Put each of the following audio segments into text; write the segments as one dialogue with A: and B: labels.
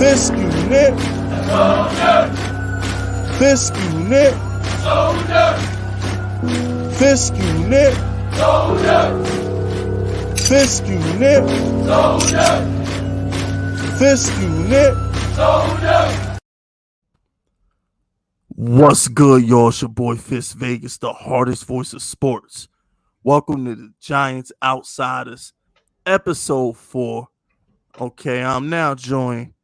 A: Fisk unit. Fisk unit. Fisk unit. Fisk unit. Fisk unit. What's good, y'all? It's your boy Fisk Vegas, the hardest voice of sports. Welcome to the Giants Outsiders episode 4. Okay, I'm now joined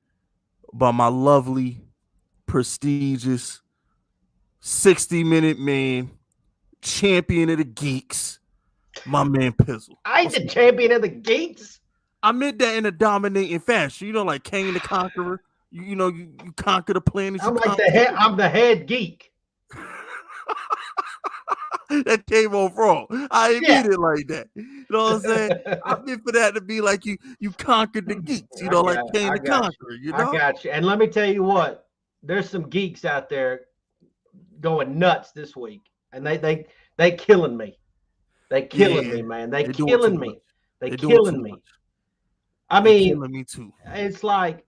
A: by my lovely, prestigious 60-minute man, champion of the geeks, my man Pizzle.
B: I ain't the champion of the geeks.
A: I meant that in a dominating fashion. You know, like Kane the Conqueror. You conquer the planet.
B: I'm like the head. I'm the head geek.
A: That came off wrong. I ain't mean it like that. You know what I'm saying? I meant for that to be like you conquered the geeks. You know, like Kane the Conqueror. You know?
B: I got you. And let me tell you what. There's some geeks out there going nuts this week, and they killing me. They killing me, man. They killing me. They killing me. I mean,
A: killing me too.
B: It's like,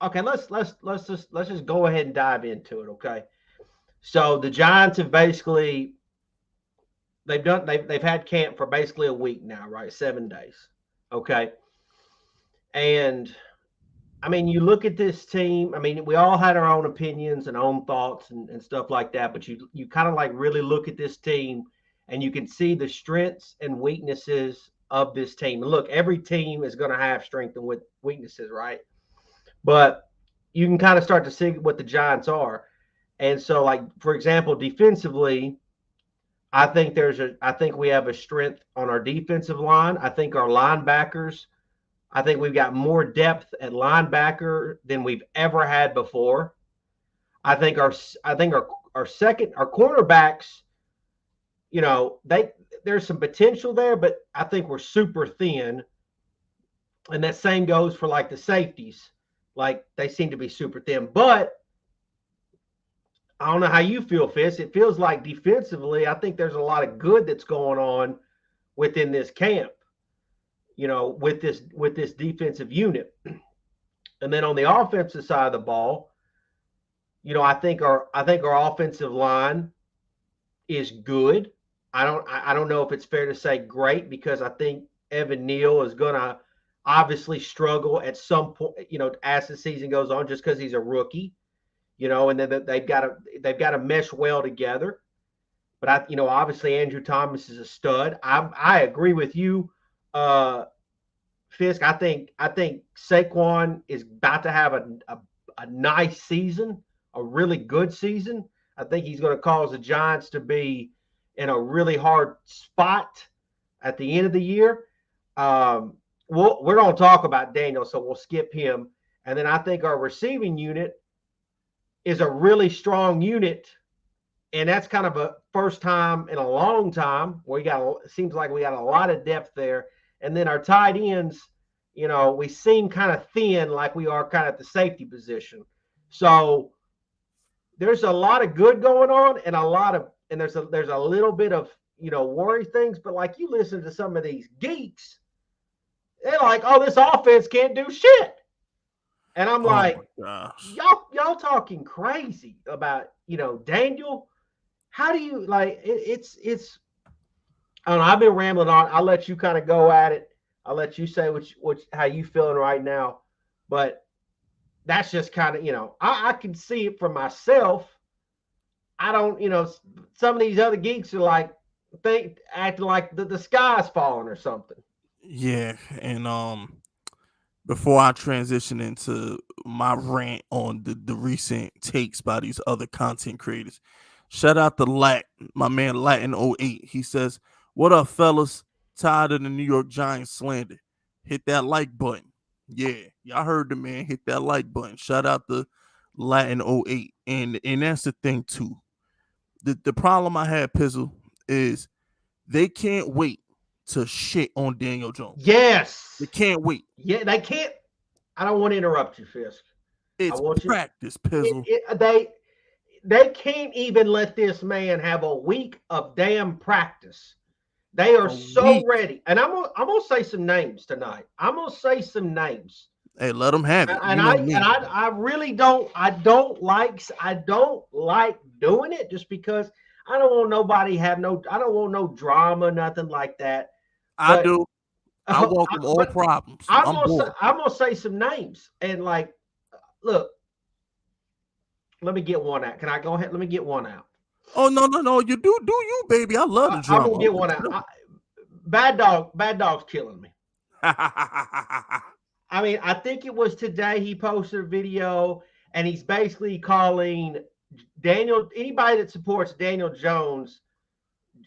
B: okay, let's just go ahead and dive into it. Okay, so the Giants have basically they've had camp for basically a week now, right? 7 days. Okay, and I mean, you look at this team. I mean, we all had our own opinions and own thoughts and stuff like that, but you kind of like really look at this team and you can see the strengths and weaknesses of this team. And look, every team is going to have strengths and weaknesses, right? But you can kind of start to see what the Giants are. And so, like, for example, defensively, I think we have a strength on our defensive line. I think our linebackers, I think we've got more depth at linebacker than we've ever had before. I think our cornerbacks, you know, there's some potential there, but I think we're super thin. And that same goes for like the safeties. Like they seem to be super thin. But I don't know how you feel, Fitz. It feels like defensively, I think there's a lot of good that's going on within this camp, you know, with this defensive unit. And then on the offensive side of the ball, you know, I think our offensive line is good. I don't know if it's fair to say great, because I think Evan Neal is going to obviously struggle at some point, you know, as the season goes on, just because he's a rookie, you know, and then they've got to mesh well together. But obviously Andrew Thomas is a stud. I agree with you, Fisk. I think Saquon is about to have a nice season, a really good season. I think he's going to cause the Giants to be in a really hard spot at the end of the year. We're going to talk about Daniel, so we'll skip him. And then I think our receiving unit is a really strong unit, and that's kind of a first time in a long time where it seems like we got a lot of depth there. And then our tight ends, you know, we seem kind of thin, like we are kind of at the safety position. So there's a lot of good going on, and there's a little bit of, you know, worry things. But like, you listen to some of these geeks, they're like, oh, this offense can't do shit. And I'm like, y'all talking crazy about, you know, Daniel. How do you like it's I don't know, I've been rambling on. I'll let you kind of go at it. I'll let you say how you feeling right now. But that's just kind of, you know, I can see it for myself. I don't, you know, some of these other geeks are like acting like the sky's falling or something.
A: Yeah, and before I transition into my rant on the recent takes by these other content creators, shout out to my man Latin 08. He says, "What up, fellas? Tired of the New York Giants slander? Hit that like button." Yeah, y'all heard the man. Hit that like button. Shout out to Latin 08. And that's the thing too. The problem I had, Pizzle, is they can't wait to shit on Daniel Jones.
B: Yes.
A: They can't wait.
B: Yeah, they can't. I don't want to interrupt you, Fisk.
A: It's practice, Pizzle.
B: They can't even let this man have a week of damn practice. They are so ready. And I'm gonna say some names tonight. I'm gonna say some names.
A: Hey, let them have it.
B: And
A: You know me.
B: I really don't like doing it just because I don't want nobody I don't want no drama, nothing like that.
A: I
B: But
A: do. I welcome all
B: but
A: problems. I'm bored.
B: I'm gonna say some names and like, look, let me get one out. Can I go ahead? Let me get one out.
A: Oh no. You do you, baby. I love the
B: I'm
A: drama.
B: gonna get one out. Bad dog's killing me. I mean, I think it was today he posted a video and he's basically calling anybody that supports Daniel Jones,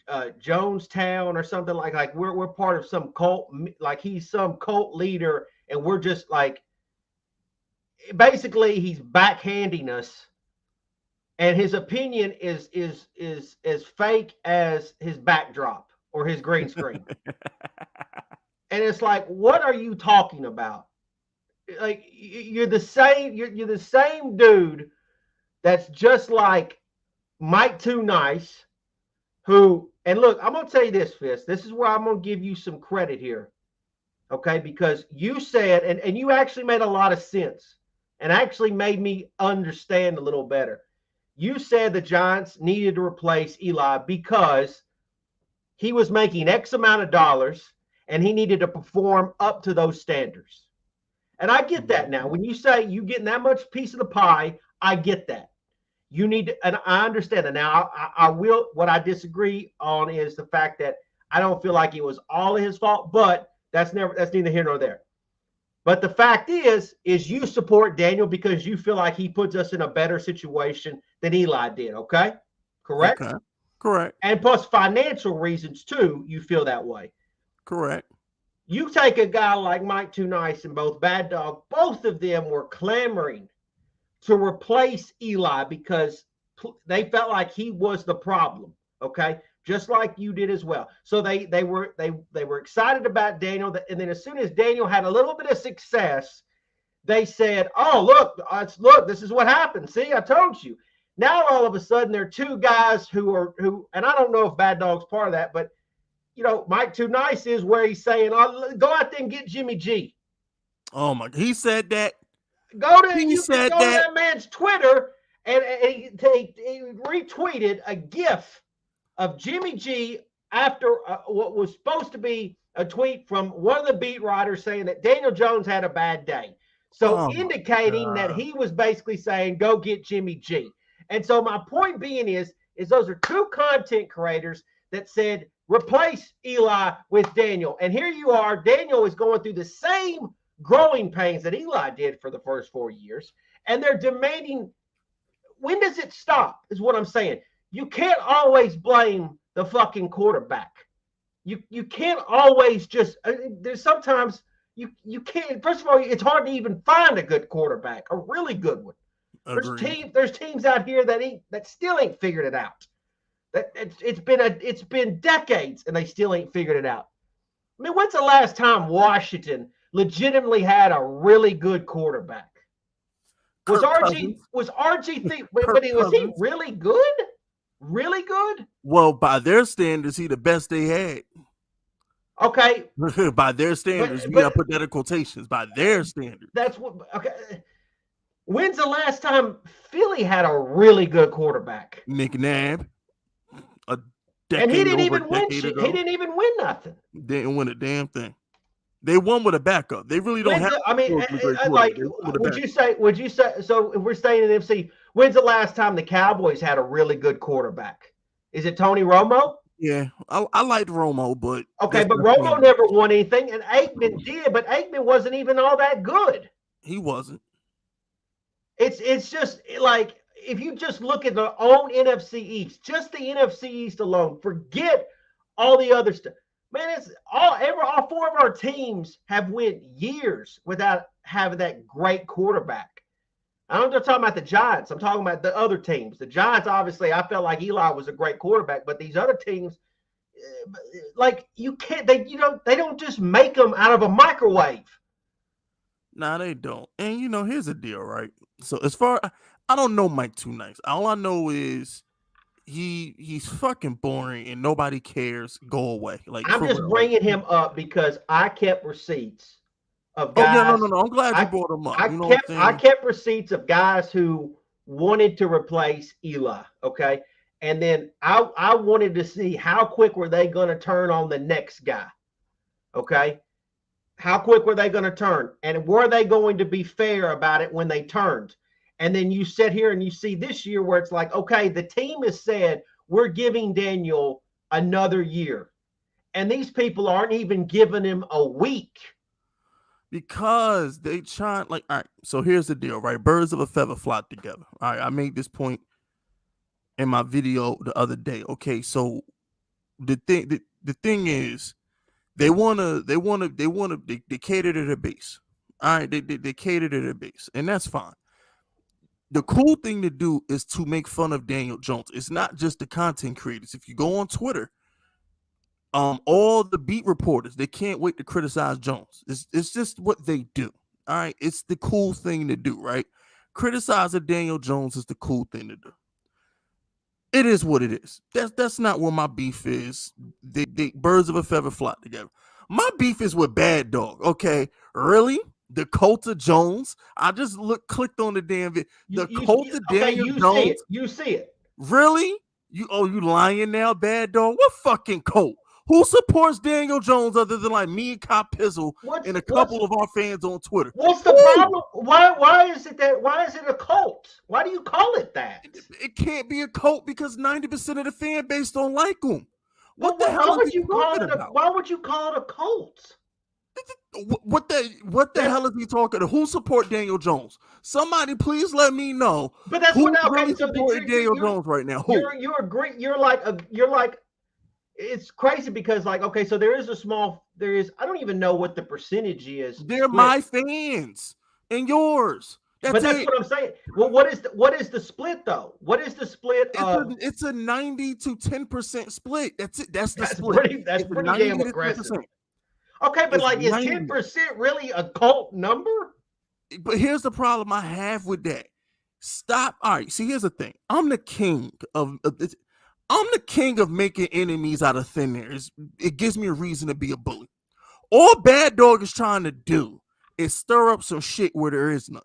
B: Jonestown or something like we're part of some cult, like he's some cult leader, and we're just like, basically he's backhanding us, and his opinion is as fake as his backdrop or his green screen. And it's like, what are you talking about? Like, you're the same dude that's just like Mike Too Nice, who, and look, I'm gonna tell you this, Fist. This is where I'm gonna give you some credit here, okay? Because you said, and you actually made a lot of sense, and actually made me understand a little better. You said the Giants needed to replace Eli because he was making X amount of dollars and he needed to perform up to those standards. And I get that now. When you say you getting that much piece of the pie, I get that. You need to, and I understand it. Now, I will, what I disagree on is the fact that I don't feel like it was all his fault, but that's neither here nor there. But the fact is you support Daniel because you feel like he puts us in a better situation than Eli did, okay? Correct?
A: Okay. Correct.
B: And plus financial reasons too, you feel that way.
A: Correct.
B: You take a guy like Mike Too Nice and both Bad Dog, both of them were clamoring to replace Eli because they felt like he was the problem. Okay, just like you did as well. So they were excited about Daniel, and then as soon as Daniel had a little bit of success, they said, "Oh, look, this is what happened. See, I told you." Now all of a sudden, there are two guys who, and I don't know if Bad Dog's part of that, but you know, Mike Too Nice is where he's saying, "Oh, go out there and get Jimmy G."
A: Oh my! He said that.
B: You can go to that man's Twitter and he retweeted a GIF of Jimmy G after what was supposed to be a tweet from one of the beat writers saying that Daniel Jones had a bad day. So indicating that he was basically saying, go get Jimmy G. And so my point being is those are two content creators that said, replace Eli with Daniel. And here you are, Daniel is going through the same growing pains that Eli did for the first 4 years. And they're demanding, when does it stop, is what I'm saying. You can't always blame the fucking quarterback. You can't always just, there's sometimes you can't, first of all, it's hard to even find a good quarterback, a really good one. There's teams out here that still ain't figured it out. It's been decades and they still ain't figured it out. I mean, when's the last time Washington legitimately had a really good quarterback? Was he really good? Really good?
A: Well, by their standards, he the best they had.
B: Okay.
A: By their standards, you gotta put that in quotations. By their standards.
B: That's what. Okay. When's the last time Philly had a really good quarterback?
A: McNabb.
B: And he didn't even win shit. He didn't even win nothing.
A: Didn't win a damn thing. They won with a backup. They really don't have.
B: I mean, like, would you say? So if we're staying in NFC, when's the last time the Cowboys had a really good quarterback? Is it Tony Romo?
A: Yeah, I liked Romo, but
B: okay, but Romo never won anything, and Aikman did, but Aikman wasn't even all that good.
A: He wasn't.
B: It's just like, if you just look at the own NFC East, just the NFC East alone, forget all the other stuff. Man, it's all four of our teams have went years without having that great quarterback. I'm not talking about the Giants. I'm talking about the other teams. The Giants, obviously, I felt like Eli was a great quarterback, but these other teams, like, you can't. They don't just make them out of a microwave.
A: Nah, they don't. And here's the deal, right? So as far, I don't know Mike Too Nice. All I know is he's fucking boring and nobody cares. Go away. Like,
B: I'm just bringing him up because I kept receipts of
A: Oh yeah,
B: guys.
A: no. I'm glad you
B: I
A: brought them up.
B: I
A: You know what
B: kept
A: I'm
B: I
A: saying?
B: kept receipts of guys who wanted to replace Eli. Okay. And then I wanted to see how quick were they going to turn on the next guy. Okay. How quick were they going to turn? And were they going to be fair about it when they turned? And then you sit here and you see this year where it's like, okay, the team has said we're giving Daniel another year. And these people aren't even giving him a week.
A: Because they try like, all right, so here's the deal, right? Birds of a feather flock together. All right, I made this point in my video the other day. Okay, so the thing is they cater to their base. All right, they cater to their base, and that's fine. The cool thing to do is to make fun of Daniel Jones. It's not just the content creators. If you go on Twitter, all the beat reporters, they can't wait to criticize Jones. It's just what they do. All right, it's the cool thing to do, right? Criticizing Daniel Jones is the cool thing to do. It is what it is. That's not where my beef is. They birds of a feather flock together. My beef is with Bad Dog. Okay, really? Dakota Jones. I just clicked on the damn video. Dakota Daniel Jones.
B: You see it.
A: Really? You lying now, Bad Dog? What fucking Colt? Who supports Daniel Jones other than like me and Cop Pizzle and a couple of our fans on Twitter?
B: What's the problem? Why is it a cult? Why do you call it that?
A: It can't be a cult because 90% of the fan base don't like him. What the hell is he talking about?
B: Why would you call it a cult?
A: What the hell is he talking about? Who support Daniel Jones? Somebody please let me know.
B: But that's
A: who really supporting Daniel Jones right now. Who?
B: You're like it's crazy because like okay, so there is I don't even know what the percentage is.
A: They're my fans and yours.
B: That's what I'm saying. Well, what is the split though? What is the split?
A: It's a 90 to 10% split. That's it. That's the split.
B: That's pretty damn aggressive. Okay, but like, is 10% really a cult number?
A: But here's the problem I have with that. Stop. All right. See, here's the thing. I'm the king of making enemies out of thin air. It gives me a reason to be a bully. All Bad Dog is trying to do is stir up some shit where there is none.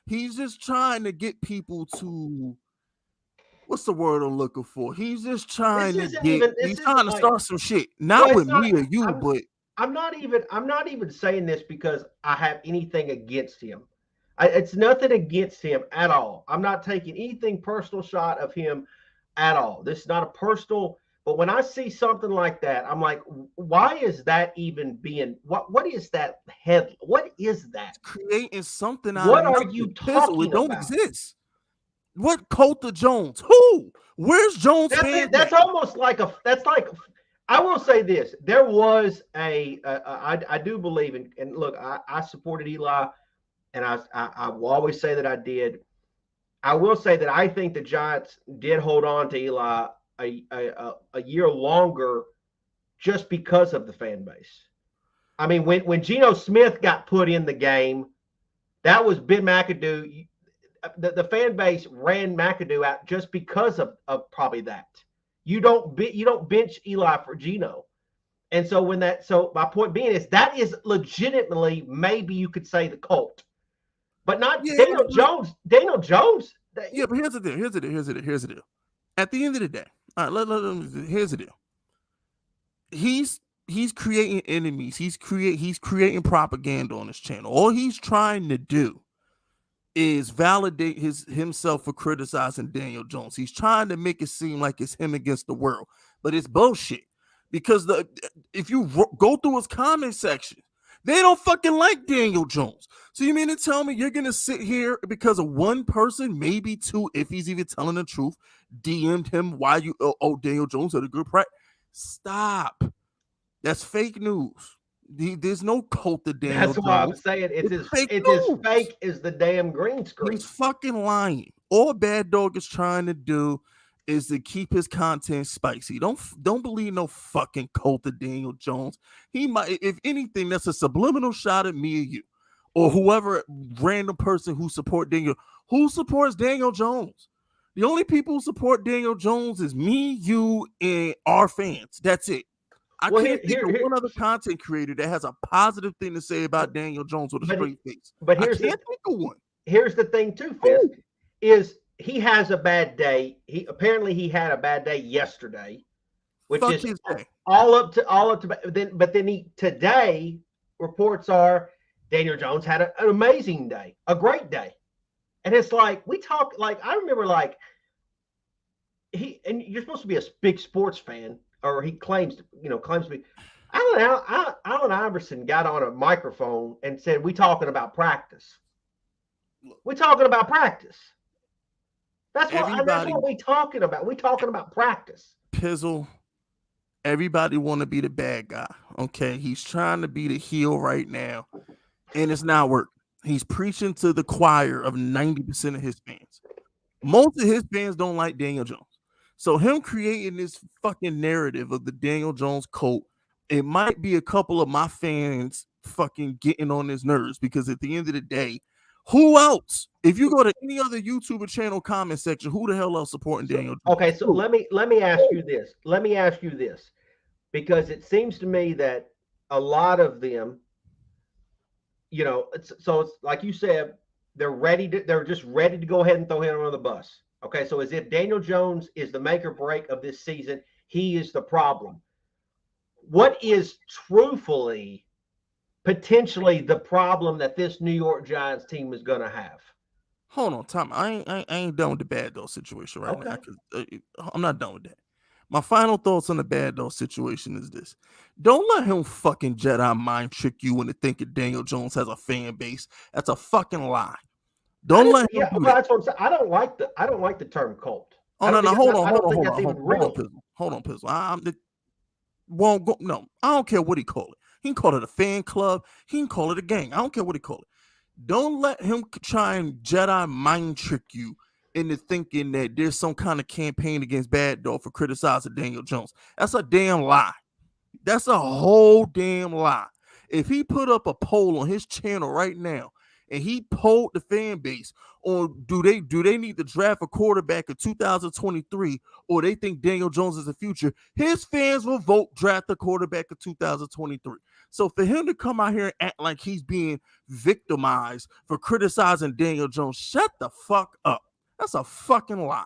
A: He's just trying to get people to, what's the word I'm looking for? He's just trying to start some shit. Not with me or you, but
B: I'm not even saying this because I have anything against him. It's nothing against him at all. I'm not taking anything personal shot of him at all. This is not a personal, but when I see something like that, I'm like, why is that even being, what is that head? What is that?
A: It's creating something out
B: what
A: of
B: are you talking
A: It don't
B: about?
A: exist. What cult of Jones? Who? Where's Jones?
B: That's almost like I will say this. There was I do believe in, and look, I supported Eli, and I will always say that I did. I will say that I think the Giants did hold on to Eli a year longer just because of the fan base. I mean, when Geno Smith got put in the game, that was Ben McAdoo. The fan base ran McAdoo out just because of probably that. You don't bench Eli for Geno. And so my point being is that is legitimately, maybe you could say, the cult. But not Daniel Jones. Daniel Jones.
A: Yeah, but here's the deal. At the end of the day, all right, here's the deal. He's creating enemies. He's creating propaganda on his channel. All he's trying to do is validate himself for criticizing Daniel Jones. He's trying to make it seem like it's him against the world, but it's bullshit. Because if you go through his comment section, they don't fucking like Daniel Jones. So you mean to tell me you're gonna sit here because of one person, maybe two, if he's even telling the truth, DM'd him why you Daniel Jones had a good practice? Stop. That's fake news. There's no cult of Daniel Jones.
B: That's why I'm saying it's as fake as the damn green screen.
A: He's fucking lying. All Bad Dog is trying to do is to keep his content spicy. Don't believe no fucking cult of Daniel Jones. He might, if anything, that's a subliminal shot at me or you, or whoever random person who supports Daniel Jones. The only people who support Daniel Jones is me, you, and our fans. That's it. I can't think of one other content creator that has a positive thing to say about Daniel Jones with a straight face.
B: But
A: I can't think of one.
B: Here's the thing too, Fisk, is he has a bad day. He had a bad day yesterday, which
A: Fuck
B: is
A: his day.
B: all up to then today reports are Daniel Jones had an amazing day, a great day. And it's like we talk like I remember like you're supposed to be a big sports fan, or he claims to be. Allen Iverson got on a microphone and said, "We talking about practice. We're talking about practice. That's what we talking about. We talking about practice."
A: Pizzle, everybody want to be the bad guy. Okay, he's trying to be the heel right now, and it's not working. He's preaching to the choir of 90% of his fans. Most of his fans don't like Daniel Jones. So him creating this fucking narrative of the Daniel Jones cult, it might be a couple of my fans fucking getting on his nerves, because at the end of the day, who else? If you go to any other YouTuber channel comment section, who the hell else supporting Daniel Jones?
B: Okay, so let me ask you this. Because it seems to me that a lot of them, it's like you said, they're just ready to go ahead and throw him on the bus. Okay, so as if Daniel Jones is the make or break of this season, he is the problem. What is truthfully potentially the problem that this New York Giants team is going to have?
A: Hold on, Tom. I ain't done with the bad dog situation right now, because I'm not done with that. My final thoughts on the bad dog situation is this: don't let him fucking Jedi mind trick you into thinking Daniel Jones has a fan base. That's a fucking lie. Don't let him do that.
B: That's what I'm saying. I don't like the term cult.
A: Oh no, hold on, Pizzle. I don't care what he call it. He can call it a fan club. He can call it a gang. I don't care what he call it. Don't let him try and Jedi mind trick you into thinking that there's some kind of campaign against Bad Dog for criticizing Daniel Jones. That's a damn lie. That's a whole damn lie. If he put up a poll on his channel right now and he polled the fan base on do they need to draft a quarterback in 2023, or they think Daniel Jones is the future, his fans will vote draft the quarterback in 2023. So for him to come out here and act like he's being victimized for criticizing Daniel Jones, shut the fuck up. That's a fucking lie.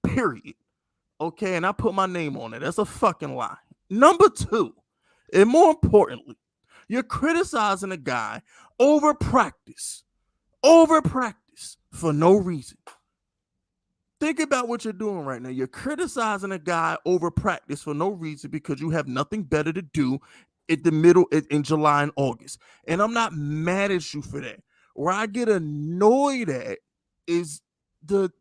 A: Period. Okay, and I put my name on it. That's a fucking lie. Number two, and more importantly, you're criticizing a guy over practice for no reason. Think about what you're doing right now. You're criticizing a guy over practice for no reason because you have nothing better to do at the middle in July and August. And I'm not mad at you for that. Where I get annoyed at is the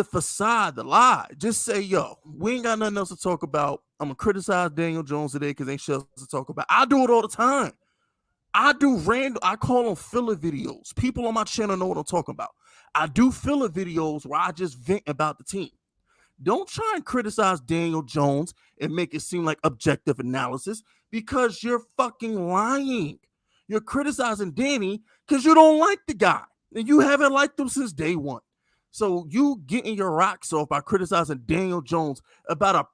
A: facade, the lie. Just say, yo, we ain't got nothing else to talk about. I'm gonna criticize Daniel Jones today because ain't shit else to talk about. I do it all the time. I call them filler videos. People on my channel know what I'm talking about. I do filler videos where I just vent about the team. Don't try and criticize Daniel Jones and make it seem like objective analysis, because you're fucking lying. You're criticizing Danny because you don't like the guy, and you haven't liked him since day one. So you getting your rocks off by criticizing Daniel Jones about a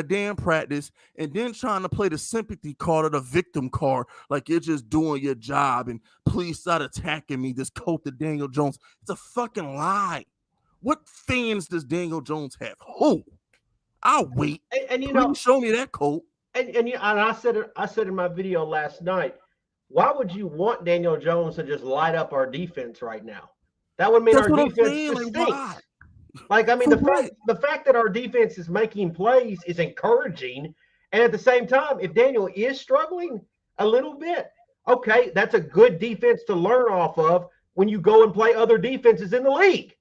A: damn practice, and then trying to play the sympathy card or the victim card like you're just doing your job and please start attacking me, this cult of Daniel Jones. It's a fucking lie. What fans does Daniel Jones have? Who? I'll wait. And please show me that cult.
B: And I said in my video last night, why would you want Daniel Jones to just light up our defense right now? That would mean our defense stinks. Like, I mean, the fact that our defense is making plays is encouraging. And at the same time, if Daniel is struggling a little bit, okay, that's a good defense to learn off of when you go and play other defenses in the league.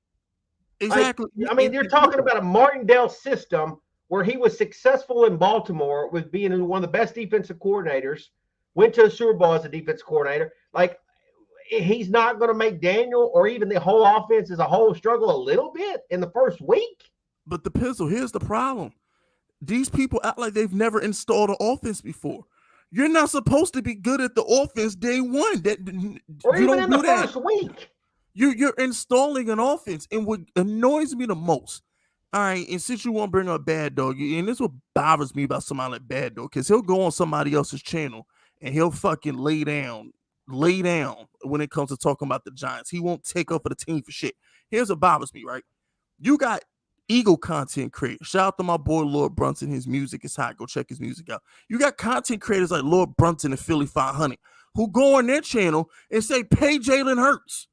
A: Exactly.
B: Like, I mean, you're talking about a Martindale system where he was successful in Baltimore with being one of the best defensive coordinators, went to a Super Bowl as a defensive coordinator. Like, he's not going to make Daniel or even the whole offense as a whole struggle a little bit in the first week.
A: But the Pizzle, here's the problem. These people act like they've never installed an offense before. You're not supposed to be good at the offense day one.
B: Or even in the first week.
A: You're installing an offense, and what annoys me the most, All right, and since you want to bring up Bad Dog, and this is what bothers me about somebody like Bad Dog, because he'll go on somebody else's channel and he'll fucking lay down when it comes to talking about the Giants. He won't take up for the team for shit. Here's what bothers me, right? You got Eagle content creators. Shout out to my boy Lord Brunson. His music is hot. Go check his music out. You got content creators like Lord Brunson and Philly 500 who go on their channel and say, pay Jalen Hurts.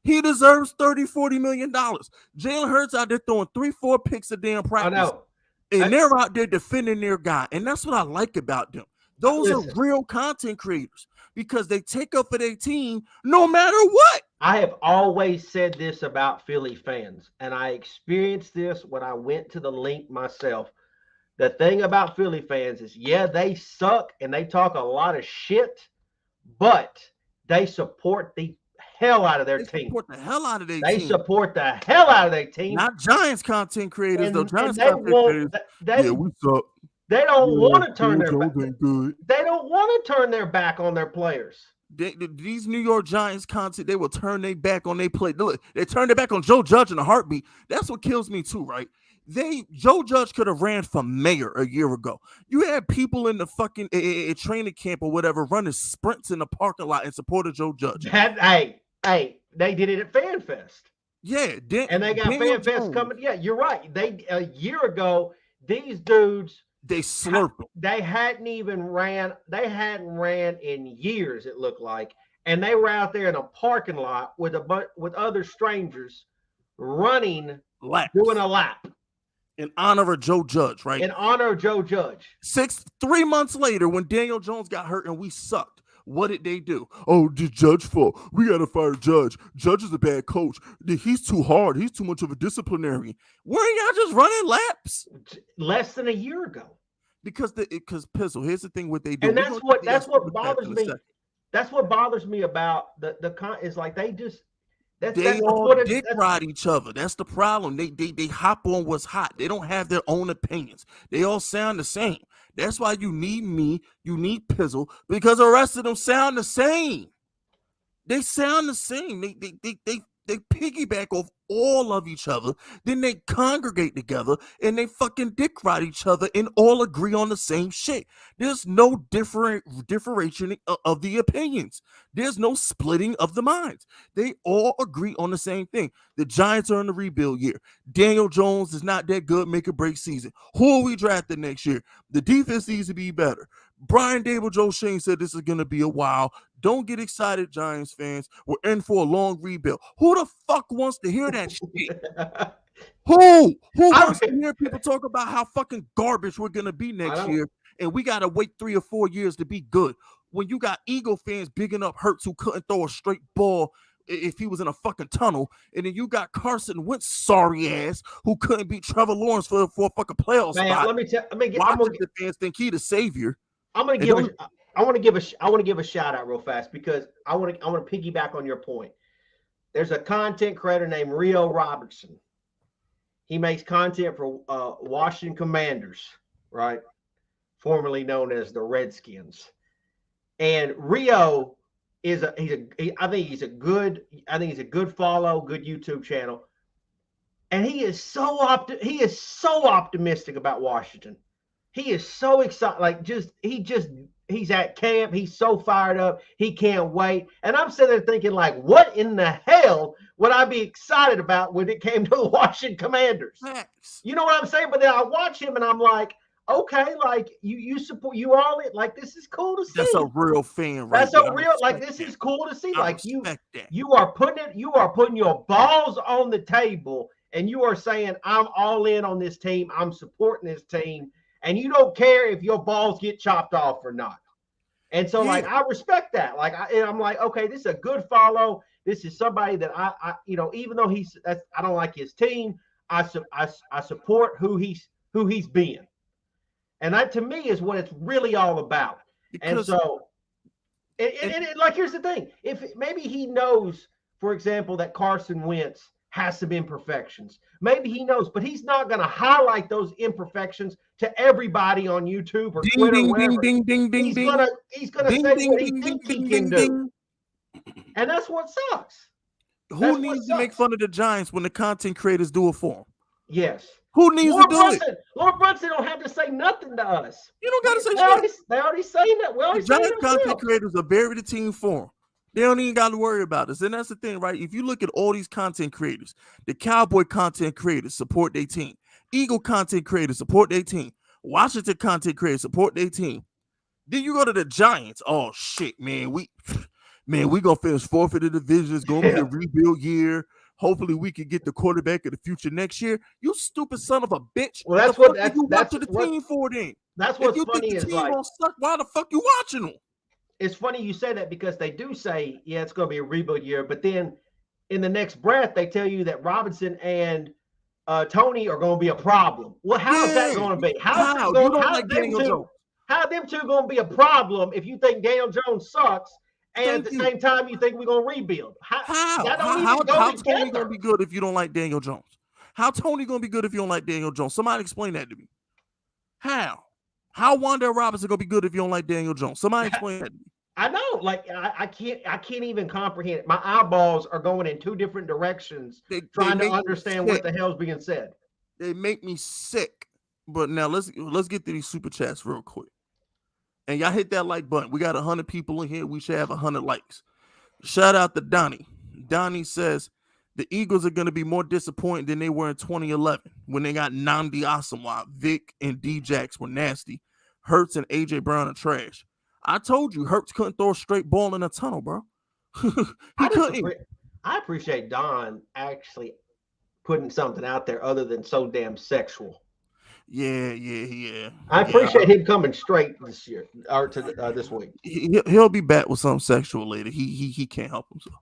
A: He deserves $30-40 million. Jalen Hurts out there throwing 3-4 picks a damn practice.
B: I know.
A: And they're out there defending their guy. And that's what I like about them. Those are real content creators because they take up for their team no matter what.
B: I have always said this about Philly fans, and I experienced this when I went to the link myself. The thing about Philly fans is, yeah, they suck and they talk a lot of shit, but they support the hell out of their team.
A: Support the hell out of their
B: they
A: team.
B: Support the hell out of their team.
A: Not Giants content creators, though. Giants
B: content creators.
A: Yeah, we suck.
B: They don't want to turn their back. They don't want to turn their back on their players.
A: These New York Giants content, they will turn their back on their play. Look, they turned their back on Joe Judge in a heartbeat. That's what kills me too, right? Joe Judge could have ran for mayor a year ago. You had people in the fucking training camp or whatever running sprints in the parking lot in support of Joe Judge.
B: Hey, they did it at FanFest.
A: Yeah,
B: and they got FanFest coming. Yeah, you're right. A year ago, these dudes
A: they slurped.
B: They hadn't ran in years. It looked like, and they were out there in a parking lot with other strangers running, doing a lap.
A: In honor of Joe Judge, right?
B: In honor of Joe Judge.
A: 3 months later, when Daniel Jones got hurt and we sucked, what did they do? Oh, the Judge fault. We got to fire Judge. Judge is a bad coach. He's too hard. He's too much of a disciplinarian. Weren't y'all just running laps?
B: Less than a year ago.
A: Because Pizzle, here's the thing what they do.
B: And that's what bothers me. That's what bothers me about is like they just
A: they all dick ride each other. That's the problem. They hop on what's hot. They don't have their own opinions. They all sound the same. That's why you need me, you need Pizzle, because the rest of them sound the same. They sound the same. They piggyback off all of each other. Then they congregate together and they fucking dick ride each other and all agree on the same shit. There's no differentiation of the opinions. There's no splitting of the minds. They all agree on the same thing. The Giants are in the rebuild year. Daniel Jones is not that good, make or break season. Who are we drafting next year? The defense needs to be better. Brian Dable, Joe Shane said this is going to be a while. Don't get excited, Giants fans. We're in for a long rebuild. Who the fuck wants to hear that shit? Who wants to hear people talk about how fucking garbage we're going to be next year and we got to wait 3 or 4 years to be good? When you got Eagle fans bigging up Hurts who couldn't throw a straight ball if he was in a fucking tunnel, and then you got Carson Wentz sorry ass who couldn't beat Trevor Lawrence for a fucking playoff spot.
B: The
A: fans think he the savior.
B: I want to give a shout out real fast because I want to piggyback on your point. There's a content creator named Rio Robertson. He makes content for Washington Commanders, right? Formerly known as the Redskins. And Rio I think he's a good follow, good YouTube channel. And he is so optimistic about Washington. He is so excited. He's at camp. He's so fired up. He can't wait. And I'm sitting there thinking, like, what in the hell would I be excited about when it came to the Washington Commanders?
A: Facts.
B: You know what I'm saying? But then I watch him and I'm like, okay, like you support, you all it, like this is cool to see.
A: That's a real fan, right?
B: That's a real, like this is cool to see. Like you are putting your balls on the table and you are saying, I'm all in on this team. I'm supporting this team. And you don't care if your balls get chopped off or not. And so, like, I respect that. Like, I'm like, okay, this is a good follow. This is somebody that I even though I don't like his team, I support who he's being. And that to me is what it's really all about. And so, like, here's the thing: if maybe he knows, for example, that Carson Wentz has some imperfections. Maybe he knows, but he's not going to highlight those imperfections to everybody on YouTube or Twitter. He's going to say what he thinks he can do. And that's what sucks.
A: Who needs to make fun of the Giants when the content creators do it for them?
B: Yes.
A: Who needs to do it?
B: Lord Brunson don't have to say nothing to us.
A: You don't got to say shit.
B: They already saying that. We already saying
A: Giant content creators are buried the team for them. They don't even got to worry about this. And that's the thing, right? If you look at all these content creators, the Cowboy content creators support their team. Eagle content creators support their team. Washington content creators support their team. Then you go to the Giants. Oh shit, man. We gonna finish fourth in the division. It's gonna be a rebuild year. Hopefully we can get the quarterback of the future next year. You stupid son of a bitch.
B: Well, that's what
A: you watching the team for then.
B: That's what's
A: if you
B: funny
A: think the
B: is
A: team
B: like,
A: gonna suck, why the fuck you watching them?
B: It's funny you say that because they do say, yeah, it's gonna be a rebuild year, but then in the next breath they tell you that Robinson and Tony are going to be a problem. Well, how is that going to be? How them two going to be a problem if you think Daniel Jones sucks and at the same time you think we're going to rebuild?
A: How Tony going to be good if you don't like Daniel Jones? How Tony going to be good if you don't like Daniel Jones? Somebody explain that to me. How Wan'Dale Robinson going to be good if you don't like Daniel Jones? Somebody explain that to me.
B: I know, like I can't even comprehend it. My eyeballs are going in two different directions, trying to understand what the hell's being said.
A: They make me sick. But now let's get to these super chats real quick. And y'all hit that like button. We got 100 people in here. We should have 100 likes. Shout out to Donnie. Donnie says the Eagles are going to be more disappointed than they were in 2011 when they got Nnamdi Asomugha. Vic and D-Jax were nasty. Hurts and A.J. Brown are trash. I told you, Hurts couldn't throw a straight ball in a tunnel, bro. He couldn't.
B: I appreciate Don actually putting something out there other than so damn sexual.
A: Yeah.
B: I appreciate him coming straight this year or to this week.
A: He'll be back with something sexual later. He can't help himself.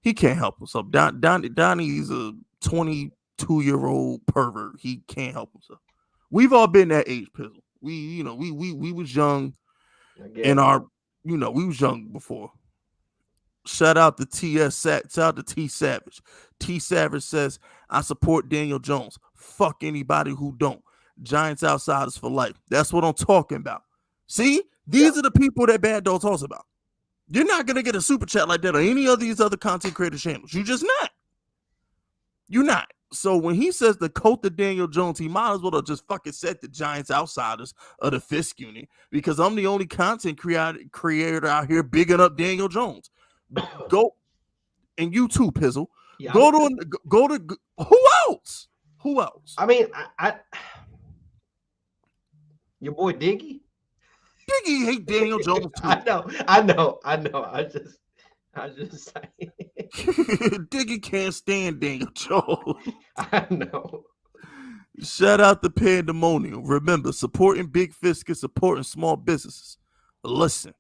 A: He can't help himself. Donnie's a 22-year-old pervert. He can't help himself. We've all been that age, Pizzle. We was young. In our, we was young before. Shout out to shout out to T Savage. T Savage says, I support Daniel Jones. Fuck anybody who don't. Giants outsiders for life. That's what I'm talking about. See, these are the people that Bad Dog talks about. You're not gonna get a super chat like that on any of these other content creator channels. You're just not. You're not. So when he says the coat of Daniel Jones, he might as well have just fucking said the Giants outsiders of the Fisk unit because I'm the only content creator out here bigging up Daniel Jones. Go and you too, Pizzle. Yeah, go to who else? Who else?
B: I mean, I your boy Diggy.
A: Diggy hate Daniel Jones too.
B: I know. I just saying.
A: Diggy can't stand Daniel Jones.
B: I know.
A: Shout out to Pandemonium. Remember, supporting Big Fisk is supporting small businesses. Listen,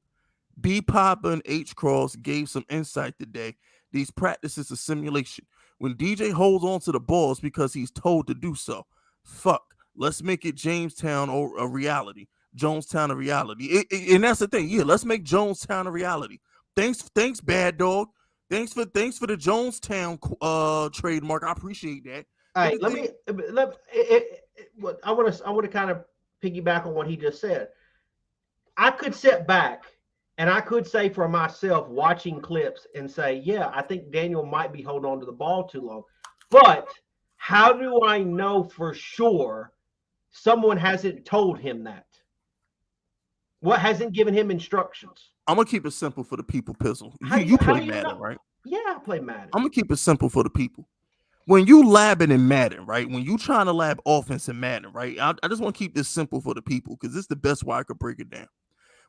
A: B Papa and H Cross gave some insight today. These practices are simulation. When DJ holds on to the balls because he's told to do so. Fuck. Let's make it Jonestown or a reality. Jonestown a reality. And that's the thing. Yeah, let's make Jonestown a reality. Thanks, Bad Dog. Thanks for the Jonestown trademark. I appreciate that.
B: All right, I want to kind of piggyback on what he just said. I could sit back and I could say for myself, watching clips and say, yeah, I think Daniel might be holding on to the ball too long. But how do I know for sure someone hasn't told him that? What hasn't given him instructions?
A: I'm gonna keep it simple for the people, Pizzle. You play Madden, right?
B: Yeah, I play Madden.
A: I'm gonna keep it simple for the people. When you labbing in Madden, right? When you trying to lab offense in Madden, right? I just want to keep this simple for the people because this is the best way I could break it down.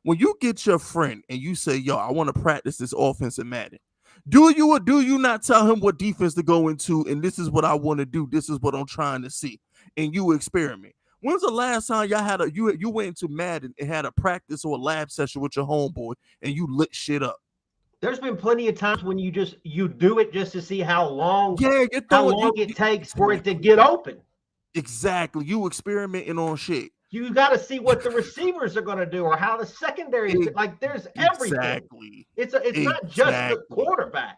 A: When you get your friend and you say, yo, I want to practice this offense in Madden, do you or do you not tell him what defense to go into and this is what I want to do, this is what I'm trying to see, and you experiment? When's the last time y'all had you went into Madden and had a practice or a lab session with your homeboy and you lit shit up?
B: There's been plenty of times when you do it just to see how long it takes for it to get open.
A: Exactly. You experimenting on shit.
B: You got to see what the receivers are going to do or how the secondary is. Like there's everything.
A: Exactly.
B: It's not just the quarterback.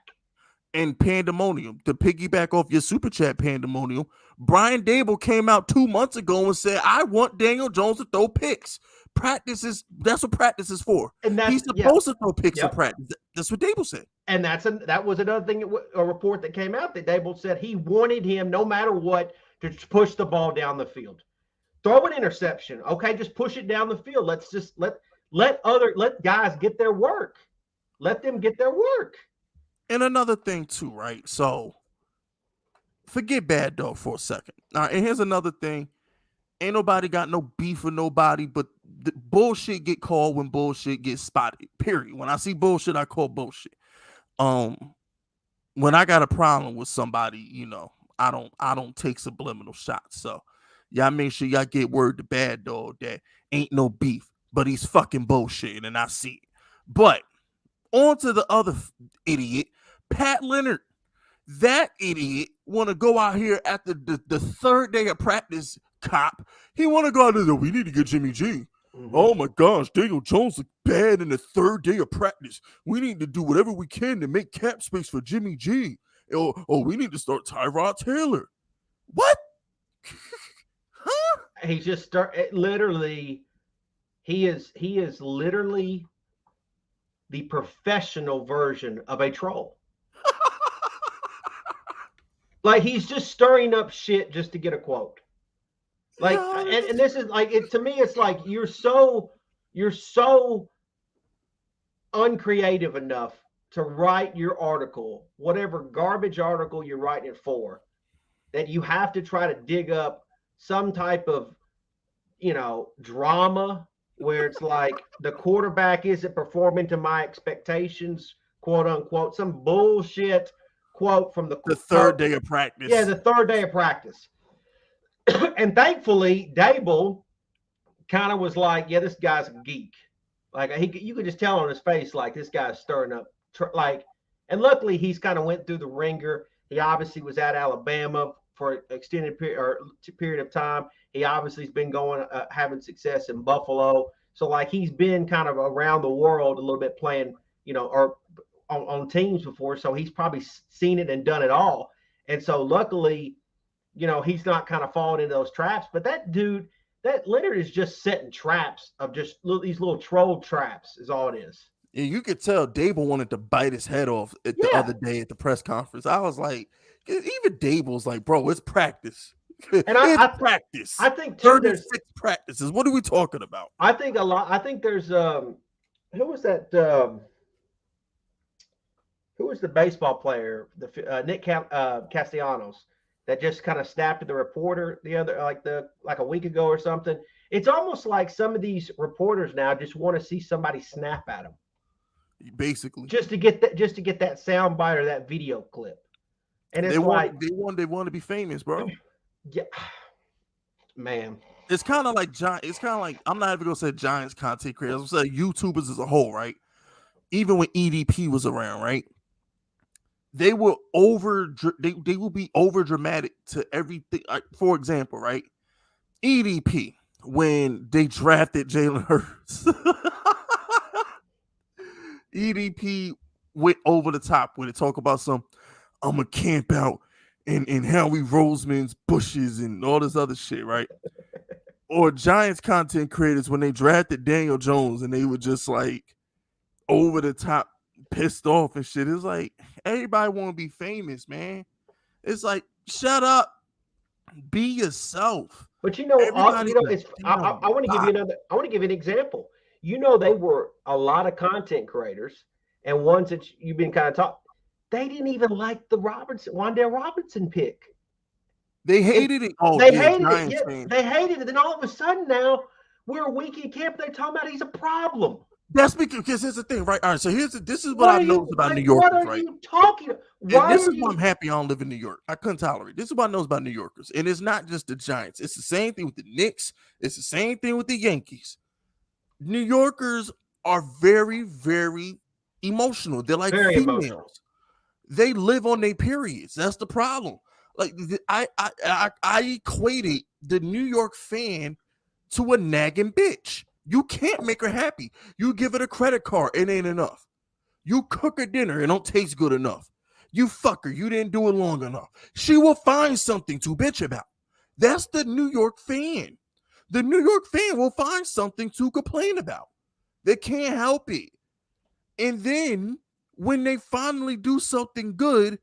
A: And Pandemonium, to piggyback off your super chat, Pandemonium, Brian Dable came out 2 months ago and said, I want Daniel Jones to throw picks. That's what practice is for. And he's supposed to throw picks in practice. That's what Dable said.
B: And that was another thing, a report that came out that Dable said he wanted him, no matter what, to push the ball down the field. Throw an interception. Okay, just push it down the field. Let's just let guys get their work. Let them get their work.
A: And another thing too, right? So forget Bad Dog for a second. All right, and here's another thing. Ain't nobody got no beef with nobody, but the bullshit get called when bullshit gets spotted. Period. When I see bullshit, I call bullshit. When I got a problem with somebody, I don't take subliminal shots. So y'all make sure y'all get word to Bad Dog that ain't no beef, but he's fucking bullshit, and I see it. But on to the other idiot, Pat Leonard. That idiot want to go out here after the third day of practice. Cop, he want to go out there. We need to get Jimmy G. Mm-hmm. Oh my gosh, Daniel Jones look bad in the third day of practice. We need to do whatever we can to make cap space for Jimmy G. We need to start Tyrod Taylor. What?
B: Huh? He just literally. He is literally the professional version of a troll. Like, he's just stirring up shit just to get a quote. Like, and this is like, it to me, it's like you're so uncreative enough to write your article, whatever garbage article you're writing it for, that you have to try to dig up some type of, drama where it's like the quarterback isn't performing to my expectations, quote unquote, some bullshit quote from the
A: third day of practice.
B: Yeah, the third day of practice. And thankfully, Dable kind of was like, yeah, this guy's a geek. Like, you could just tell on his face, like, this guy's stirring up. And luckily, he's kind of went through the ringer. He obviously was at Alabama for an extended period of time. He obviously has been going, having success in Buffalo. So, like, he's been kind of around the world a little bit playing, or on teams before. So he's probably seen it and done it all. And so luckily, he's not kind of falling into those traps. But that dude, that Leonard is just setting traps of just these little troll traps is all it is.
A: Yeah, you could tell Dable wanted to bite his head off the other day at the press conference. I was like, even Dable's like, bro, it's practice.
B: And I
A: practice.
B: I think too,
A: 36 practices. What are we talking about?
B: I think there's who was that? Who was the baseball player? Nick Castellanos that just kind of snapped at the reporter like a week ago or something. It's almost like some of these reporters now just want to see somebody snap at them.
A: Basically,
B: just to get that sound bite or that video clip. And it's
A: they want to be famous, bro.
B: Yeah, man.
A: It's kind of like I'm not even gonna say Giants content creators. I'm saying YouTubers as a whole, right? Even when EDP was around, right? They will they will be over dramatic to everything. For example, right? EDP when they drafted Jalen Hurts. EDP went over the top when they talk about I'm gonna camp out in Howie Roseman's bushes and all this other shit, right? Or Giants content creators when they drafted Daniel Jones and they were just like over the top, pissed off and shit. It's like everybody want to be famous, man. It's like, shut up, be yourself.
B: But I want to give you I want to give you an example. They were a lot of content creators, and ones that you've been kind of taught. They didn't even like the Wan'Dale Robinson pick.
A: They hated it. Oh,
B: they hated it. Yeah, they hated it. Then all of a sudden now we're a week in camp. They're talking about he's a problem.
A: That's because here's the thing, right? All right, so this is what I know about New Yorkers, right?
B: What are you talking about?
A: This is why I'm happy I don't live in New York. I couldn't tolerate. This is what I know about New Yorkers. And it's not just the Giants. It's the same thing with the Knicks. It's the same thing with the Yankees. New Yorkers are very, very emotional. They're like very females. Emotional. They live on their periods. That's the problem. Like I equated the New York fan to a nagging bitch. You can't make her happy. You give her a credit card, it ain't enough. You cook her dinner, it don't taste good enough. You fuck her, you didn't do it long enough. She will find something to bitch about. That's the New York fan. The New York fan will find something to complain about. They can't help it. And then when they finally do something good,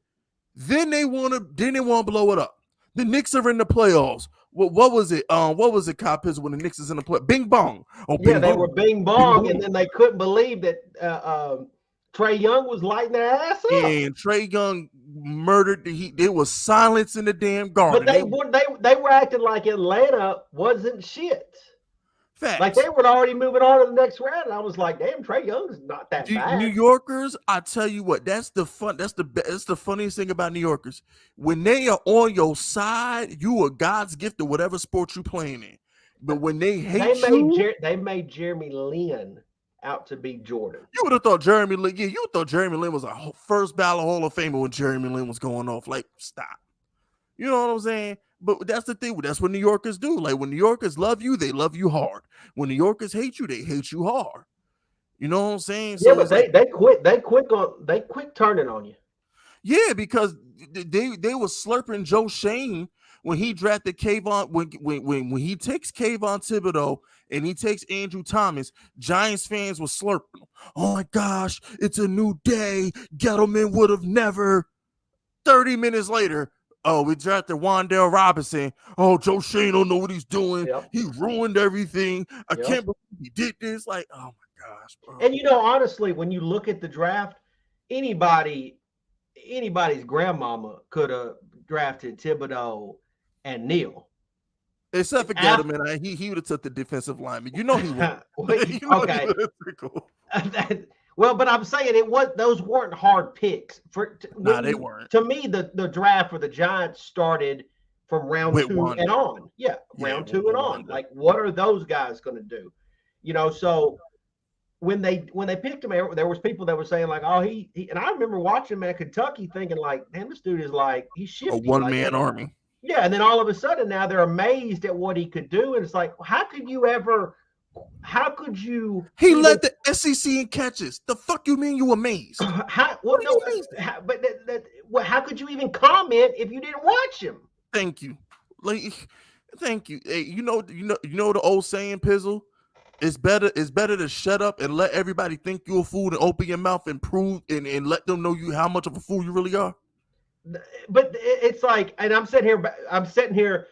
A: then they want to blow it up. The Knicks are in the playoffs. What was it? What was it, Coppers, when the Knicks is in the play? Bing bong. Oh,
B: Yeah,
A: bing
B: they
A: bong.
B: were bing
A: Bing
B: bong, and
A: bong.
B: then they couldn't believe that Trey Young was lighting their ass up.
A: And Trey Young murdered the Heat. There was silence in the damn
B: But
A: garden.
B: they were acting like Atlanta wasn't shit. Like
A: Facts.
B: they were already moving on to the next round. And I was like, damn, Trey Young's not that
A: New
B: bad.
A: Yorkers, I tell you what, that's the funniest thing about New Yorkers. When they are on your side, you are God's gift to whatever sport you playing in. But when they hate
B: They made Jeremy Lin out to be Jordan.
A: you would have thought Jeremy Lin. Yeah, you thought Jeremy Lin was a first ballot Hall of Famer when Jeremy Lin was going off. Like, stop. You know what I'm saying? But that's the thing. That's what New Yorkers do. Like, when New Yorkers love you, they love you hard. When New Yorkers hate you, they hate you hard. You know what I'm saying?
B: Yeah,
A: So
B: but
A: it's like,
B: they quit turning on you.
A: yeah, because they were slurping Joe Shane when he drafted Kayvon. When he takes Kayvon Thibodeau and he takes Andrew Thomas, Giants fans were slurping. Oh my gosh, it's a new day. Gettleman would have never. 30 minutes later, oh, we drafted Wan'Dale Robinson. Oh, Joe Shane don't know what he's doing.
B: Yep.
A: He ruined everything. I
B: Yep.
A: can't believe he did this. Like, oh my gosh, bro.
B: And honestly, when you look at the draft, anybody's grandmama could have drafted Thibodeau and Neal.
A: Except for Gettleman, he would have took the defensive lineman. You know he would.
B: Okay. Well, but I'm saying those weren't hard picks.
A: They weren't.
B: To me, the draft for the Giants started from round two and on. Yeah, round two and on. Like, what are those guys going to do? So when they picked him, there was people that were saying like, oh, he and I remember watching him at Kentucky thinking like, man, this dude is like, he's shifty.
A: A one-man army.
B: Yeah, and then all of a sudden now they're amazed at what he could do, and it's like, how could you?
A: He led the SEC in catches. The fuck you mean you amazed?
B: How could you even comment if you didn't watch him?
A: Thank you. Thank you. Hey, you know the old saying, Pizzle? It's better to shut up and let everybody think you're a fool than open your mouth and prove and let them know you how much of a fool you really are.
B: But it's like, and I'm sitting here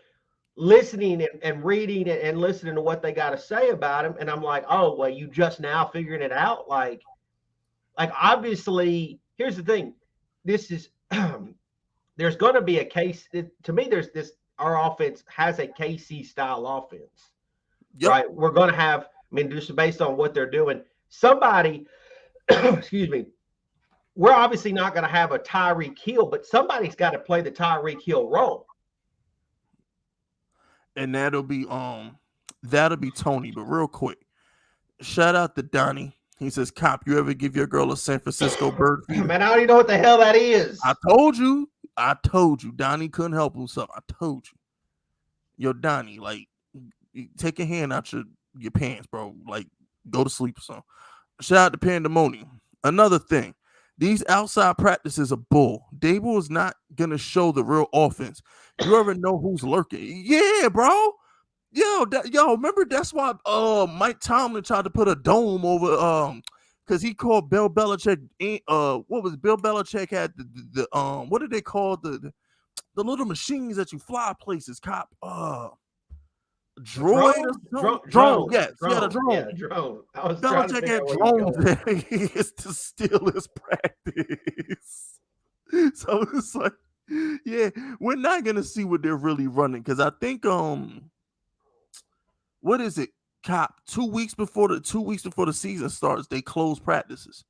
B: listening and reading and listening to what they got to say about him, and I'm like, oh well, you just now figuring it out. Like obviously, here's the thing. This is there's going to be a case. To me, there's this. Our offense has a KC style offense, right? We're going to have. I mean, just based on what they're doing, somebody, excuse me. We're obviously not going to have a Tyreek Hill, but somebody's got to play the Tyreek Hill role.
A: And that'll be Tony. But real quick, shout out to Donnie. He says, "Cop, you ever give your girl a San Francisco bird feeder?"
B: Man, I don't even know what the hell that is.
A: I told you. Donnie couldn't help himself. I told you. Yo, Donnie, like, take your hand out your pants, bro. Like, go to sleep or something. Shout out to Pandemonium. Another thing. These outside practices are bull. Dable is not going to show the real offense. You ever know who's lurking? Yeah, bro. Yo, remember that's why Mike Tomlin tried to put a dome over because he called Bill Belichick. What was Bill Belichick had the what did they call the little machines that you fly places? Cop drone. Yes, yeah, the drone.
B: Yeah, drone. I was
A: Belichick had drones to steal his practice. So it's like, yeah, we're not gonna see what they're really running because I think what is it, Cop? 2 weeks before the season starts, they close practices,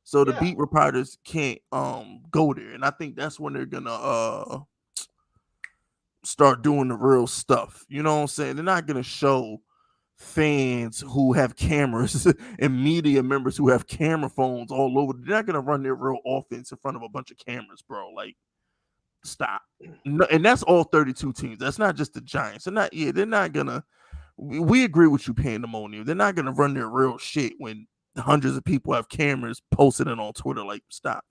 A: so the beat reporters can't go there, and I think that's when they're gonna start doing the real stuff. You know what I'm saying? They're not gonna show fans who have cameras and media members who have camera phones all over. They're not gonna run their real offense in front of a bunch of cameras, bro. Like, stop. No, and that's all 32 teams. That's not just the Giants. They're not gonna. We agree with you, Pandemonium. They're not gonna run their real shit when hundreds of people have cameras posting it on Twitter. Like, stop.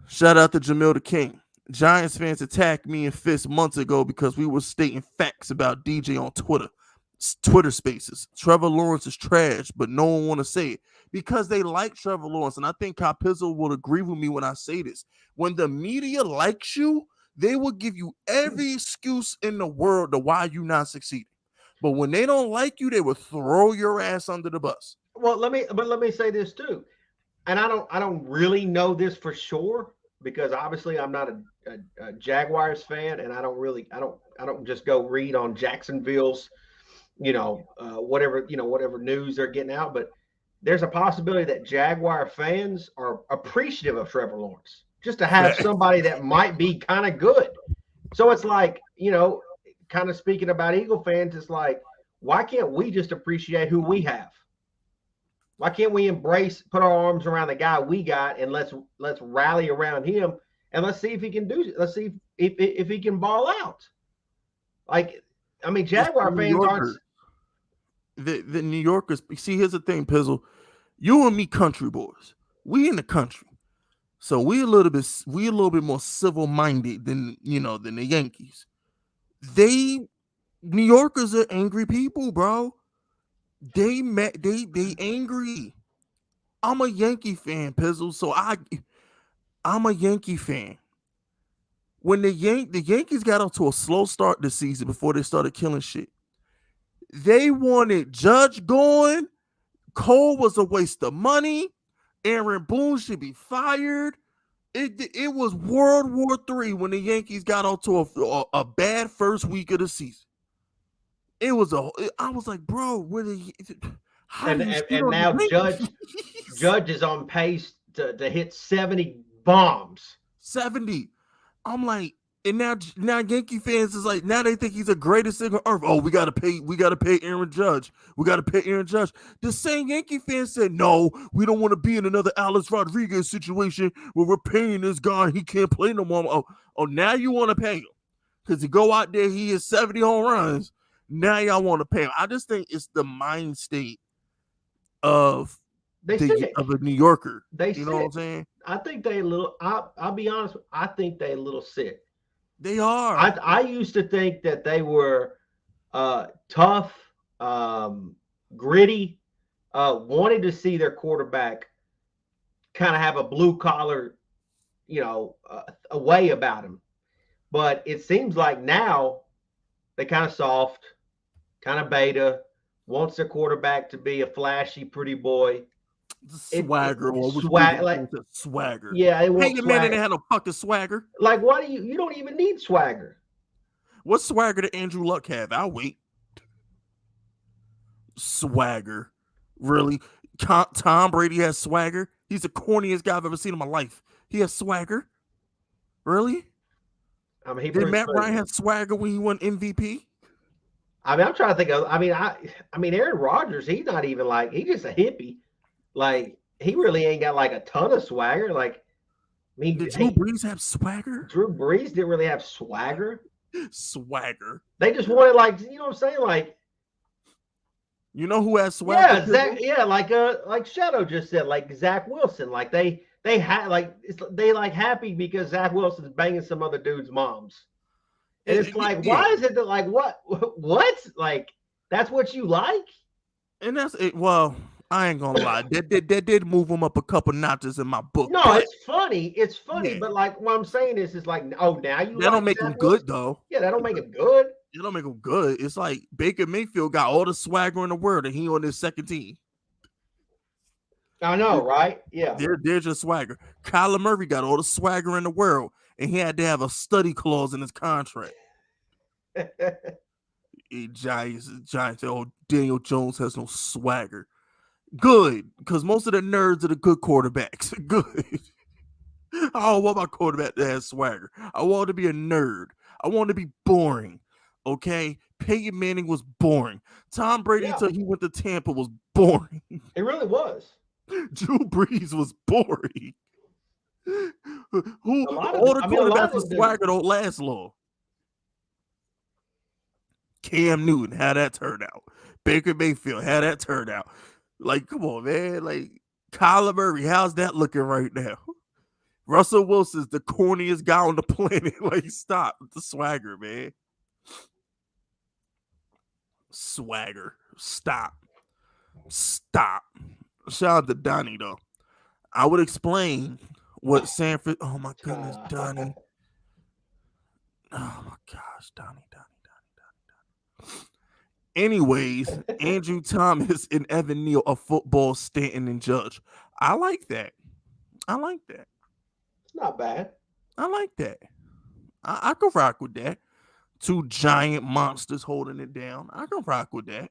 A: Shout out to Jamil the King. Giants fans attacked me and Fist months ago because we were stating facts about DJ on Twitter Spaces. Trevor Lawrence is trash, but no one want to say it because they like Trevor Lawrence. And I think Capizzle will agree with me when I say this. When the media likes you, They will give you every excuse in the world to why you not succeeding. But when they don't like you, they will throw your ass under the bus.
B: Well, let me say this too, and I don't really know this for sure because obviously I'm not a Jaguars fan, and I don't just go read on Jacksonville's whatever news they're getting out, but there's a possibility that Jaguar fans are appreciative of Trevor Lawrence just to have somebody that might be kind of good. So it's like, kind of speaking about Eagle fans, it's like, why can't we just appreciate who we have? Why can't we put our arms around the guy we got, and let's rally around him, and let's see if he can let's see if he can ball out. Like, I mean, Jaguar fans aren't.
A: The New Yorkers. See, here's the thing, Pizzle. You and me, country boys. We in the country, so we a little bit more civil minded than the Yankees. New Yorkers are angry people, bro. They angry. I'm a Yankee fan, Pizzle, so I'm a Yankee fan. When the Yankees got off to a slow start this season before they started killing shit, they wanted Judge going. Cole was a waste of money. Aaron Boone should be fired. It was World War III when the Yankees got off to a bad first week of the season. I was like, bro,
B: and now Judge is on pace to hit 70 bombs.
A: 70. I'm like, and now Yankee fans is like, now they think he's the greatest thing on earth. Oh, we gotta pay Aaron Judge. We gotta pay Aaron Judge. The same Yankee fans said, no, we don't want to be in another Alex Rodriguez situation where we're paying this guy and he can't play no more. Oh, now you want to pay him because he go out there, he is 70 home runs. Now y'all want to pay him. I just think it's the mind state of a New Yorker. You know what I'm saying?
B: I think they a little. I'll be honest. I think they a little sick.
A: They are.
B: I used to think that they were tough, gritty, wanted to see their quarterback kind of have a blue collar, a way about him. But it seems like now they kind of soft, kind of beta, wants their quarterback to be a flashy, pretty boy.
A: Swagger. Swagger.
B: Yeah, it
A: Hey, your man didn't have no fucking swagger.
B: Like, why do you don't even need swagger?
A: What swagger did Andrew Luck have? I'll wait. Swagger. Really? Tom Brady has swagger? He's the corniest guy I've ever seen in my life. He has swagger? Really?
B: I mean,
A: did Matt Ryan have swagger when he won MVP?
B: I mean, I'm trying to think of. I mean, Aaron Rodgers. He's not even like. He's just a hippie. Like, he really ain't got like a ton of swagger. Like, I mean,
A: did Drew Brees have swagger?
B: Drew Brees didn't really have swagger.
A: Swagger.
B: They just wanted, like, you know what I'm saying? Like,
A: you know who has swagger?
B: Yeah, like Shadow just said, like Zach Wilson. Like they happy because Zach Wilson's banging some other dude's moms. And it's like, why is it that, like, what? Like, that's what you like?
A: And that's it. Well, I ain't gonna lie. That did move him up a couple notches in my book.
B: No, it's funny. It's funny, yeah. But like what I'm saying is like, oh, now you.
A: That don't make him good though.
B: Yeah, that don't make him good.
A: It don't make him good. It's like Baker Mayfield got all the swagger in the world, and he on his second team.
B: I know, right? Yeah.
A: There's your swagger. Kyler Murray got all the swagger in the world, and he had to have a study clause in his contract. Giants said, oh, Daniel Jones has no swagger. Good, because most of the nerds are the good quarterbacks. Good. I don't want my quarterback to have swagger. I want to be a nerd. I want to be boring. Okay? Peyton Manning was boring. Tom Brady until he went to Tampa was boring.
B: It really was.
A: Drew Brees was boring. All the quarterbacks with swagger don't last long. Cam Newton, how that turned out. Baker Mayfield, how that turned out. Like, come on, man. Like, Kyler Murray, how's that looking right now? Russell Wilson's the corniest guy on the planet. Like, stop with the swagger, man. Swagger. Stop. Shout out to Donnie, though. I would explain what Sanford. Oh, my goodness, Donnie. Oh my gosh, Donnie. Anyways, Andrew Thomas and Evan Neal are football Stanton and Judge. I like that. I like that.
B: It's not bad.
A: I like that. I can rock with that. Two giant monsters holding it down. I can rock with that.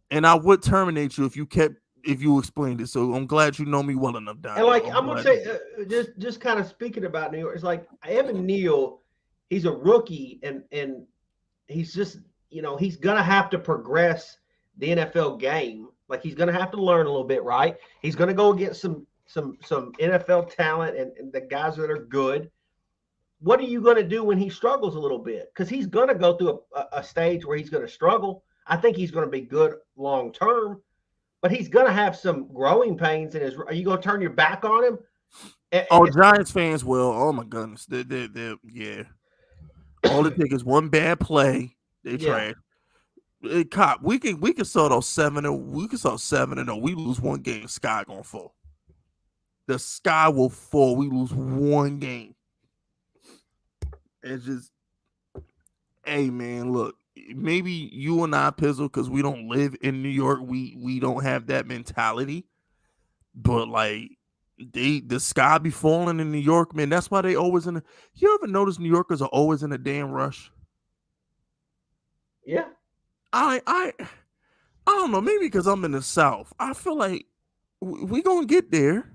A: And I would terminate you if you explained it. So I'm glad you know me well enough, Donnie.
B: And like
A: I'm
B: I'm gonna
A: glad
B: say,
A: you
B: just kind of speaking about New York, it's like Evan Neal, he's a rookie, and he's just he's gonna have to progress the NFL game. Like he's gonna have to learn a little bit, right? He's gonna go against some NFL talent and the guys that are good. What are you going to do when he struggles a little bit? Because he's going to go through a stage where he's going to struggle. I think he's going to be good long term, but he's going to have some growing pains in his. Are you going to turn your back on him?
A: Oh, Giants fans will. Oh my goodness, yeah. All it takes is one bad play. They trash. Cop, we can sell those 7-0. We can sell 7-0. We lose one game. Sky gonna fall. The sky will fall. We lose one game. It's just, hey man, look. Maybe you and I, Pizzle, because we don't live in New York. We don't have that mentality. But like, the sky be falling in New York, man. That's why they always in. You ever notice New Yorkers are always in a damn rush?
B: Yeah.
A: I don't know. Maybe because I'm in the South. I feel like we gonna get there.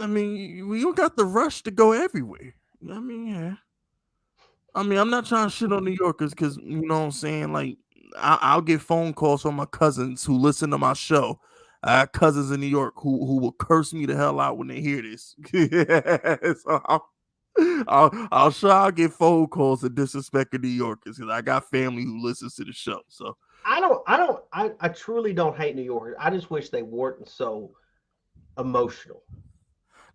A: I mean, we don't got the rush to go everywhere. I mean, yeah. I mean, I'm not trying to shit on New Yorkers because you know what I'm saying. Like, I'll get phone calls from my cousins who listen to my show. I have cousins in New York who will curse me the hell out when they hear this. So I'll sure I'll get phone calls of disrespecting New Yorkers because I got family who listens to the show. So
B: I truly don't hate New York. I just wish they weren't so emotional.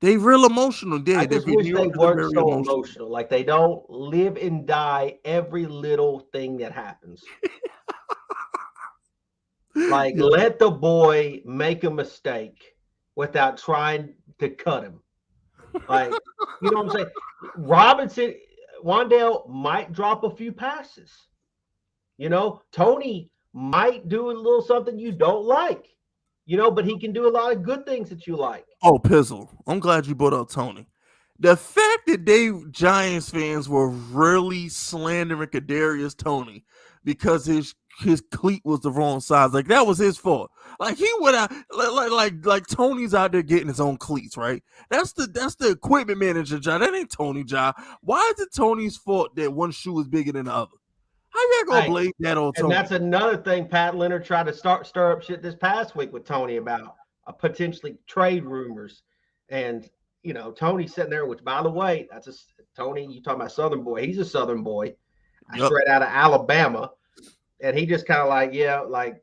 A: they real emotional.
B: I
A: They
B: just
A: New
B: wish they
A: Yorkers are
B: weren't
A: very
B: so
A: emotional.
B: emotional. Like they don't live and die every little thing that happens. Like
A: Yeah.
B: let the boy make a mistake without trying to cut him. Like, you know what I'm saying? Robinson, Wandale might drop a few passes. Tony might do a little something you don't like. But he can do a lot of good things that you like.
A: Oh, Pizzle. I'm glad you brought up Tony. The fact that they Giants fans were really slandering Kadarius Tony because his cleat was the wrong size, like that was his fault. Like he went out like Tony's out there getting his own cleats, right? That's the equipment manager job. That ain't Tony job. Why is it Tony's fault that one shoe is bigger than the other? How you gonna blame that on Tony?
B: And that's another thing Pat Leonard tried to stir up shit this past week with Tony about potentially trade rumors. And, Tony's sitting there, which, by the way, Tony, you talking about Southern boy. He's a Southern boy, straight out of Alabama. And he just kind of like, yeah, like,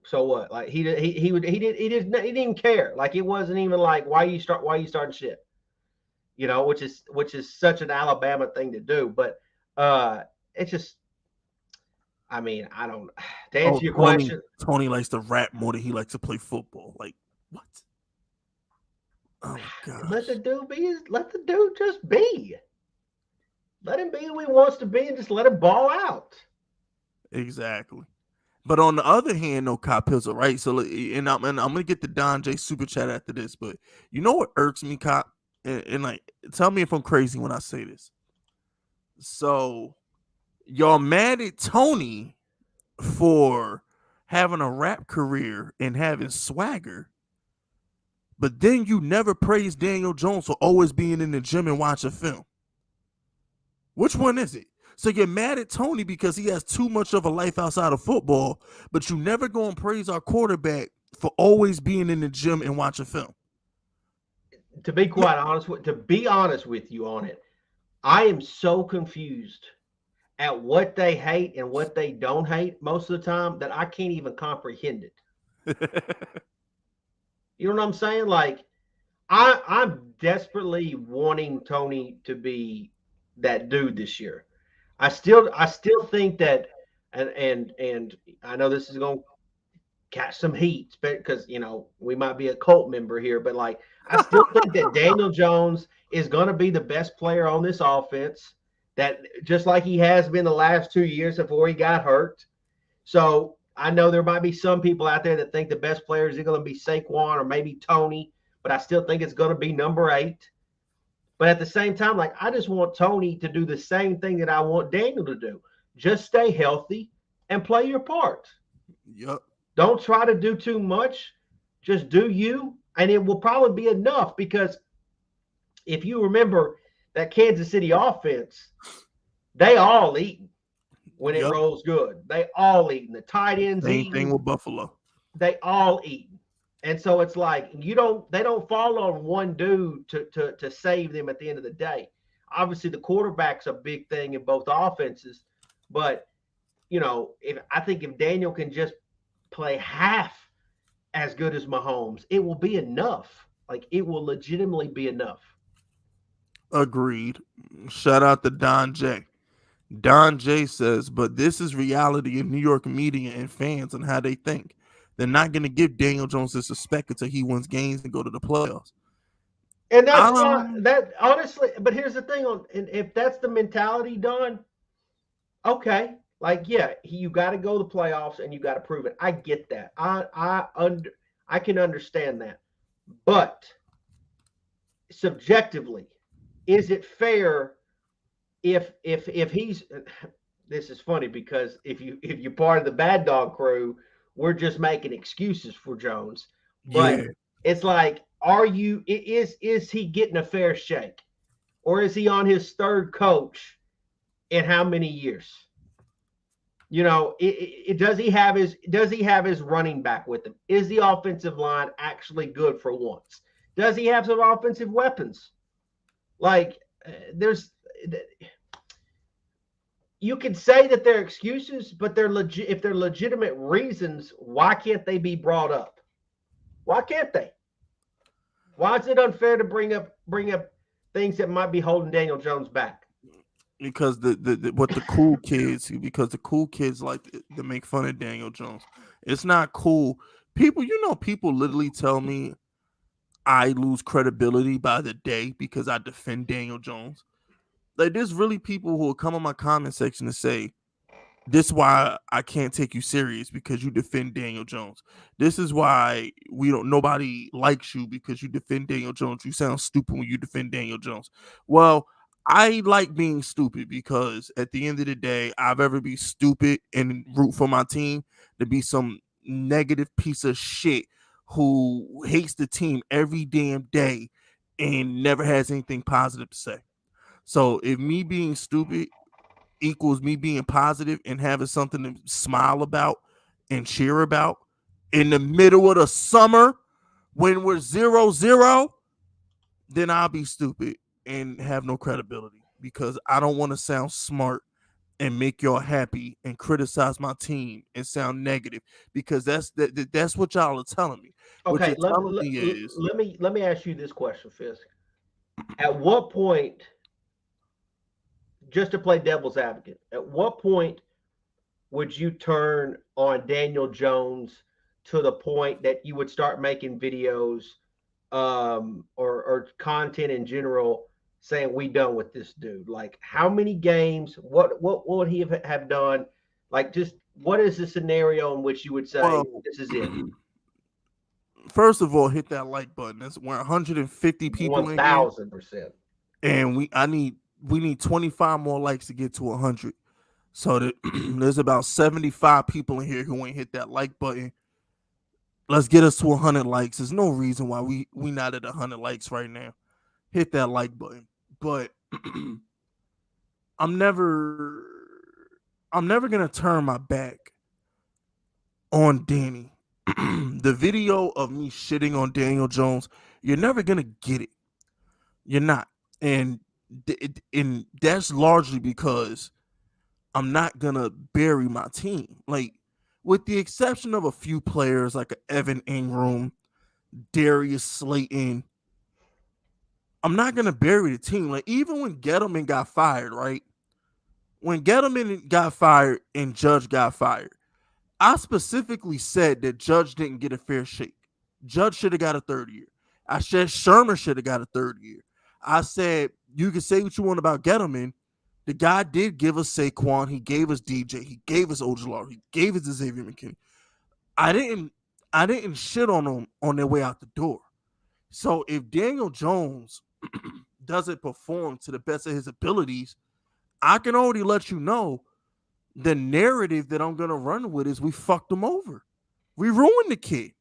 B: so what? Like he didn't even care. Like it wasn't even like why you starting shit, which is such an Alabama thing to do. But it's just, I mean, I don't. To answer your question,
A: Tony likes to rap more than he likes to play football. Like what? Oh god!
B: Let the dude just be. Let him be who he wants to be, and just let him ball out.
A: Exactly. But on the other hand, no Cop Pizzle, right? So, and I'm gonna get the Don J super chat after this, but you know what irks me, Cop, and like, tell me if I'm crazy when I say this. So, y'all mad at Tony for having a rap career and having swagger, but then you never praise Daniel Jones for always being in the gym and watching film. Which one is it? So you're mad at Tony because he has too much of a life outside of football, but you never go and praise our quarterback for always being in the gym and watching film.
B: To be quite honest with you on it, I am so confused at what they hate and what they don't hate most of the time that I can't even comprehend it. You know what I'm saying? Like I'm desperately wanting Tony to be that dude this year. I still think that, and I know this is going to catch some heat because we might be a cult member here, but like I still think that Daniel Jones is going to be the best player on this offense. that just like he has been the last 2 years before he got hurt. So I know there might be some people out there that think the best players are going to be Saquon or maybe Tony, but I still think it's going to be number 8. But at the same time, like I just want Tony to do the same thing that I want Daniel to do. Just stay healthy and play your part.
A: Yep.
B: Don't try to do too much. Just do you, and it will probably be enough because if you remember that Kansas City offense, they all eating when it
A: Yep.
B: rolls good. They all eating. The tight ends
A: Same
B: eating.
A: thing with Buffalo.
B: They all eating. And so it's like they don't fall on one dude to save them at the end of the day. Obviously, the quarterback's a big thing in both offenses, but if Daniel can just play half as good as Mahomes, it will be enough. Like it will legitimately be enough.
A: Agreed. Shout out to Don J. Don J says, but this is reality in New York media and fans and how they think. They're not going to give Daniel Jones this respect until he wins games and go to the playoffs.
B: And that's fine. That honestly, but here's the thing: and if that's the mentality, Don, okay, like you got to go to the playoffs and you got to prove it. I get that. I can understand that, but subjectively, is it fair if he's? This is funny because if you're part of the bad dog crew, we're just making excuses for Jones, but it's like, is he getting a fair shake, or is he on his third coach in how many years? Does he have his running back with him? Is the offensive line actually good for once? Does he have some offensive weapons? Like you can say that they're excuses, but if they're legitimate reasons, why can't they be brought up? Why can't they? Why is it unfair to bring up things that might be holding Daniel Jones back?
A: Because the cool kids like to make fun of Daniel Jones. It's not cool. People literally tell me I lose credibility by the day because I defend Daniel Jones. Like there's really people who will come on my comment section and say, this is why I can't take you serious because you defend Daniel Jones. This is why nobody likes you because you defend Daniel Jones. You sound stupid when you defend Daniel Jones. Well, I like being stupid because at the end of the day, I'd rather be stupid and root for my team than be some negative piece of shit who hates the team every damn day and never has anything positive to say. So if me being stupid equals me being positive and having something to smile about and cheer about in the middle of the summer when we're 0-0, then I'll be stupid and have no credibility because I don't want to sound smart and make y'all happy and criticize my team and sound negative because that's what y'all are telling me.
B: Okay, let me ask you this question, Fisk. At what point, just to play devil's advocate, at what point would you turn on Daniel Jones to the point that you would start making videos or content in general saying we done with this dude? Like how many games, what would he have done? Like just what is the scenario in which you would say this is it?
A: First of all, hit that like button. We're 150 people
B: 1,000%.
A: And we need 25 more likes to get to 100. So there's about 75 people in here who ain't hit that like button. Let's get us to 100 likes. There's no reason why we not at 100 likes right now. Hit that like button. But I'm never gonna turn my back on Danny. The video of me shitting on Daniel Jones, you're never gonna get it. You're not, and that's largely because I'm not gonna bury my team. Like, with the exception of a few players like Evan Ingram, Darius Slayton, I'm not gonna bury the team. Like, even when Gettleman got fired, right? When Gettleman got fired and Judge got fired, I specifically said that Judge didn't get a fair shake. Judge should have got a third year. I said Sherman should have got a third year. I said you can say what you want about Gettleman, The guy did give us Saquon. He gave us DJ. He gave us Ojulari. He gave us Xavier McKinney. I didn't shit on them on their way out the door. So if Daniel Jones doesn't perform to the best of his abilities, I can already let you know the narrative that I'm gonna run with is we fucked him over. We ruined the kid.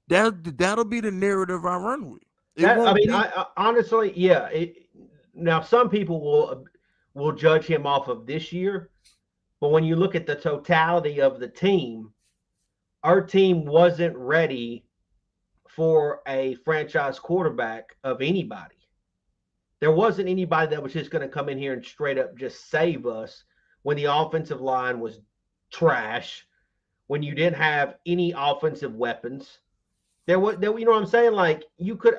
A: That'll be the narrative I run with. It
B: That I
A: won't
B: mean,
A: be.
B: I honestly, yeah. Now some people will judge him off of this year, but when you look at the totality of the team, our team wasn't ready for a franchise quarterback of anybody. There wasn't anybody that was just going to come in here and straight up just save us when the offensive line was trash, when you didn't have any offensive weapons. There you know what I'm saying? Like you could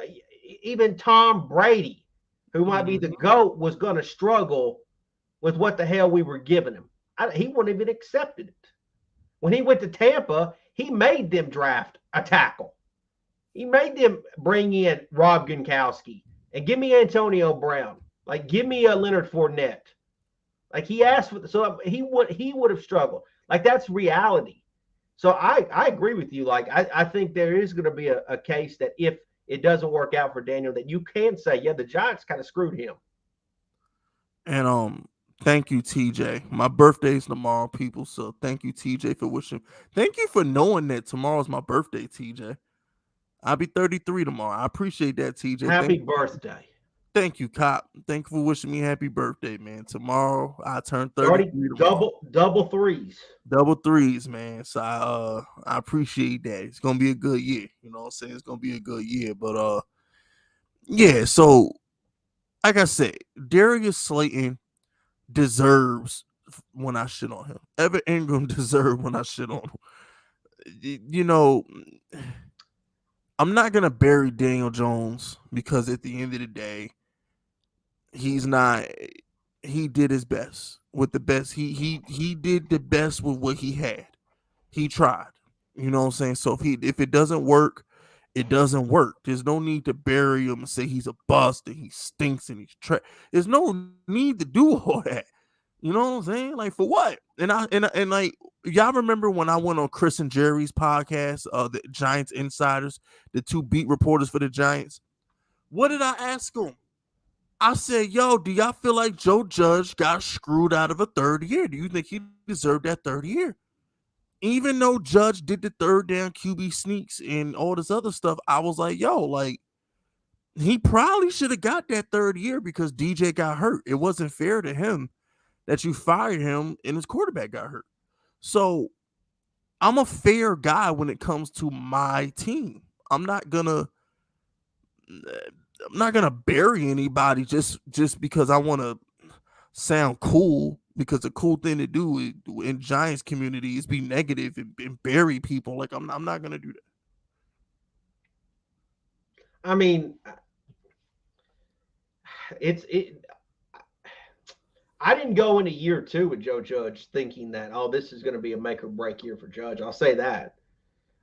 B: even Tom Brady, who might be the GOAT, was going to struggle with what the hell we were giving him. He wouldn't even accepted it. When he went to Tampa, he made them draft a tackle. He made them bring in Rob Gronkowski and give me Antonio Brown. Like, give me a Leonard Fournette. Like, he asked for, so he would have struggled. Like, that's reality. So I agree with you. Like, I think there is going to be a case that if it doesn't work out for Daniel, that you can say, yeah, the Giants kind of screwed him.
A: And thank you, TJ. My birthday's tomorrow, people. So thank you, TJ, for wishing. Thank you for knowing that tomorrow's my birthday, TJ. I'll be 33 tomorrow. I appreciate that, TJ.
B: Happy birthday.
A: Thank you, Cop. Thank you for wishing me happy birthday, man. Tomorrow I turn 33 tomorrow.
B: Double threes.
A: Double threes, man. So I appreciate that. It's gonna be a good year. You know what I'm saying? It's gonna be a good year. But yeah, so like I said, Darius Slayton deserves when I shit on him. Evan Ingram deserves when I shit on him. You know, I'm not gonna bury Daniel Jones because at the end of the day, he's not. He did his best with the best. He did the best with what he had. He tried. You know what I'm saying? So if it doesn't work, it doesn't work. There's no need to bury him and say he's a bust and he stinks and he's trash. There's no need to do all that. You know what I'm saying? Like, for what? And like, y'all remember when I went on Chris and Jerry's podcast, the Giants Insiders, the two beat reporters for the Giants? What did I ask them? I said, yo, do y'all feel like Joe Judge got screwed out of a third year? Do you think he deserved that third year? Even though Judge did the third down QB sneaks and all this other stuff, I was like, yo, like, he probably should have got that third year because DJ got hurt. It wasn't fair to him that you fired him and his quarterback got hurt. So I'm a fair guy when it comes to my team. I'm not gonna bury anybody just because I want to sound cool, because the cool thing to do in Giants community is be negative and bury people. Like, I'm not gonna do that.
B: I mean, I didn't go into year 2 with Joe Judge thinking that, oh, this is going to be a make or break year for Judge. I'll say that.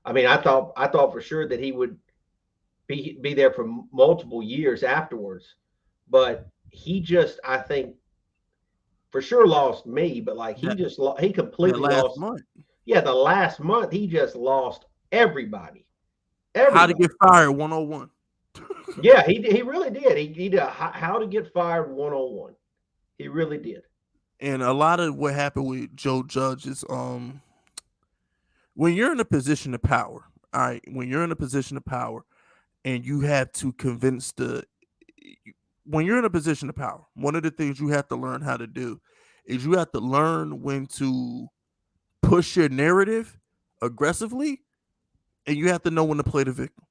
B: I mean, I thought for sure that he would be there for multiple years afterwards, but he just, I think, for sure lost me. But like, he completely lost.
A: Month.
B: Yeah, the last month he just lost everybody.
A: How to Get Fired 101.
B: Yeah, he really did. He did How to Get Fired 101. He really did.
A: And a lot of what happened with Joe Judge is when you're in a position of power, all right, when you're in a position of power and you have to convince when you're in a position of power, one of the things you have to learn how to do is you have to learn when to push your narrative aggressively, and you have to know when to play the victim.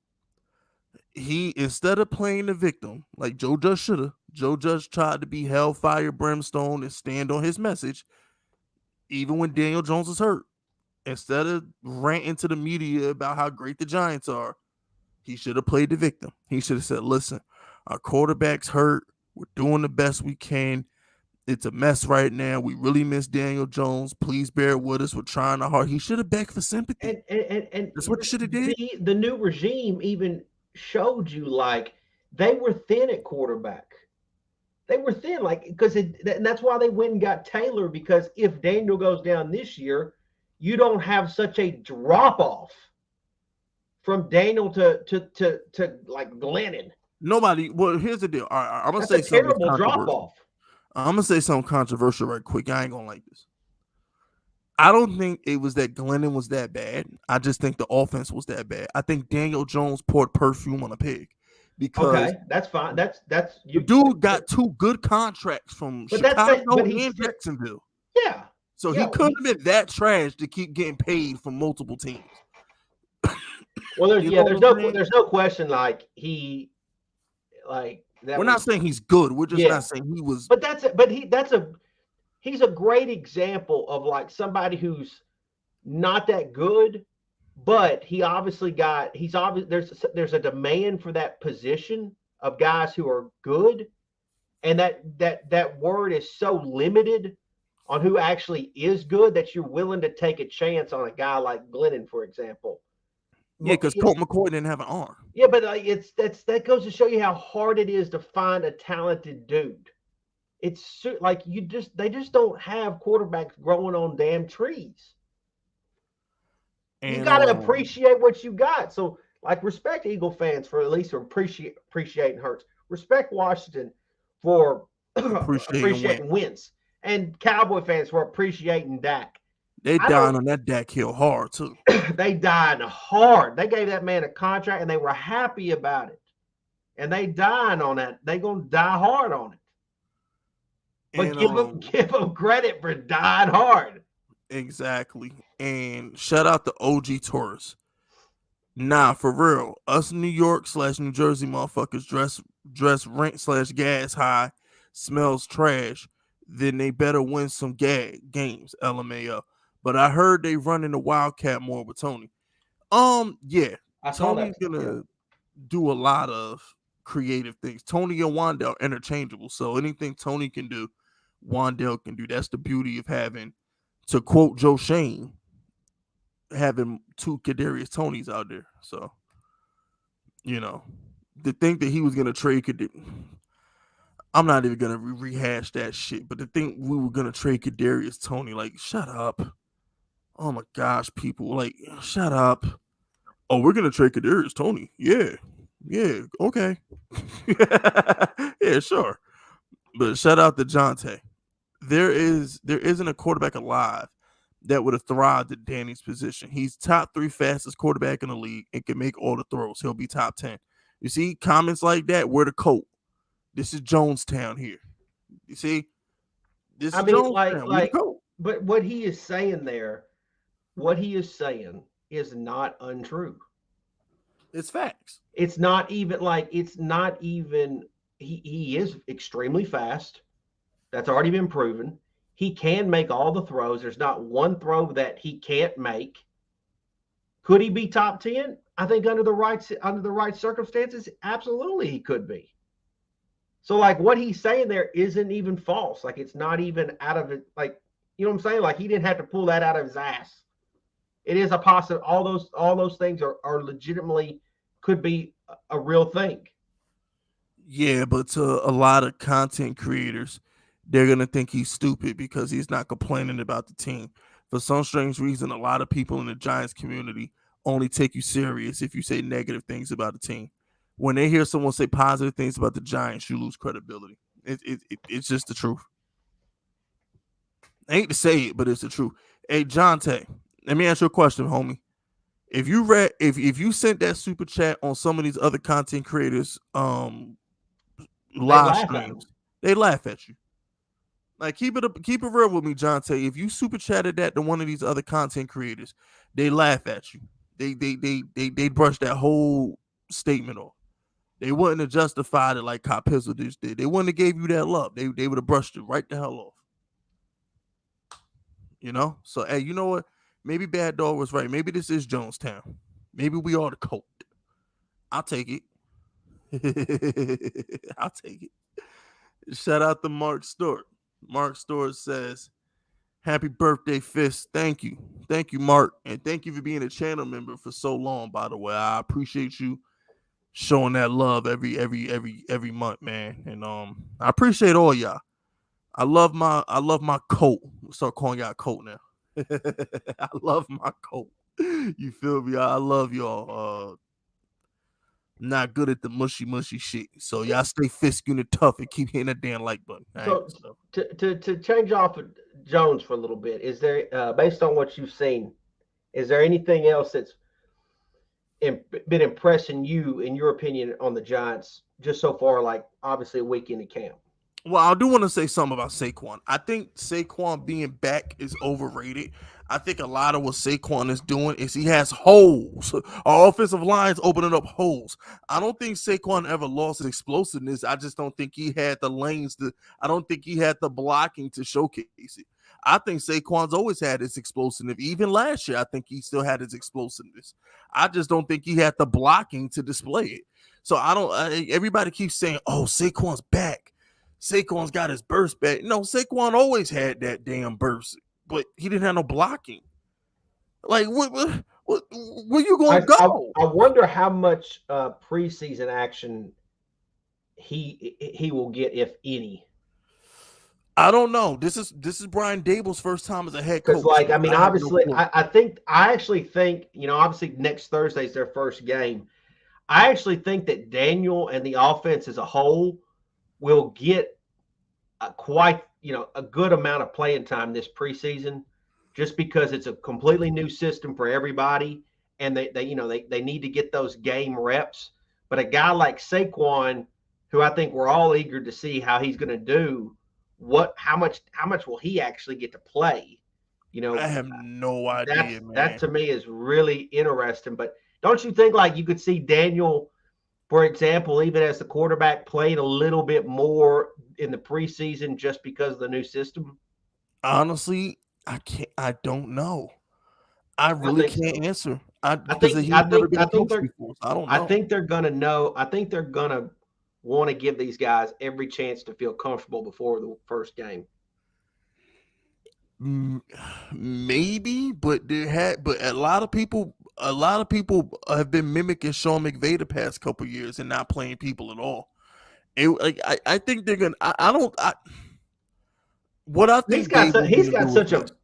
A: Instead of playing the victim like Joe Judge should have, Joe Judge tried to be hellfire brimstone and stand on his message, even when Daniel Jones is hurt. Instead of ranting to the media about how great the Giants are, he should have played the victim. He should have said, listen, our quarterback's hurt. We're doing the best we can. It's a mess right now. We really miss Daniel Jones. Please bear with us. We're trying our hard. He should have begged for sympathy.
B: And
A: that's what he should have did.
B: The new regime even showed you, like, they were thin at quarterback. They were thin, like because and that's why they went and got Taylor, because if Daniel goes down this year, you don't have such a drop off from Daniel to like Glennon.
A: Nobody. Well, here's the deal. All right, I'm gonna
B: That's a
A: say something that's
B: terrible drop
A: controversial.
B: off.
A: I'm gonna say something controversial right quick. I ain't gonna like this. I don't think it was that Glennon was that bad. I just think the offense was that bad. I think Daniel Jones poured perfume on a pig because
B: Okay, that's fine. That's
A: the
B: you.
A: dude got 2 good contracts from
B: But that's
A: Chicago
B: but he's
A: and
B: still,
A: Jacksonville.
B: yeah,
A: So he
B: yeah.
A: couldn't have been that trash to keep getting paid from multiple teams.
B: Well,
A: You know what I'm saying?
B: there's no question like he like that
A: We're not
B: was
A: saying he's good. We're just
B: yeah.
A: not saying he was.
B: But that's it. But he's a great example of like somebody who's not that good, but there's a demand for that position of guys who are good, and that word is so limited on who actually is good that you're willing to take a chance on a guy like Glennon, for example.
A: Yeah, because Colt McCoy didn't have an arm.
B: Yeah, but like that goes to show you how hard it is to find a talented dude. It's like they just don't have quarterbacks growing on damn trees. You
A: And
B: got to appreciate what you got. So, like, respect Eagle fans for at least appreciating Hurts. Respect Washington for
A: appreciating win.
B: appreciating wins, and Cowboy fans for appreciating Dak.
A: They dying on that Dak Hill hard too.
B: They died hard. They gave that man a contract, and they were happy about it. And they dying on that. They gonna die hard on it. But give them credit for dying hard.
A: Exactly. And shout out to OG tourists. Nah, for real. Us New York / New Jersey motherfuckers dress rent / gas high, smells trash. Then they better win some games. LMAO. But I heard they running the Wildcat more with Tony. Yeah. Tony's gonna do a lot of creative things. Tony and Wandale interchangeable. So anything Tony can do, Wandale can do. That's the beauty of having, to quote Joe Shane, having 2 Kadarius Tonys out there. So, to think that he was gonna trade I'm not even gonna rehash that shit. But to think we were gonna trade Kadarius Toney, like, shut up. Oh my gosh, people, like, shut up. Oh, we're gonna trade Kadarius Toney. Yeah, okay. Yeah, sure. But shout out to Jonte. There isn't a quarterback alive that would have thrived at Danny's position. He's top 3 fastest quarterback in the league and can make all the throws. He'll be top 10. You see comments like that? We're the Colt. This is Jonestown here. You see? This is Jonestown.
B: But what he is saying there, is not untrue.
A: It's facts.
B: It's not even he is extremely fast. That's already been proven. He can make all the throws. There's not one throw that he can't make. Could he be top 10? I think under the right circumstances, absolutely he could be. So like what he's saying there isn't even false. Like it's not even out of it. Like, you know what I'm saying? Like he didn't have to pull that out of his ass. It is a possible. All those things are legitimately could be a real thing.
A: Yeah, but to a lot of content creators, they're going to think he's stupid because he's not complaining about the team. For some strange reason, a lot of people in the Giants community only take you serious if you say negative things about the team. When they hear someone say positive things about the Giants, you lose credibility. It's just the truth. I hate to say it, but it's the truth. Hey, Jonte, let me ask you a question, homie. If you sent that super chat on some of these other content creators live streams, they laugh at you. Like keep it real with me, Jonte. If you super chatted that to one of these other content creators, they laugh at you. They brush that whole statement off. They wouldn't have justified it like Cop Pizzle just did. They wouldn't have gave you that love. They would have brushed it right the hell off. So hey, you know what? Maybe Bad Dog was right. Maybe this is Jonestown. Maybe we are the Colt. I'll take it. I'll take it. Shout out to Mark Stewart. Mark Stewart says, happy birthday, Fist. Thank you. Thank you, Mark. And thank you for being a channel member for so long, by the way. I appreciate you. showing that love every month, man. And I appreciate all y'all. I love my coat. We'll start calling y'all coat now. I love my coat. You feel me? I love y'all. Not good at the mushy shit. So y'all stay fisky and tough and keep hitting that damn like button.
B: So to change off of Jones for a little bit, is there based on what you've seen, is there anything else that's been impressing you, in your opinion, on the Giants just so far? Like obviously a week into camp.
A: Well, I do want to say something about Saquon. I think Saquon being back is overrated. I think a lot of what Saquon is doing is he has holes. Our offensive line's opening up holes. I don't think Saquon ever lost his explosiveness. I just don't think he had the lanes I don't think he had the blocking to showcase it. I think Saquon's always had his explosiveness. Even last year, I think he still had his explosiveness. I just don't think he had the blocking to display it. So everybody keeps saying, oh, Saquon's back. Saquon's got his burst back. No, Saquon always had that damn burst, but he didn't have no blocking. Like, where you going to go?
B: I wonder how much preseason action he will get, if any.
A: I don't know. This is Brian Dable's first time as a head coach.
B: Like, I mean, obviously, I actually think, obviously next Thursday is their first game. I actually think that Daniel and the offense as a whole will get quite, a good amount of playing time this preseason, just because it's a completely new system for everybody, and they need to get those game reps. But a guy like Saquon, who I think we're all eager to see how he's going to do, how much will he actually get to play?
A: I have no idea, man.
B: That to me is really interesting. But don't you think like you could see Daniel, for example, even as the quarterback, played a little bit more in the preseason just because of the new system?
A: Honestly, I don't know. I really can't answer. I don't know.
B: I think they're gonna know. I think they're gonna want to give these guys every chance to feel comfortable before the first game.
A: Maybe, but a lot of people have been mimicking Sean McVay the past couple years and not playing people at all. I think they're gonna.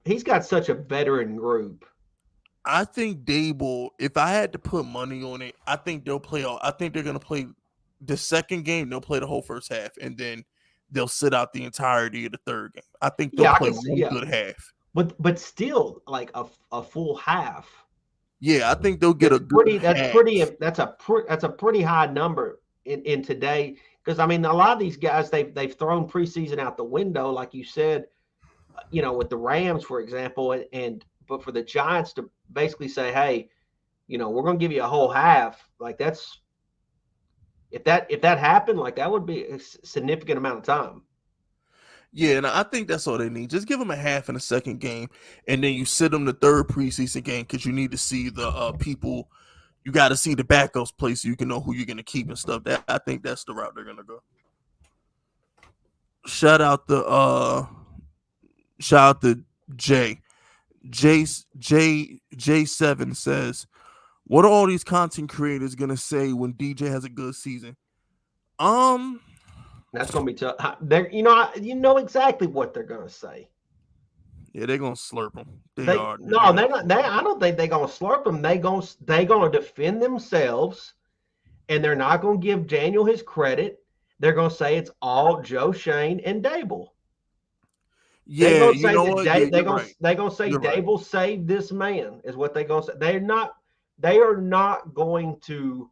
B: He's got such a veteran group.
A: I think Dable, if I had to put money on it, I think they'll play. I think they're gonna play the second game. They'll play the whole first half, and then they'll sit out the entirety of the third game. I think they'll play one good half.
B: But still, like a full half.
A: Yeah, I think they'll get
B: that's a pretty high number in today, because I mean a lot of these guys they've thrown preseason out the window, like you said, with the Rams, for example, but for the Giants to basically say, hey, we're going to give you a whole half, like that's if that happened, like that would be a significant amount of time.
A: Yeah, and I think that's all they need. Just give them a half in the second game, and then you sit them the third preseason game, because you need to see the people. You got to see the backups play so you can know who you're going to keep and stuff. I think that's the route they're going to go. Shout out to Jay. J7 says, what are all these content creators going to say when DJ has a good season?
B: That's going to be tough. You know exactly what they're going to say.
A: Yeah, they're going to slurp them.
B: They're not. I don't think they're going to slurp them. They're going to defend themselves, and they're not going to give Daniel his credit. They're going to say it's all Joe Shane and Dable.
A: Yeah,
B: they're going to say Dable saved this man, is what they're going to say. They are not going to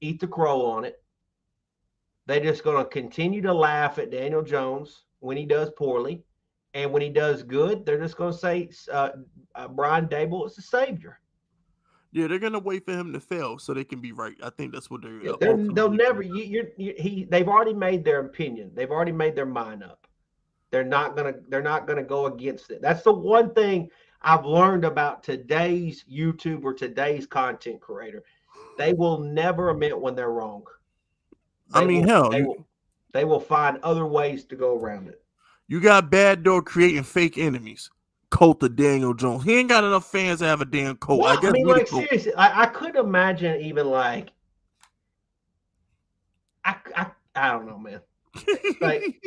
B: eat the crow on it. They're just going to continue to laugh at Daniel Jones when he does poorly. And when he does good, they're just going to say Brian Dable is the savior.
A: Yeah, they're going to wait for him to fail so they can be right. I think that's what they're.
B: They'll never. They've already made their opinion. They've already made their mind up. They're not gonna go against it. That's the one thing I've learned about today's YouTube or today's content creator. They will never admit when they're wrong. They will find other ways to go around it.
A: You got Bad Dog creating fake enemies. Cult of Daniel Jones. He ain't got enough fans to have a damn cult.
B: Well, seriously, I couldn't imagine even like I don't know, man. Like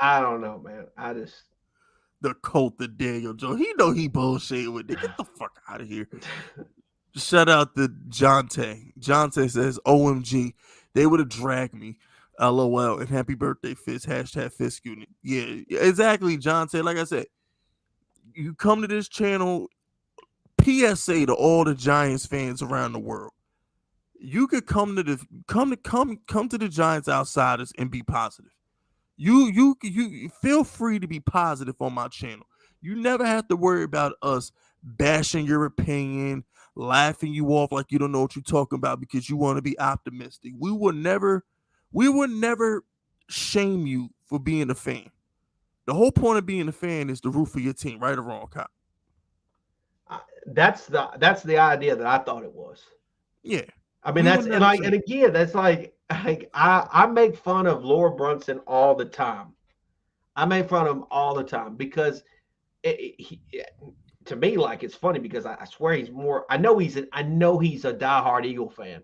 B: I don't know, man. I just
A: the cult of Daniel Jones. He know he bullshit with it. Get the fuck out of here. Shout out to Jonte. Jonte says, OMG, they would have dragged me. LOL and happy birthday, Fist. Hashtag Fist unit. Yeah, exactly, Jonte. Like I said, you come to this channel, PSA to all the Giants fans around the world. You could come to the Giants Outsiders and be positive. You feel free to be positive on my channel. You never have to worry about us bashing your opinion, laughing you off like you don't know what you're talking about because you want to be optimistic. We will never shame you for being a fan. The whole point of being a fan is to root for your team, right or wrong, Kyle?
B: That's the idea that I thought it was.
A: Yeah.
B: I mean, that's and again, that's like I make fun of Laura Brunson all the time. I make fun of him all the time because to me, like, it's funny because I swear he's more. I know he's a diehard Eagle fan,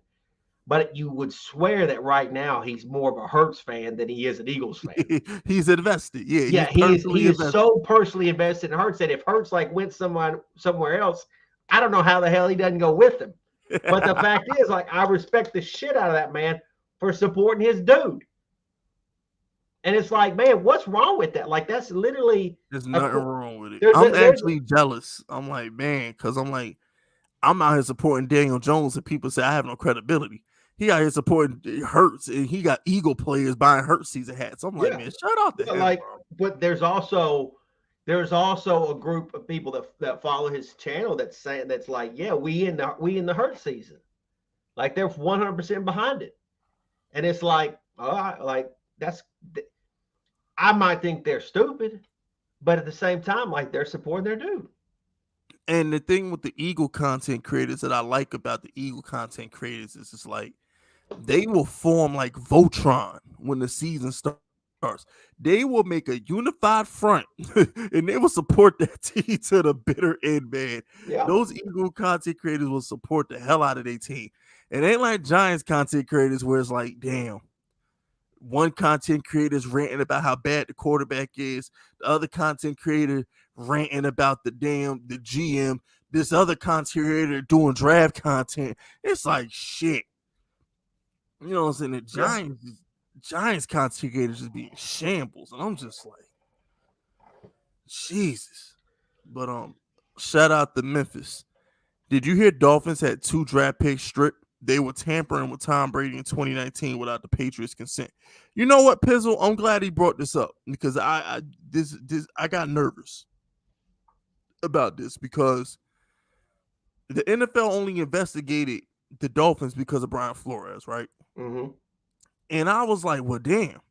B: but you would swear that right now he's more of a Hurts fan than he is an Eagles fan.
A: He's invested. Yeah,
B: he is so personally invested in Hurts that if Hurts like went somewhere else, I don't know how the hell he doesn't go with him. But the fact is, like, I respect the shit out of that man for supporting his dude. And it's like, man, what's wrong with that? Like, that's literally.
A: There's nothing wrong with it. I'm actually jealous. I'm like, man, because I'm out here supporting Daniel Jones, and people say I have no credibility. He out here supporting Hurts, and he got Eagle players buying Hurts season hats. I'm like, man, shut up.
B: But there's also a group of people that follow his channel that's like, yeah, we in the Hurts season, like they're 100% behind it, and it's like, all right, like I might think they're stupid, but at the same time, like, they're supporting their dude.
A: And the thing with the Eagle content creators that I like about the Eagle content creators is it's like they will form like Voltron when the season starts. They will make a unified front and they will support that team to the bitter end, man. Yeah. Those Eagle content creators will support the hell out of their team. It ain't like Giants content creators where it's like, damn, one content creator is ranting about how bad the quarterback is. The other content creator ranting about the GM. This other content creator doing draft content. It's like shit. You know what I'm saying? The Giants content creators just being shambles. And I'm just like, Jesus. But shout out to Memphis. Did you hear Dolphins had 2 draft picks stripped? They were tampering with Tom Brady in 2019 without the Patriots' consent. You know what, Pizzle? I'm glad he brought this up because I got nervous about this because the NFL only investigated the Dolphins because of Brian Flores, right?
B: Mm-hmm.
A: And I was like, well, damn.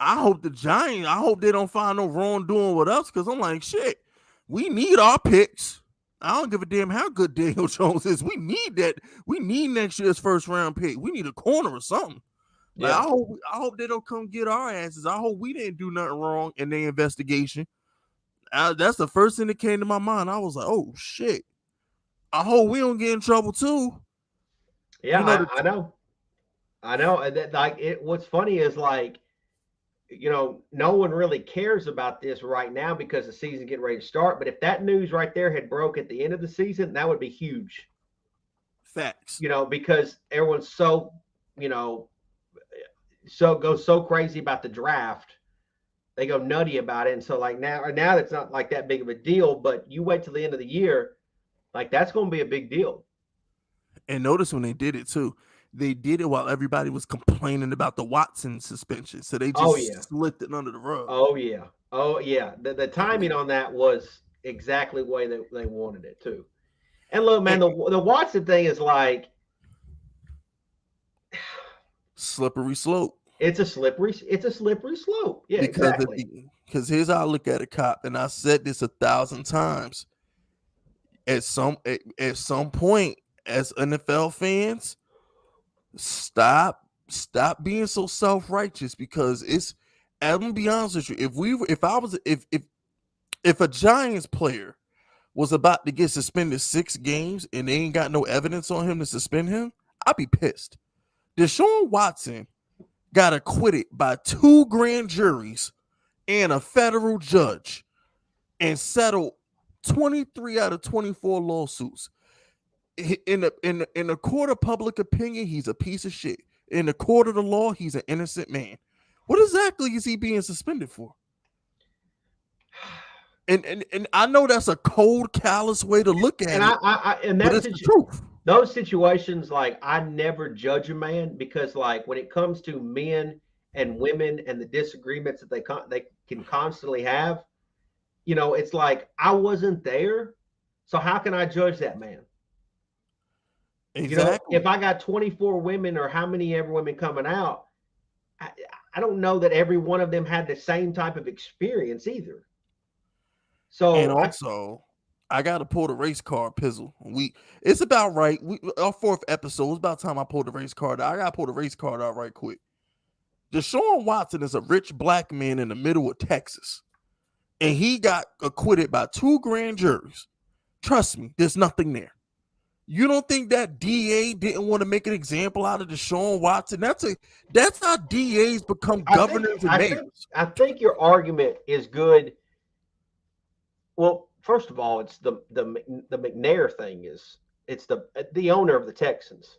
A: I hope they don't find no wrongdoing with us because I'm like, shit, we need our picks. I don't give a damn how good Daniel Jones is. We need that. We need next year's first round pick. We need a corner or something. Like, I hope they don't come get our asses. I hope we didn't do nothing wrong in their investigation. That's the first thing that came to my mind. I was like, oh shit. I hope we don't get in trouble too.
B: Yeah, I know. And that, like, what's funny is, like, no one really cares about this right now because the season's getting ready to start. But if that news right there had broke at the end of the season, that would be huge.
A: Facts.
B: Because everyone's so goes so crazy about the draft. They go nutty about it. And so, like, now it's not like that big of a deal, but you wait till the end of the year, like, that's going to be a big deal.
A: And notice when they did it too, they did it while everybody was complaining about the Watson suspension. So they just slipped it under the rug.
B: Oh, yeah. The timing on that was exactly the way they wanted it too. And look, man, the Watson thing is like
A: slippery slope.
B: It's a slippery slope. Yeah,
A: because here's how I look at it, Cop, and I said this 1,000 times. At some point, as NFL fans, stop being so self-righteous because it's. I'm gonna be honest with you. If a Giants player was about to get suspended 6 games and they ain't got no evidence on him to suspend him, I'd be pissed. Deshaun Watson got acquitted by 2 grand juries and a federal judge and settled 23 out of 24 lawsuits. In the court of public opinion, he's a piece of shit. In the court of the law, he's an innocent man. What exactly is he being suspended for? And I know that's a cold, callous way to look at it. But it's the truth.
B: Those situations, like, I never judge a man, because, like, when it comes to men and women and the disagreements that they can constantly have, you know, it's like, I wasn't there, so how can I judge that man?
A: Exactly.
B: You know, if I got 24 women, or how many ever women coming out, I don't know that every one of them had the same type of experience either. So,
A: and also, I got to pull the race card, Pizzle. It's about right. Our 4th episode. It's about time I pulled the race card out. I got to pull the race card out right quick. Deshaun Watson is a rich black man in the middle of Texas, and he got acquitted by 2 grand juries. Trust me, there's nothing there. You don't think that DA didn't want to make an example out of Deshaun Watson? That's how DAs become governors and mayors.
B: I think your argument is good. Well, first of all, it's the McNair thing it's the owner of the Texans.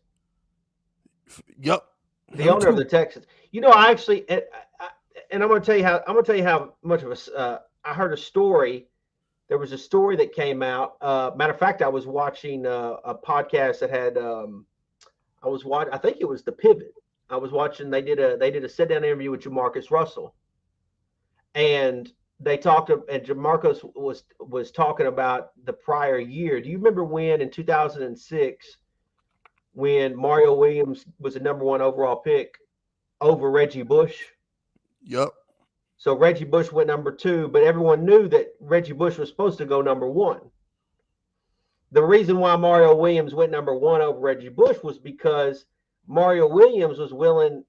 A: Yep.
B: The owner of the Texans. You know, I actually, and I'm going to tell you how much of I heard a story. There was a story that came out. Matter of fact, I was watching a podcast that had, I think it was The Pivot. I was watching, they did a sit down interview with Jamarcus Russell. And they talked, and Jamarcus was talking about the prior year. Do you remember when in 2006, when Mario Williams was the number 1 overall pick over Reggie Bush?
A: Yep.
B: So Reggie Bush went number 2, but everyone knew that Reggie Bush was supposed to go number 1. The reason why Mario Williams went number 1 over Reggie Bush was because Mario Williams was willing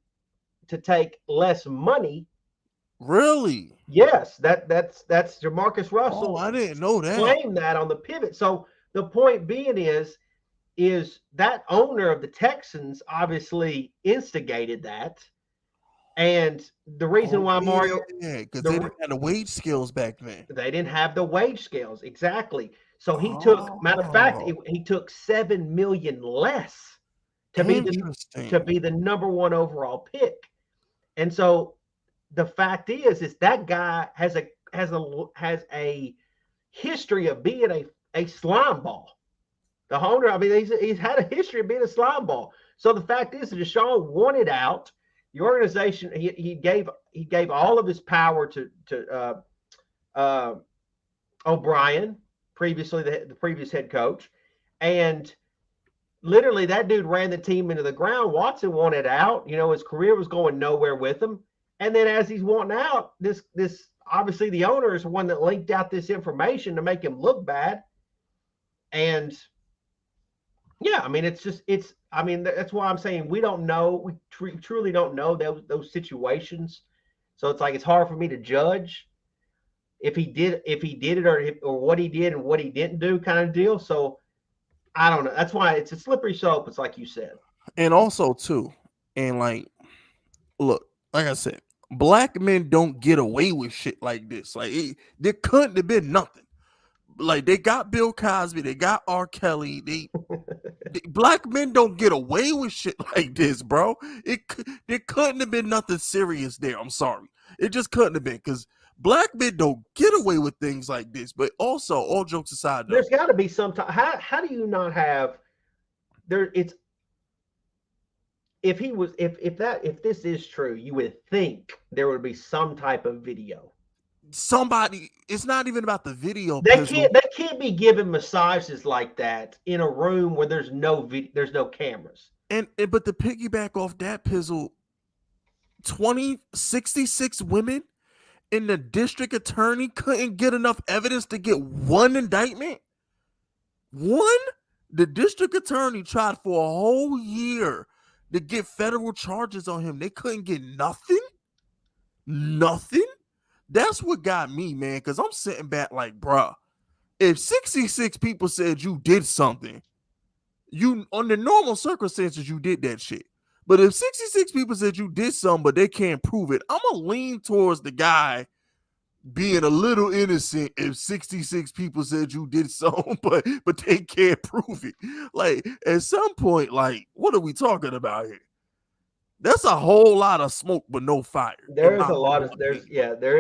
B: to take less money.
A: Really?
B: Yes, that's Jamarcus Russell.
A: Oh, I didn't know that.
B: Claimed that on The Pivot. So the point being is that owner of the Texans obviously instigated that. And the reason why Mario,
A: because they didn't have the wage scales back then.
B: They didn't have the wage scales, exactly. So he took, matter of fact, he took $7 million less to be the number 1 overall pick. And so the fact is that guy has a history of being a slime ball. The owner, I mean, he's had a history of being a slime ball. So the fact is that Deshaun wanted out. The organization, he gave all of his power to O'Brien, previously the previous head coach, and literally that dude ran the team into the ground. Watson wanted out. You know, his career was going nowhere with him. And then as he's wanting out, this obviously the owner is the one that leaked out this information to make him look bad. And yeah, I mean, that's why I'm saying we don't know. We truly don't know those situations. So it's like, it's hard for me to judge if he did it or what he did and what he didn't do, kind of deal. So I don't know. That's why it's a slippery slope. It's like you said.
A: And also too, and like, look, like I said, black men don't get away with shit like this. Like, there couldn't have been nothing. Like, they got Bill Cosby, they got R. Kelly. Black men don't get away with shit like this, bro. There couldn't have been nothing serious there. I'm sorry, it just couldn't have been, because black men don't get away with things like this. But also, all jokes aside, though,
B: there's got to be some time. How do you not have there? It's if this is true, you would think there would be some type of video.
A: Somebody, it's not even about the video.
B: They can't be giving massages like that in a room where there's no cameras.
A: But to piggyback off that, Pizzle, 66 women, and the district attorney couldn't get enough evidence to get one indictment. One? The district attorney tried for a whole year to get federal charges on him. They couldn't get nothing. Nothing. That's what got me, man, because I'm sitting back like, bruh, if 66 people said you did something, you, under normal circumstances, you did that shit. But if 66 people said you did something, but they can't prove it, I'm gonna lean towards the guy being a little innocent if 66 people said you did something, but they can't prove it. Like at some point, like what are we talking about here? That's a whole lot of smoke but no fire.
B: There is a lot of there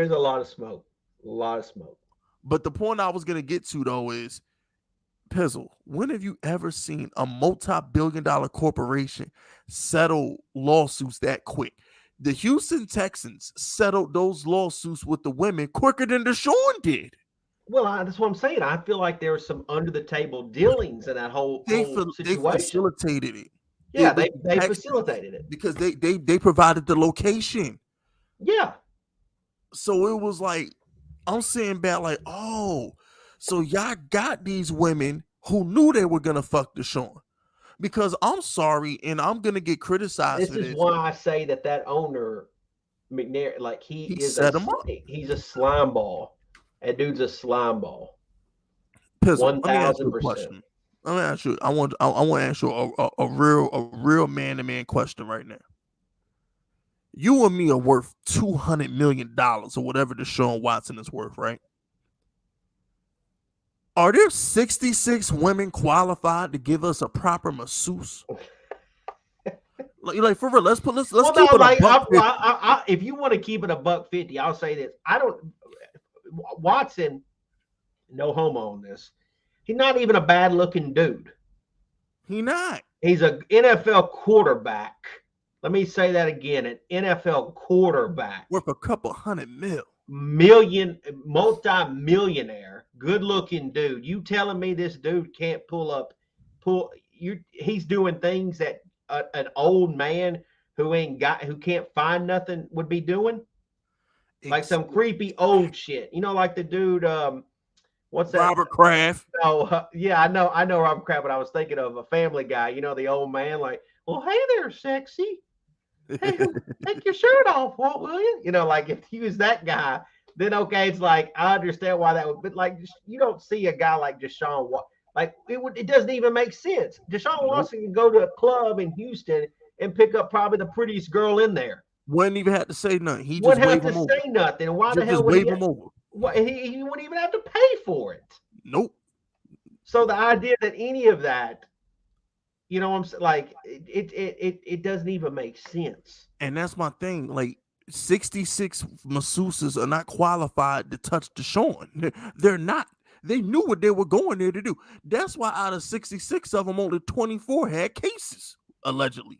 B: is a lot of smoke. A lot of smoke.
A: But the point I was gonna get to though is Pizzle, when have you ever seen a multi-billion-dollar corporation settle lawsuits that quick? The Houston Texans settled those lawsuits with the women quicker than Deshaun did.
B: Well, that's what I'm saying. I feel like there was some under-the-table dealings in that whole situation.
A: They facilitated it.
B: Yeah, they facilitated it
A: because they provided the location.
B: Yeah.
A: So it was like, I'm saying back like, oh, so y'all got these women who knew they were gonna fuck Deshaun. Because I'm sorry, and I'm gonna get criticized.
B: This is why I say that owner McNair, like he is
A: set him up.
B: He's a slime ball. That dude's a slime ball.
A: 1,000%. Let me ask you. I want to ask you a real man-to-man question right now. You and me are worth $200 million or whatever Deshaun Watson is worth, right? Are there 66 women qualified to give us a proper masseuse? like for real, let's keep it
B: like, I, if you want to keep it $150, I'll say this. Watson, no homo on this. He's not even a bad looking dude.
A: He's not.
B: He's an NFL quarterback. Let me say that again. An NFL quarterback.
A: Worth a couple $100
B: million, multi-millionaire, good-looking dude. You telling me this dude can't he's doing things that an old man who can't find nothing would be doing? Like some creepy old shit. You know, like the dude, what's that?
A: Robert Kraft.
B: Oh, yeah, I know Robert Kraft, but I was thinking of a Family Guy. You know, the old man, like, well, hey there, sexy. Hey, take your shirt off, will you? You know, like if he was that guy, then okay, it's like I understand why that would. But like, you don't see a guy like Deshaun. Like it doesn't even make sense. Deshaun Watson can go to a club in Houston and pick up probably the prettiest girl in there.
A: Wouldn't even have to say nothing. He
B: wouldn't have to say nothing. Why the hell would he
A: him over?
B: He wouldn't even have to pay for it.
A: Nope.
B: So the idea that any of that, you know, I'm like, it doesn't even make sense.
A: And that's my thing. Like 66 masseuses are not qualified to touch Deshaun. They're not. They knew what they were going there to do. That's why out of 66 of them, only 24 had cases, allegedly.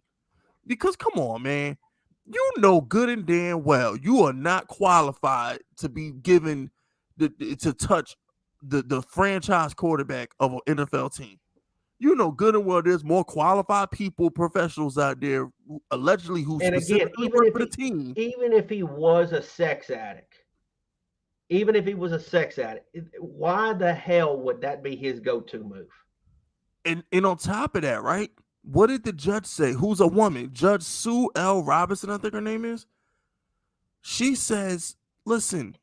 A: Because come on, man. You know good and damn well you are not qualified to be given to touch the franchise quarterback of an NFL team. You know good and well there's more qualified people, professionals out there allegedly who specifically work for the team.
B: Even if he was a sex addict, why the hell would that be his go-to move?
A: And on top of that, right? What did the judge say? Who's a woman? Judge Sue L. Robinson, I think her name is. She says, listen,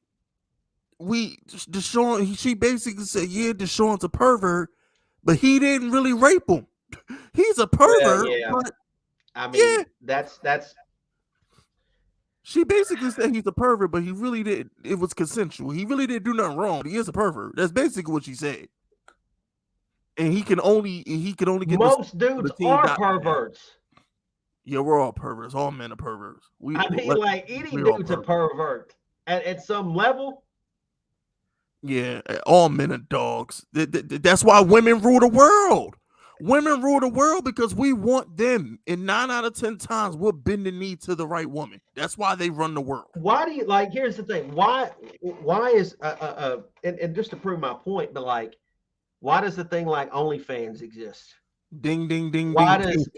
A: Deshaun, she basically said, yeah, Deshaun's a pervert, but he didn't really rape him. He's a pervert.
B: Yeah. But, I mean, yeah. That's.
A: She basically said he's a pervert, but he really did. It was consensual. He really didn't do nothing wrong. He is a pervert. That's basically what she said. And he can only get
B: most dudes are perverts.
A: Yeah, we're all perverts. All men are perverts.
B: Like any dude's a pervert at some level.
A: Yeah, all men are dogs. That's why women rule the world. Women rule the world because we want them. And 9 out of 10 times we'll bend the knee to the right woman. That's why they run the world.
B: Why do you like? Here's the thing. Why is and just to prove my point, but like. Why does the thing like OnlyFans exist?
A: Ding, ding, ding.
B: Why is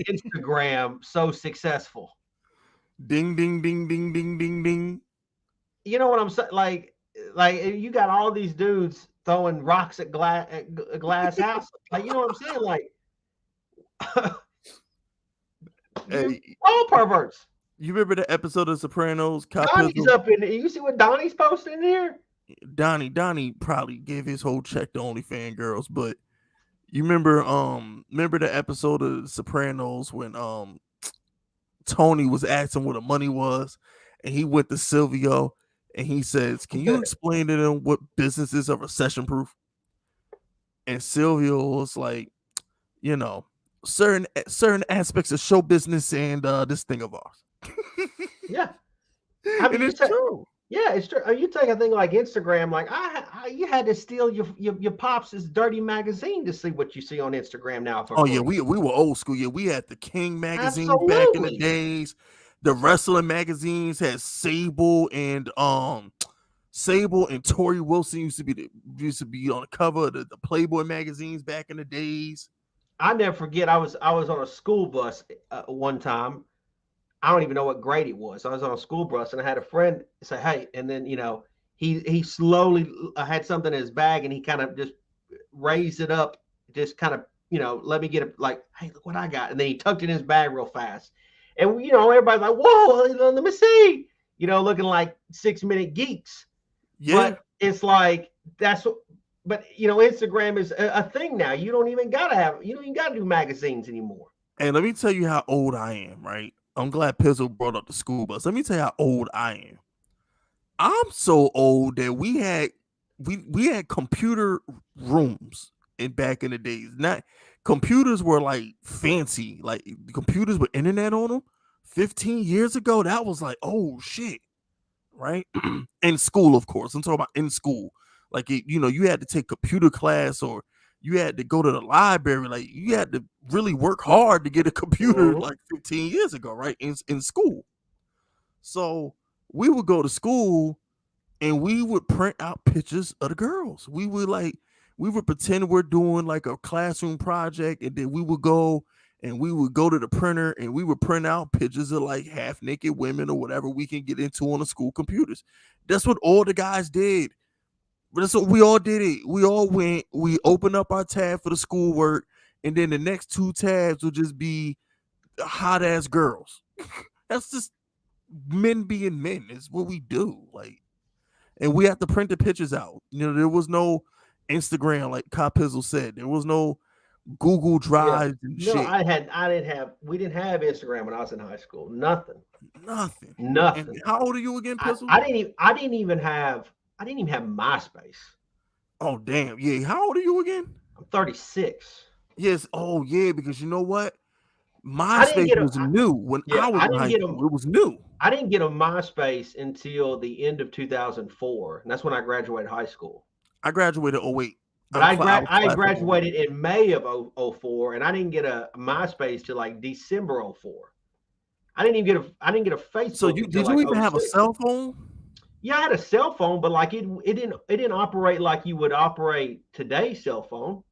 B: Instagram so successful?
A: Ding, ding, ding, ding, ding, ding, ding.
B: You know what I'm saying? Like you got all these dudes throwing rocks at glass house. Like, you know what I'm saying? Like, all perverts.
A: You remember the episode of Sopranos?
B: Donnie's up in there. You see what Donnie's posting in here?
A: Donnie probably gave his whole check to OnlyFans girls, but you remember the episode of Sopranos when Tony was asking where the money was, and he went to Silvio and he says, "Can you explain to them what businesses are recession proof?" And Silvio was like, you know, certain aspects of show business and this thing of ours.
B: Yeah, I mean,
A: And it's true.
B: Yeah, it's true. You take a thing like Instagram, like you had to steal your pops' dirty magazine to see what you see on Instagram now for
A: Oh
B: free.
A: yeah, we were old school. Yeah, we had the King magazines back in the
B: Absolutely.
A: days. The wrestling magazines had Sable and Tori Wilson used to be on the cover of the Playboy magazines back in the days.
B: I never forget. I was on a school bus one time. I don't even know what grade it was. I was on a school bus and I had a friend say, "Hey," and then he slowly had something in his bag and he kind of just raised it up, just kind of let me get it. Like, "Hey, look what I got," and then he tucked it in his bag real fast. And everybody's like, "Whoa, let me see," looking like 6 minute geeks.
A: Yeah.
B: But it's like that's what. But Instagram is a thing now. You don't even gotta do magazines anymore.
A: And let me tell you how old I am, right? I'm glad Pizzle brought up the school bus. Let me tell you how old I am. I'm so old that we had computer rooms back in the days. Not computers were like fancy, like computers with internet on them. 15 years ago, that was like, oh shit, right? In school, of course. I'm talking about in school. Like you had to take computer class or you had to go to the library. Like you had to really work hard to get a computer like 15 years ago, right? In school. So we would go to school and we would print out pictures of the girls. We would pretend we're doing like a classroom project, and then we would go to the printer and we would print out pictures of like half naked women or whatever we can get into on the school computers. That's what all the guys did. But that's what we all did it. We all went, we opened up our tab for the schoolwork, and then the next 2 tabs would just be hot ass girls. That's just men being men. Is what we do. Like, and we had to print the pictures out. There was no Instagram, like Cop Pizzle said. There was no Google Drive and shit.
B: We didn't have Instagram when I was in high school. Nothing.
A: And how old are you again, Pizzle?
B: I didn't even have MySpace.
A: Oh damn, yeah. How old are you again?
B: I'm 36.
A: Yes. Oh yeah, because you know what? MySpace was new when I was in high school. It was new.
B: I didn't get a MySpace until the end of 2004, and that's when I graduated high school.
A: I graduated 08.
B: But I graduated in May of 04, and I didn't get a MySpace till like December 04. I didn't even get a Facebook.
A: So did you even have a cell phone?
B: Yeah, I had a cell phone, but like it didn't operate like you would operate today's cell phone.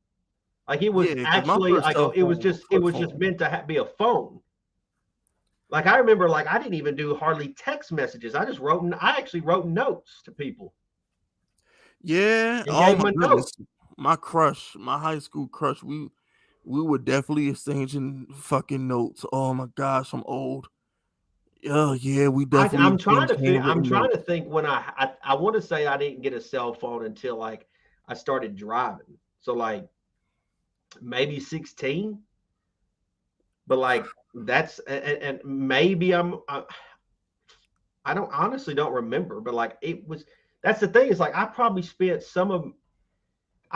B: Like it was actually like it was just meant to be a phone. Like I remember, like I didn't even do hardly text messages. I actually wrote notes to people.
A: Yeah. Oh my goodness. My crush, my high school crush, we were definitely exchanging fucking notes. Oh my gosh, I'm old. Oh yeah, we definitely.
B: I'm trying to think when I want to say I didn't get a cell phone until like I started driving. So like maybe 16. But like that's and maybe I honestly don't remember, but like that's the thing is like I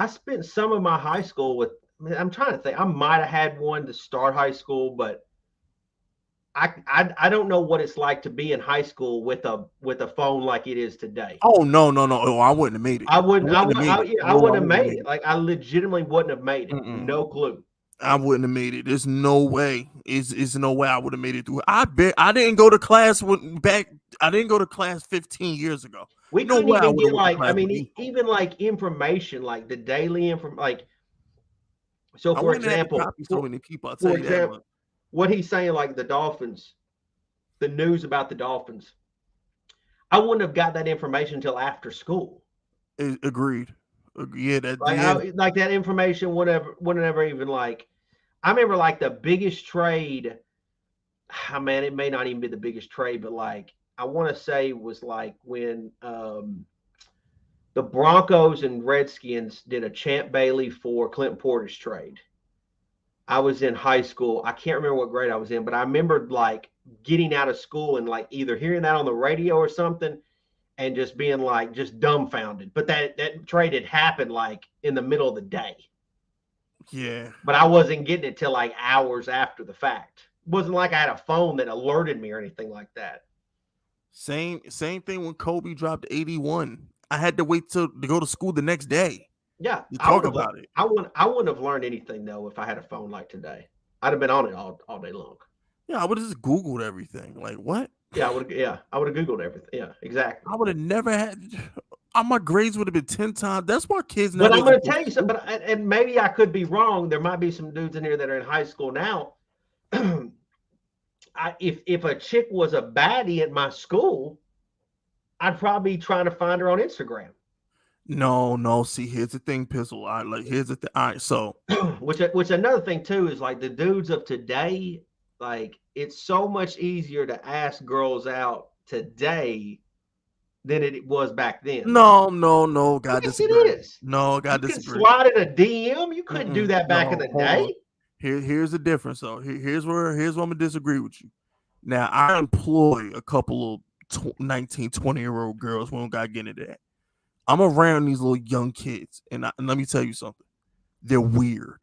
B: spent some of my high school with. I'm trying to think. I might have had one to start high school, but I don't know what it's like to be in high school with a phone like it is today.
A: Oh no. Oh, I wouldn't have made it.
B: I wouldn't have made it. Like I legitimately wouldn't have made it.
A: Mm-mm.
B: No clue.
A: I wouldn't have made it. There's no way. Is no way I would have made it through. I bet I didn't go to class I didn't go to class 15 years ago.
B: We couldn't even get like even like information, like the daily information, like so for example,
A: so many people. For example,
B: what he's saying, like the Dolphins, the news about the Dolphins. I wouldn't have got that information until after school.
A: Agreed. Yeah,
B: like that information wouldn't ever even like. I remember like the biggest trade. Oh, man, it may not even be the biggest trade, but like I want to say was like when the Broncos and Redskins did a Champ Bailey for Clint Porter's trade. I was in high school. I can't remember what grade I was in, but I remembered like getting out of school and like either hearing that on the radio or something and just being like just dumbfounded. But that trade had happened like in the middle of the day.
A: Yeah.
B: But I wasn't getting it till like hours after the fact. It wasn't like I had a phone that alerted me or anything like that.
A: Same thing when Kobe dropped 81. I had to wait to go to school the next day
B: Yeah,
A: to
B: I would
A: talk
B: have.
A: about it.
B: I wouldn't have learned anything though if I had a phone like today. I'd have been on it all day long.
A: Yeah, I would have just Googled everything. Like what?
B: Yeah, I would. Yeah, I would have Googled everything. Yeah, exactly.
A: I would have never had. My grades would have been 10 times. That's why kids
B: But I'm
A: nowadays
B: going to
A: go to
B: tell you something.
A: school.
B: But and maybe I could be wrong. There might be some dudes in here that are in high school now. If a chick was a baddie at my school, I'd probably be trying to find her on Instagram.
A: No. See, here's the thing, Pizzle. Here's the thing. All right, so
B: which another thing too is like the dudes of today, like it's so much easier to ask girls out today than it was back then.
A: no. God
B: Yes, it
A: disagree.
B: is.
A: No, God
B: You can
A: disagree.
B: slide in a DM. You couldn't do that back in
A: No,
B: the
A: hold on.
B: day.
A: Here's the difference. So here's where I'm gonna disagree with you. Now I employ a couple of 19, 20-year-old girls. We don't gotta get into that. I'm around these little young kids, and let me tell you something. They're weird.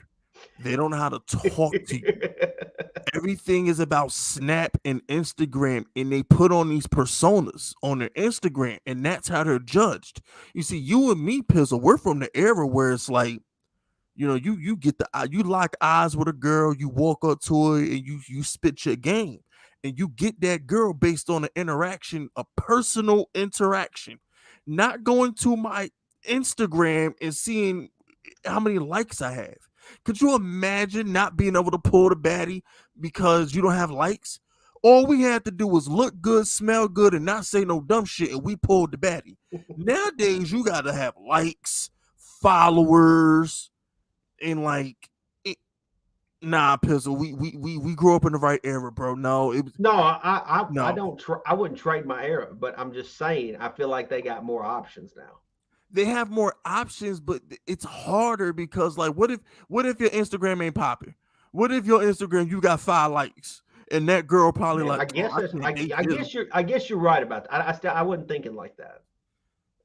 A: They don't know how to talk to you. Everything is about Snap and Instagram, and they put on these personas on their Instagram, and that's how they're judged. You see, you and me, Pizzle, we're from the era where it's like, you get you lock eyes with a girl, you walk up to her, and you spit your game, and you get that girl based on an interaction, a personal interaction, not going to my Instagram and seeing how many likes I have. Could you imagine not being able to pull the baddie because you don't have likes? All we had to do was look good, smell good, and not say no dumb shit, and we pulled the baddie. Nowadays, you gotta have likes, followers, and nah, Pizzle. We grew up in the right era, bro. No, it was
B: No, I
A: no.
B: don't. I wouldn't trade my era, but I'm just saying. I feel like they got more options now.
A: They have more options, but it's harder because what if your Instagram ain't popping? What if your Instagram you got 5 likes and that girl probably
B: Man,
A: like,
B: I
A: oh,
B: guess
A: I
B: that's.
A: can't date
B: I
A: him.
B: guess you're right about that. I wasn't thinking like that.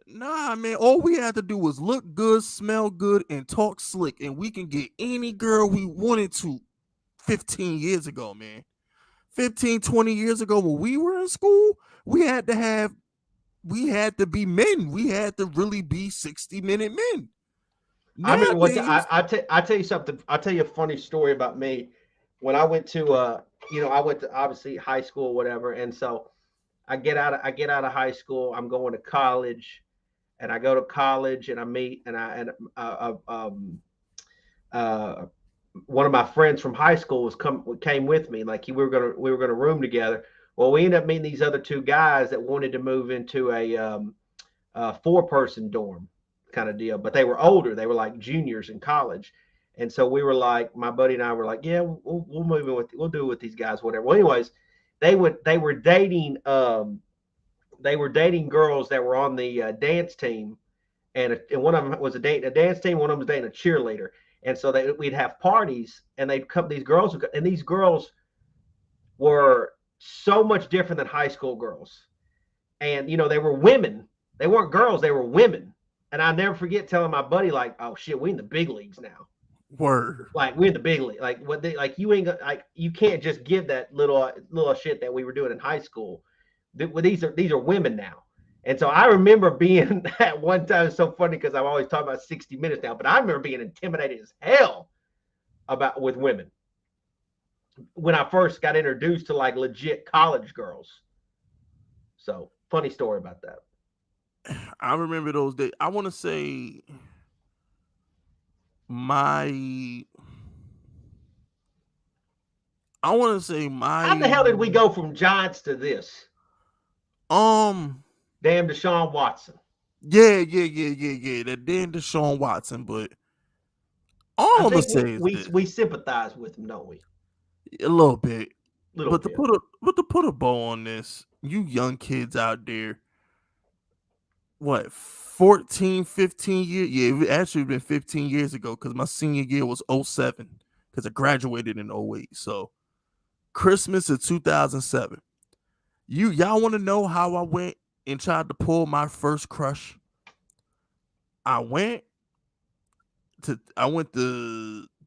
A: Nah, man, all we had to do was look good, smell good, and talk slick, and we can get any girl we wanted to 15 years ago, man. 15, 20 years ago when we were in school, we had to be men. We had to really be 60-minute men.
B: I remember what
A: Nowadays,
B: I tell you something. I'll tell you a funny story about me. When I went to I went to obviously high school or whatever, and so I get out of high school. I'm going to college, and I go to college, and I meet one of my friends from high school came with me. Like we were gonna room together. Well, we ended up meeting these other two guys that wanted to move into a 4-person dorm kind of deal, but they were older. They were like juniors in college, and so we were like, my buddy and I were like, yeah, we'll move in we'll do it with these guys, whatever. Well, anyways, they were dating girls that were on the dance team, and one of them was a dance team. One of them was dating a cheerleader. And so we'd have parties, and they'd come. These girls were so much different than high school girls. And they were women. They weren't girls. They were women. And I never forget telling my buddy, like, "Oh shit, we in the big leagues now.
A: word.
B: Like we in the big league. Like what they like you ain't like you can't just give that little shit that we were doing in high school. These are women now." And so I remember being at one time, it's so funny because I'm always talking about 60 Minutes now, but I remember being intimidated as hell with women when I first got introduced to like legit college girls. So funny story about that.
A: I remember those days. I want to say my. I want to say
B: How the hell did we go from Giants to this? Damn Deshaun Watson.
A: Yeah. That damn Deshaun Watson, but all I'm gonna say is this.
B: We sympathize with him, don't we?
A: A little bit.
B: Little
A: But
B: bit.
A: to put a bow on this, you young kids out there, what, 14, 15 years? Yeah, it actually been 15 years ago because my senior year was 07. because I graduated in '08. So Christmas of 2007. Y'all want to know how I went and tried to pull my first crush? I went to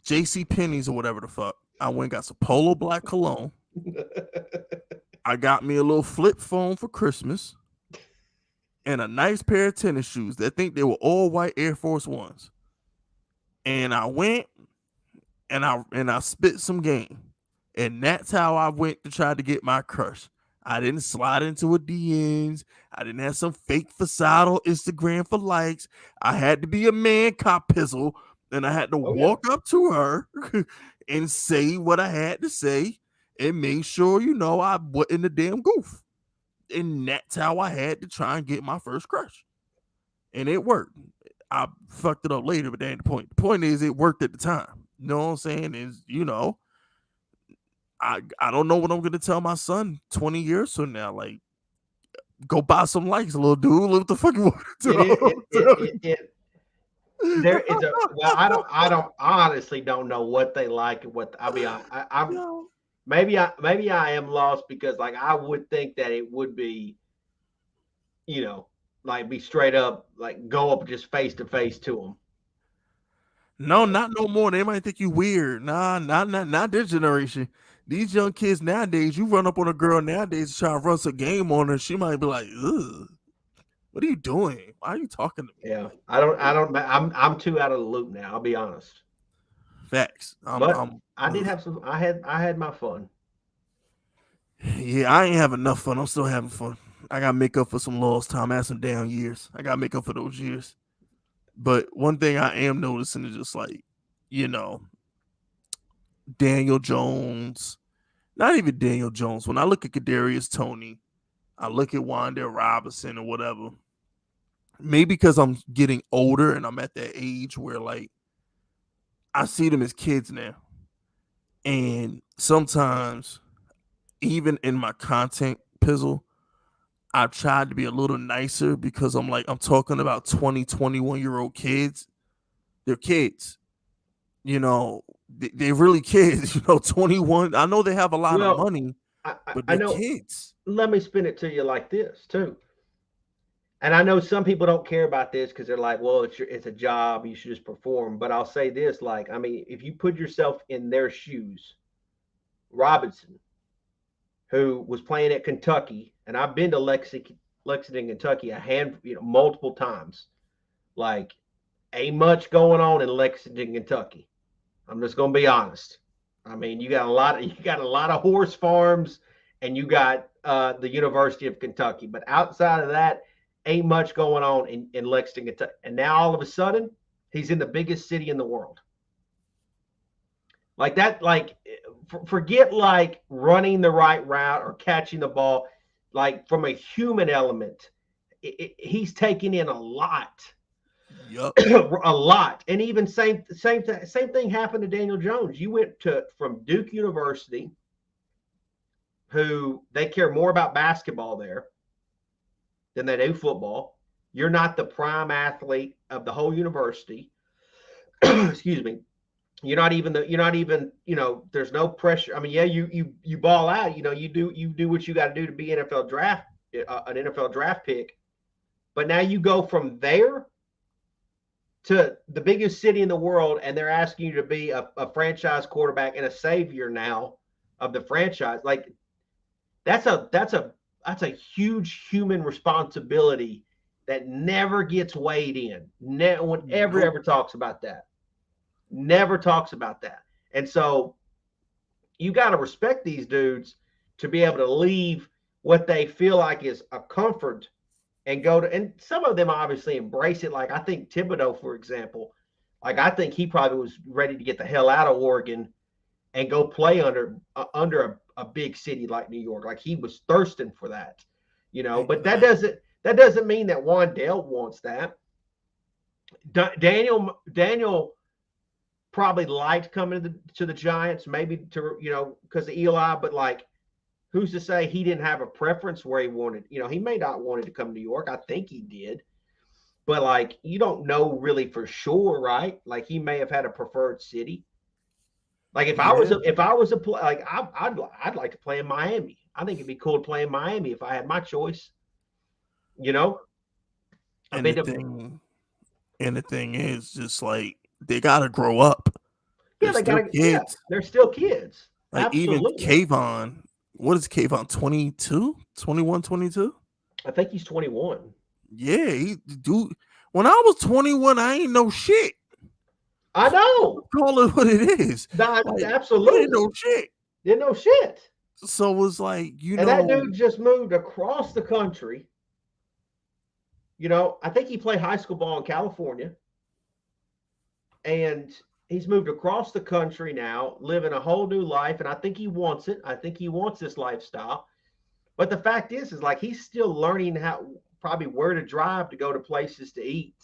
A: JC Penney's or whatever the fuck. I went and got some Polo Black cologne. I got me a little flip phone for Christmas and a nice pair of tennis shoes. I think they were all white Air Force Ones. And I went and I spit some game. And that's how I went to try to get my crush. I didn't slide into a DMs. I didn't have some fake facade on Instagram for likes. I had to be a man cop pizzle, and I had to walk up to her and say what I had to say and make sure, I wasn't a damn goof. And that's how I had to try and get my first crush. And it worked. I fucked it up later, but that ain't the point. The point is it worked at the time. You know what I'm saying? Is, I don't know what I'm gonna tell my son 20 years from now. Like, go buy some likes, little dude. What the fuck you want to do?
B: There is a I don't honestly don't know what they like and what I mean. I'm maybe I am lost because like I would think that it would be, like be straight up, like go up just face to face to them.
A: No, not no more. They might think you weird. Nah, not this generation. These young kids nowadays, you run up on a girl nowadays try to run some game on her, she might be like, ugh, what are you doing? Why are you talking to me?
B: Yeah, I'm too out of the loop now. I'll be honest.
A: Facts.
B: I did have some. I had my fun.
A: Yeah, I ain't have enough fun. I'm still having fun. I gotta make up for some lost time. I had some down years. I gotta make up for those years. But one thing I am noticing is just like, Daniel Jones, not even Daniel Jones. When I look at Kadarius Toney, I look at Wan'Dale Robinson or whatever. Maybe because I'm getting older and I'm at that age where like I see them as kids now. And sometimes, even in my content pizzle, I tried to be a little nicer because I'm talking about 20, 21-year-old kids. They're kids. They're really kids, 21. I know they have a lot of money, but they're kids.
B: Let me spin it to you like this too. And I know some people don't care about this because they're like, well, it's a job. You should just perform. But I'll say this, like, I mean, if you put yourself in their shoes, Robinson, who was playing at Kentucky, and I've been to Lexington, Kentucky multiple times. Like, ain't much going on in Lexington, Kentucky. I'm just gonna be honest. I mean, you got a lot of horse farms, and you got the University of Kentucky. But outside of that, ain't much going on in Lexington, Kentucky. And now all of a sudden, he's in the biggest city in the world. Like that, like forget like running the right route or catching the ball. Like from a human element, he's taking in a lot.
A: Yep.
B: A lot. And even same thing happened to Daniel Jones. You went from Duke University, who they care more about basketball there than they do football. You're not the prime athlete of the whole university. Excuse me. You're not even, there's no pressure. I mean, yeah, you ball out, you do what you got to do to be an NFL draft pick. But now you go from there to the biggest city in the world, and they're asking you to be a franchise quarterback and a savior now of the franchise. Like that's a huge human responsibility that never gets weighed in. No one ever talks about that. Never talks about that. And so you got to respect these dudes to be able to leave what they feel like is a comfort and go to, and some of them obviously embrace it. Like I think Thibodeau, for example, like I think he probably was ready to get the hell out of Oregon and go play under a big city like New York. Like he was thirsting for that, but that doesn't mean that Wan'Dale wants that. Daniel probably liked coming to the Giants, maybe because of Eli, but like, who's to say he didn't have a preference where he wanted? He may not wanted to come to New York. I think he did, but like, you don't know really for sure, right? Like he may have had a preferred city. Like if I was a like I'd like to play in Miami. I think it'd be cool to play in Miami if I had my choice. You know, I've
A: And
B: been
A: the
B: to
A: thing and the thing is just like they gotta grow up.
B: yeah,
A: They're
B: they
A: still
B: gotta
A: kids.
B: they're still kids.
A: Like even
B: Absolutely.
A: Kayvon, what is Kayvon? 22, 21, 22?
B: I think he's 21.
A: Yeah, he dude. When I was 21, I ain't know shit.
B: I know.
A: Call it what it is. Like I didn't
B: Absolutely.
A: know shit.
B: Didn't know shit.
A: So it's like,
B: And that dude just moved across the country. You know, I think he played high school ball in California. And he's moved across the country now, living a whole new life. And I think he wants it. I think he wants this lifestyle. But the fact is like he's still learning how probably where to drive to go to places to eat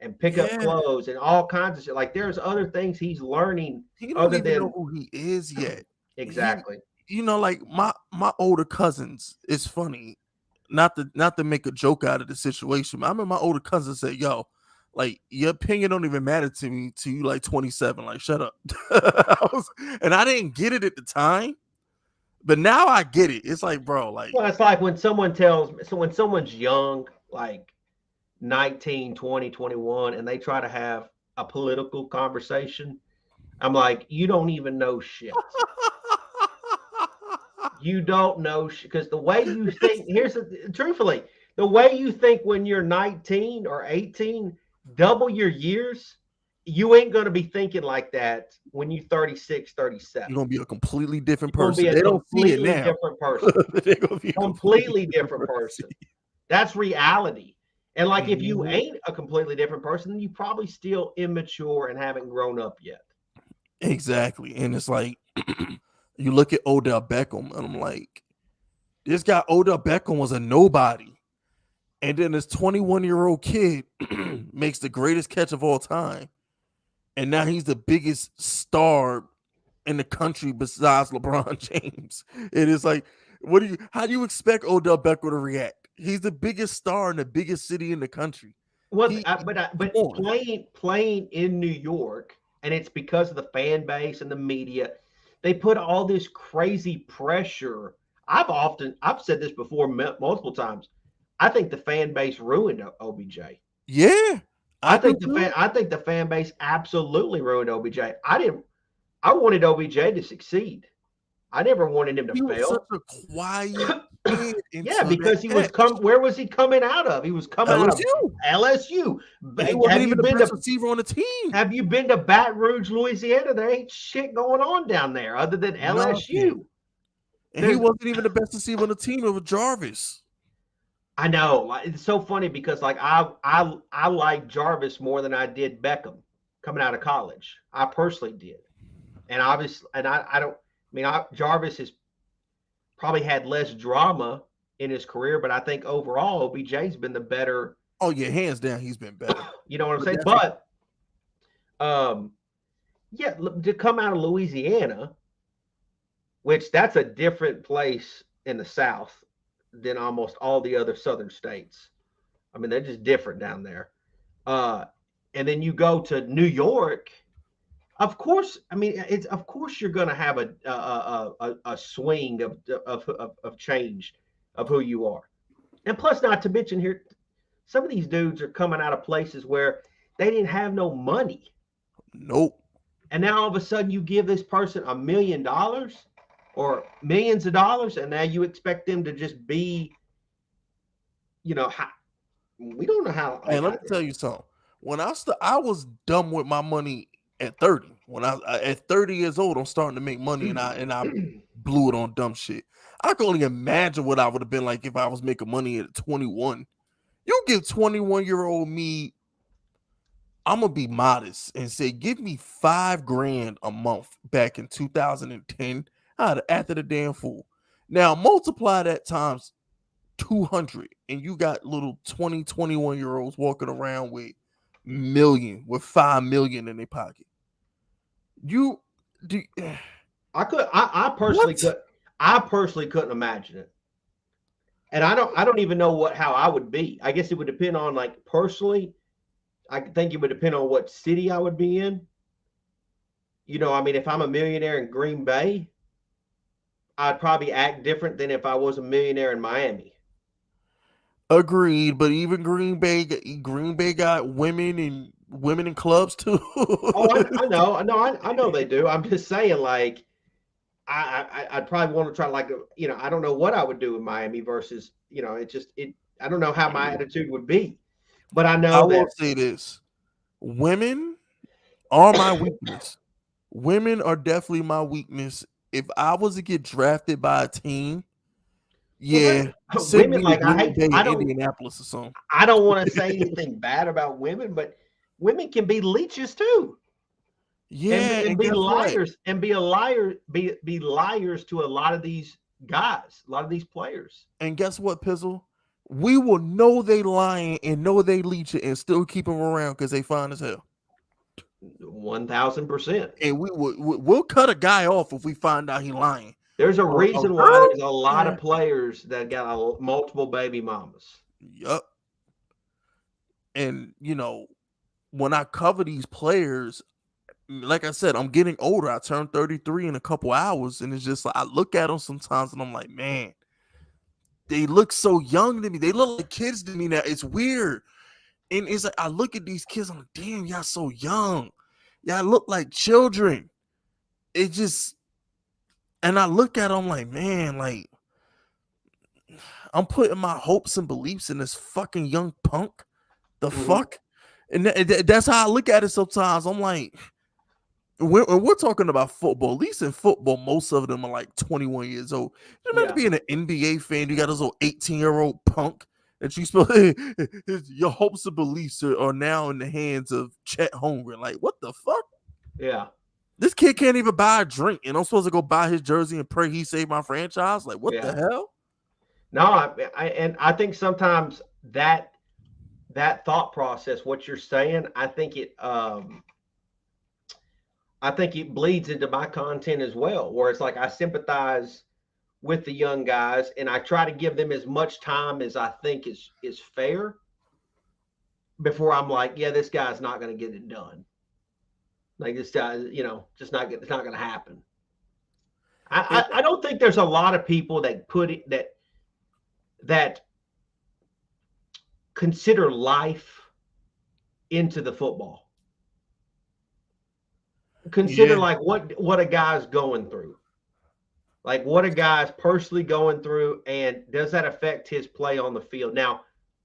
B: and pick up
A: yeah,
B: clothes and all kinds of shit. Like there's other things he's learning
A: he don't
B: other
A: even know
B: than
A: who he is yet. He,
B: exactly.
A: like my older cousins. It's funny, not to make a joke out of the situation. But I remember my older cousin said, "Yo, like your opinion don't even matter to me till you like 27. Like shut up." And I didn't get it at the time, but now I get it. It's like, bro, like
B: Well, it's like when someone tells me, so when someone's young, like 19, 20, 21, and they try to have a political conversation, I'm like, you don't even know shit. You don't know because the way you think, truthfully, the way you think when you're 19 or 18, double your years, you ain't going to be thinking like that when you're 36,
A: you're
B: 37.
A: gonna be a completely different
B: You're going to be
A: person.
B: a
A: They don't see it
B: completely
A: now.
B: different person.
A: They're gonna be a completely
B: Completely different person. That's reality. And like if you
A: Mhm.
B: ain't a completely different person, then you probably still immature and haven't grown up yet.
A: Exactly. And it's like you look at Odell Beckham, and I'm like, this guy Odell Beckham was a nobody. And then this 21-year-old kid makes the greatest catch of all time. And now he's the biggest star in the country besides LeBron James. It is like, how do you expect Odell Beckham to react? He's the biggest star in the biggest city in the country.
B: Well,
A: He come
B: but
A: on.
B: playing in New York, and it's because of the fan base and the media. They put all this crazy pressure. I've said this before multiple times. I think the fan base ruined OBJ.
A: Yeah, I do too.
B: I think the fan base absolutely ruined OBJ. I wanted OBJ to succeed. I never wanted him to
A: He was such
B: fail.
A: a quiet kid
B: Yeah,
A: until that
B: because he was
A: catch.
B: where was he coming out of? He was coming out of
A: LSU.
B: LSU.
A: And he wasn't
B: Have you
A: even the
B: been
A: best
B: to
A: receiver on the team.
B: Baton Rouge, Louisiana? There ain't shit going on down there other than
A: Nothing.
B: LSU.
A: And he
B: There's
A: wasn't even the best receiver on the team. It was Jarvis.
B: I know it's so funny because like I like Jarvis more than I did Beckham coming out of college. I personally did, and obviously, and I don't. I mean, Jarvis has probably had less drama in his career, but I think overall OBJ's been the better.
A: Oh yeah, hands down, he's been better.
B: You know what I'm
A: But
B: saying?
A: that's
B: But yeah, to come out of Louisiana, which that's a different place in the South than almost all the other Southern states. I mean, they're just different down there. Uh, and then you go to New York. Of course, I mean, it's of course you're going to have a swing of change of who you are, and plus, not to mention here, some of these dudes are coming out of places where they didn't have no money,
A: nope.
B: and now all of a sudden you give this person $1 million or millions of dollars, and now you expect them to just be, you know, we don't know how.
A: Man,
B: Like,
A: let me tell you something. When I was dumb with my money at 30. When at 30 years old, I'm starting to make money, and I blew it on dumb shit. I can only imagine what I would have been like if I was making money at 21. You give 21-year-old me, I'm gonna be modest and say, give me $5,000 a month back in 2010. After the damn fool. Now multiply that times 200, and you got little 20, 21-year-olds walking around with 5 million in their pocket. You do
B: I personally
A: what?
B: could. I personally couldn't imagine it. And I don't even know how I would be. I guess it would depend on like personally. I think it would depend on what city I would be in. I mean, if I'm a millionaire in Green Bay, I'd probably act different than if I was a millionaire in Miami.
A: Agreed, but even Green Bay got women in clubs too.
B: Oh, I know, I know they do. I'm just saying, like, I'd probably want to try, like, I don't know what I would do in Miami versus, I don't know how my attitude would be, but I
A: I
B: know
A: will
B: that.
A: say this: women are my weakness. Women are definitely my weakness. If I was to get drafted by a team,
B: Well,
A: yeah, send
B: women,
A: me to
B: like,
A: Green Bay or Indianapolis or something.
B: I don't want to say anything bad about women, but women can be leeches too,
A: Yeah,
B: and
A: and
B: be
A: guess what?
B: liars, and be a liar, be liars to a lot of these guys, a lot of these players.
A: And guess what, Pizzle? We will know they lying and know they leeching and still keep them around because they fine as hell.
B: 1,000%.
A: And we'll cut a guy off if we find out he lying.
B: There's a
A: A
B: reason why
A: girl,
B: there's a lot of
A: man.
B: players that got multiple baby mamas.
A: Yup. And when I cover these players, like I said, I'm getting older. I turned 33 in a couple hours, and it's just like I look at them sometimes, and I'm like, man, they look so young to me. They look like kids to me now. It's weird, and it's like I look at these kids. I'm like, damn, y'all so young. Y'all look like children. It just, and I look at them like, man, like I'm putting my hopes and beliefs in this fucking young punk. The
B: Mm-hmm.
A: fuck, and that's how I look at it. Sometimes I'm like, we're talking about football, at least in football, most of them are like 21 years old. You imagine
B: Yeah,
A: being an NBA fan, you got this little 18-year-old punk that you supposed your hopes and beliefs are now in the hands of Chet Holmgren. Like, what the fuck?
B: yeah.
A: This kid can't even buy a drink, and I'm supposed to go buy his jersey and pray he saved my franchise? Like, what the
B: Yeah.
A: hell?
B: No, and I think sometimes that thought process, what you're saying, I think it bleeds into my content as well, where it's like I sympathize with the young guys and I try to give them as much time as I think is fair before I'm like, yeah, this guy's not going to get it done. Like, this guy, just not it's not going to happen.
A: And
B: I don't think there's a lot of people that put it that consider life into the football. Consider,
A: yeah,
B: like, what a guy's going through, like what a guy's personally going through, and does that affect his play on the field? Now,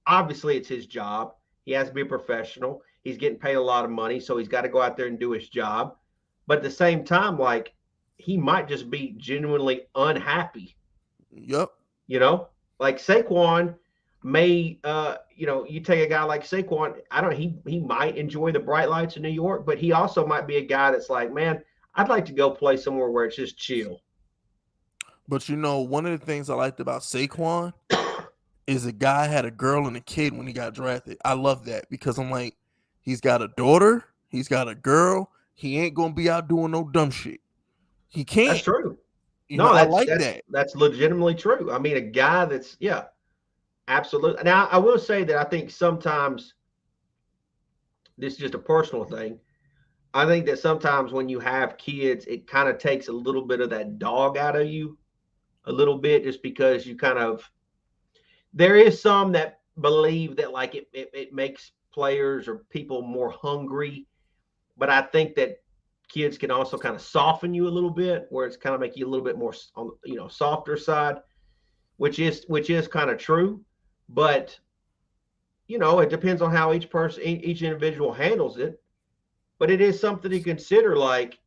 B: obviously, it's his job. He has to be a professional. He's getting paid a lot of money, so he's got to go out there and do his job. But at the same time, like, he might just be genuinely unhappy.
A: yep,
B: You know, like Saquon may, you take a guy like Saquon. I don't. He might enjoy the bright lights of New York, but he also might be a guy that's like, man, I'd like to go play somewhere where it's just chill.
A: but one of the things I liked about Saquon is a guy had a girl and a kid when he got drafted. I love that because I'm like, he's got a daughter, he's got a girl. He ain't gonna be out doing no dumb shit. He
B: That's
A: can't.
B: true. No,
A: I like that.
B: that's legitimately true. I mean, a guy that's, yeah, absolutely. Now, I will say that I think sometimes this is just a personal thing. I think that sometimes when you have kids, it kind of takes a little bit of that dog out of you, a little bit, just because you kind of, there is some that believe that, like, it makes players or people more hungry. But I think that kids can also kind of soften you a little bit, where it's kind of make you a little bit more on, softer side, which is kind of true. But it depends on how each person, each individual handles it. But it is something to consider, like,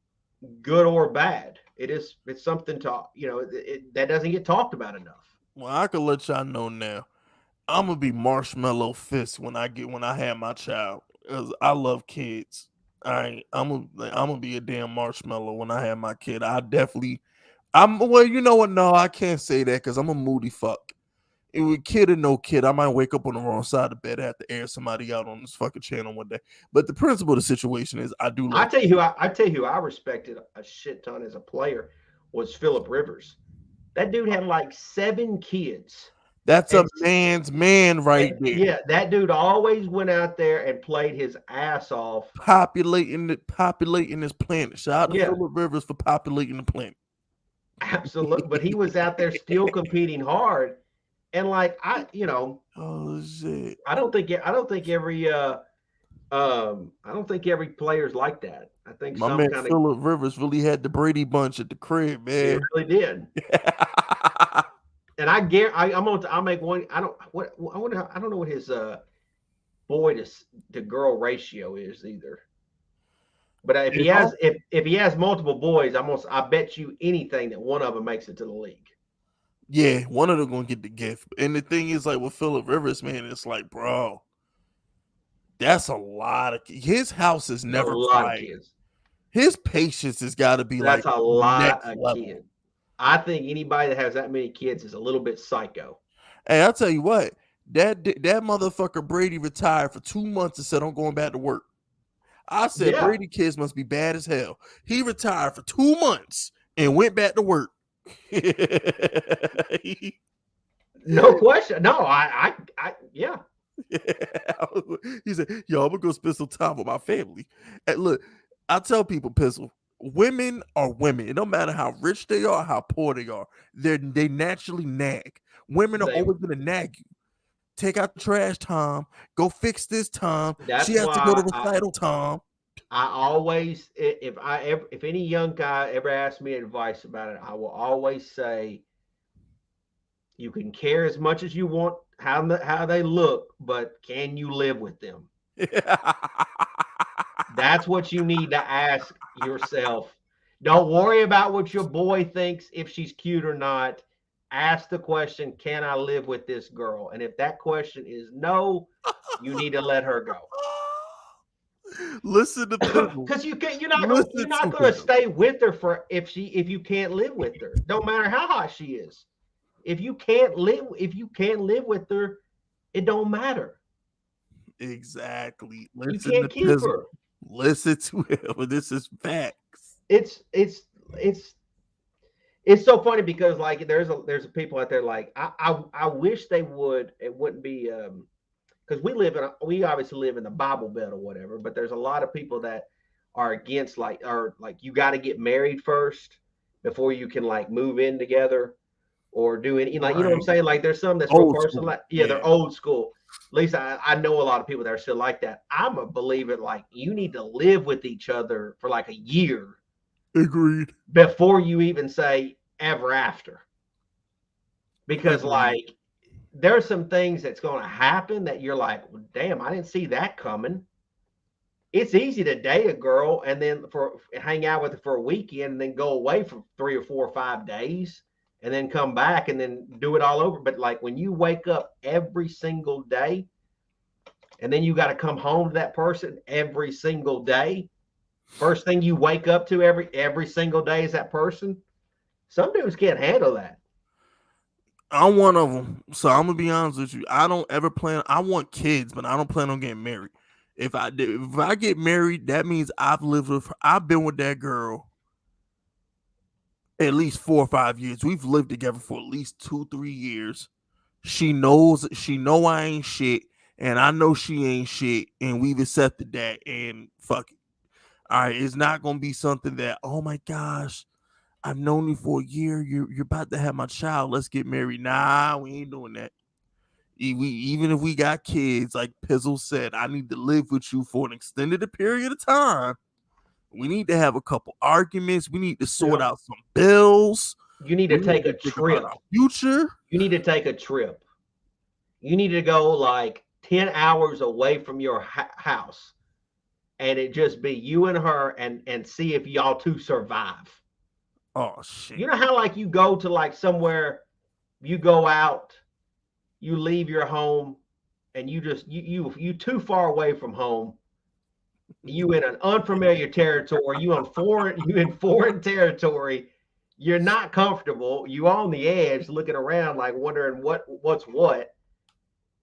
B: good or bad. It's something to, that doesn't get talked about enough.
A: Well, I can let y'all know now. I'm gonna be marshmallow fist when I have my child. 'Cause I love kids. I'm gonna be a damn marshmallow when I have my kid. I definitely. I'm well. You know what? No, I can't say that because I'm a moody fuck. It was kid or no kid, I might wake up on the wrong side of the bed. I have to air somebody out on this fucking channel one day. But the principle of the situation is, I do
B: I
A: love
B: tell you
A: kids.
B: who I tell you who I respected a shit ton as a player was Philip Rivers. That dude had like 7 kids.
A: That's a
B: And
A: man's man right there.
B: yeah, that dude always went out there and played his ass off.
A: Populating this planet. Shout out to
B: Yeah,
A: Phillip Rivers for populating the planet.
B: absolutely. But he was out there still competing hard. And like
A: Oh shit.
B: I don't think every player's like that. I think
A: My
B: some
A: man
B: kind of
A: Phillip Rivers really had the Brady bunch at the crib,
B: it
A: man.
B: really did. And I guarantee I'll make one. I don't know what his boy to girl ratio is either. But
A: You know?
B: if he has multiple boys, I bet you anything that one of them makes it to the league.
A: Yeah, one of them gonna get the gift. And the thing is, like with Phillip Rivers, man, it's like, bro, that's a lot of his house is
B: A
A: never
B: lot of
A: quiet.
B: kids.
A: His patience has got to be
B: That's
A: like
B: a lot
A: next
B: of
A: level.
B: kids. I think anybody that has that many kids is a little bit psycho.
A: Hey, I'll tell you what, that motherfucker Brady retired for 2 months and said, I'm going back to work. I said,
B: Yeah,
A: Brady kids must be bad as hell. He retired for 2 months and went back to work.
B: no question. No, yeah.
A: He said, yo, I'm going to go spend some time with my family. And look, I tell people, Pistol, women are women. It don't matter how rich they are, how poor they are. They naturally nag. Women are always going to nag you. Take out the trash, Tom. Go fix this, Tom. She
B: That's
A: has to go to
B: why
A: recital, Tom.
B: I always, if any young guy ever asks me advice about it, I will always say, you can care as much as you want how they look, but can you live with them? That's what you need to ask yourself. Don't worry about what your boy thinks if she's cute or not. Ask the question, can I live with this girl? And if that question is no, you need to let her go.
A: Listen to Pizzle.
B: Because you're
A: Listen
B: not
A: to
B: gonna
A: him.
B: stay with her for if you can't live with her. Don't matter how hot she is. If you can't live with her, it don't matter.
A: Exactly.
B: You
A: Listen
B: can't
A: to
B: keep
A: Pizzle.
B: her.
A: Listen to him. This is facts.
B: It's it's so funny because like there's people out there like I wish they would. It wouldn't be because we obviously live in the Bible Belt or whatever, but there's a lot of people that are against like you got to get married first before you can like move in together or do any like you know what I'm
A: Right.
B: saying. Like there's some that's real
A: Old
B: personal.
A: school.
B: Like, yeah,
A: Yeah.
B: they're old school. At least I know a lot of people that are still like that. I'm a believer like you need to live with each other for like a year
A: Agreed.
B: before you even say ever after. Because
A: Agreed.
B: like there's some things that's going to happen that you're like, well, damn, I didn't see that coming. It's easy to date a girl and then for hang out with her for a weekend and then go away for 3 or 4 or 5 days and then come back and then do it all over. But like when you wake up every single day and then you got to come home to that person every single day, first thing you wake up to every single day is that person. Some dudes can't handle that.
A: I'm one of them. So I'm gonna be honest with you. I don't ever plan. I want kids, but I don't plan on getting married. If I get married, that means I've been with that girl at least 4 or 5 years. We've lived together for at least 2, 3 years. She know I ain't shit, and I know she ain't shit, and we've accepted that. And fuck it. All right, it's not gonna be something that, oh my gosh, I've known you for a year. You're about to have my child. Let's get married. Nah, we ain't doing that. Even if we got kids, like Pizzle said, I need to live with you for an extended period of time. We need to have a couple arguments. We need to sort
B: Yeah.
A: out some bills.
B: You need to
A: We need
B: take a
A: to think about
B: trip.
A: our future.
B: You need to take a trip. You need to go like 10 hours away from your house and it just be you and her and see if y'all two survive.
A: Oh shit.
B: You know how like you go to like somewhere, you go out, you leave your home and you too far away from home. You in an unfamiliar territory, you in foreign territory. You're not comfortable. You on the edge looking around like wondering what's what.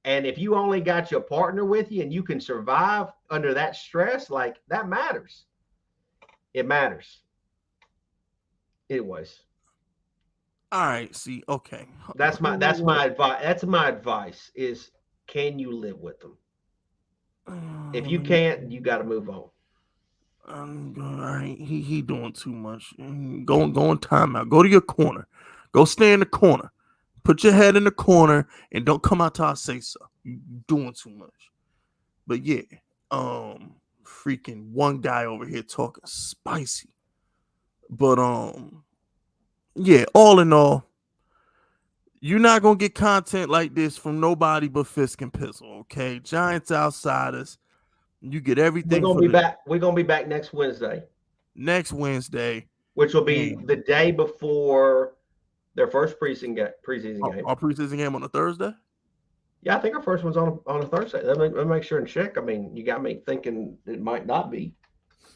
B: And if you only got your partner with you and you can survive under that stress, like that matters. It matters. Anyways.
A: All right. See. Okay.
B: That's my advice. That's my advice is can you live with them? If you
A: Let me
B: can't, you
A: see.
B: got to move on.
A: All right. He doing too much. Go in timeout. Go to your corner. Go stay in the corner. Put your head in the corner and don't come out till I say so. You doing too much. But yeah, freaking one guy over here talking spicy. But yeah, all in all, you're not gonna get content like this from nobody but Fisk and Pizzle, okay? Giants Outsiders. You get
B: We're
A: everything
B: gonna
A: for
B: be
A: the
B: back. We're gonna be back next Wednesday,
A: next Wednesday.
B: which will be
A: And
B: the day before their first preseason game.
A: our preseason game on a Thursday.
B: Yeah, I think our first one's on a Thursday. Let me make sure and check. I mean, you got me thinking it might not be,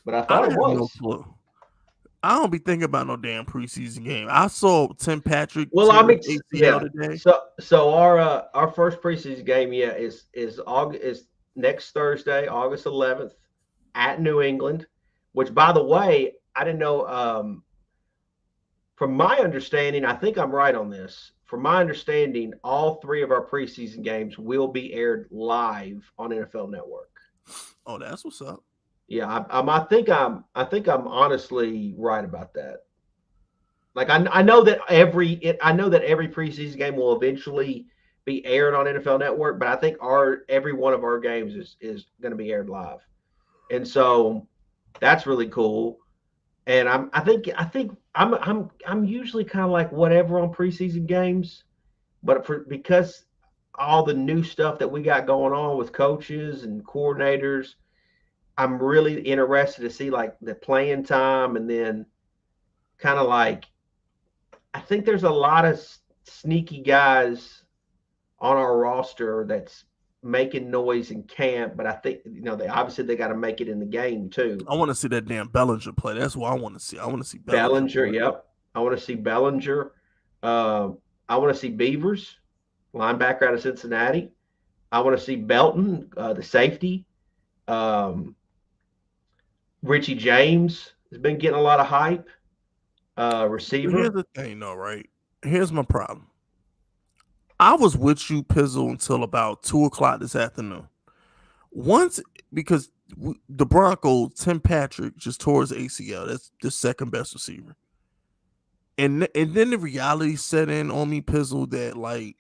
B: but I thought
A: I
B: it
A: have no
B: was.
A: clue. I don't be thinking about no damn preseason game. I saw Tim Patrick
B: Well, I
A: tear his
B: mean,
A: ACL
B: yeah.
A: today.
B: So our first preseason game, yeah, is August is next Thursday, August 11th, at New England. Which, by the way, I didn't know. From my understanding, I think I'm right on this. From my understanding, all three of our preseason games will be aired live on NFL Network.
A: Oh, that's what's up.
B: Yeah, I think I'm honestly right about that. Like I know that I know that every preseason game will eventually be aired on NFL Network, but I think our every one of our games is going to be aired live, and so that's really cool. And I think I'm usually kind of like whatever on preseason games, but because all the new stuff that we got going on with coaches and coordinators, I'm really interested to see like the playing time and then kind of like I think there's a lot of sneaky guys on our roster that's making noise in camp, but I think they obviously they got to make it in the game too.
A: I want to see that damn Bellinger play. That's what I want to see. I want to see Bellinger
B: Bellinger,
A: play.
B: yep. I want to see Bellinger. Uh, I want to see Beavers, linebacker out of Cincinnati. I want to see Belton, the safety. Um, Richie James has been getting a lot of hype.
A: Here's
B: Receiver.
A: the thing, though, right? Here's my problem. I was with you, Pizzle, until about 2 o'clock this afternoon. Once, because the Broncos, Tim Patrick just tore his ACL. That's the second best receiver. And then the reality set in on me, Pizzle, that like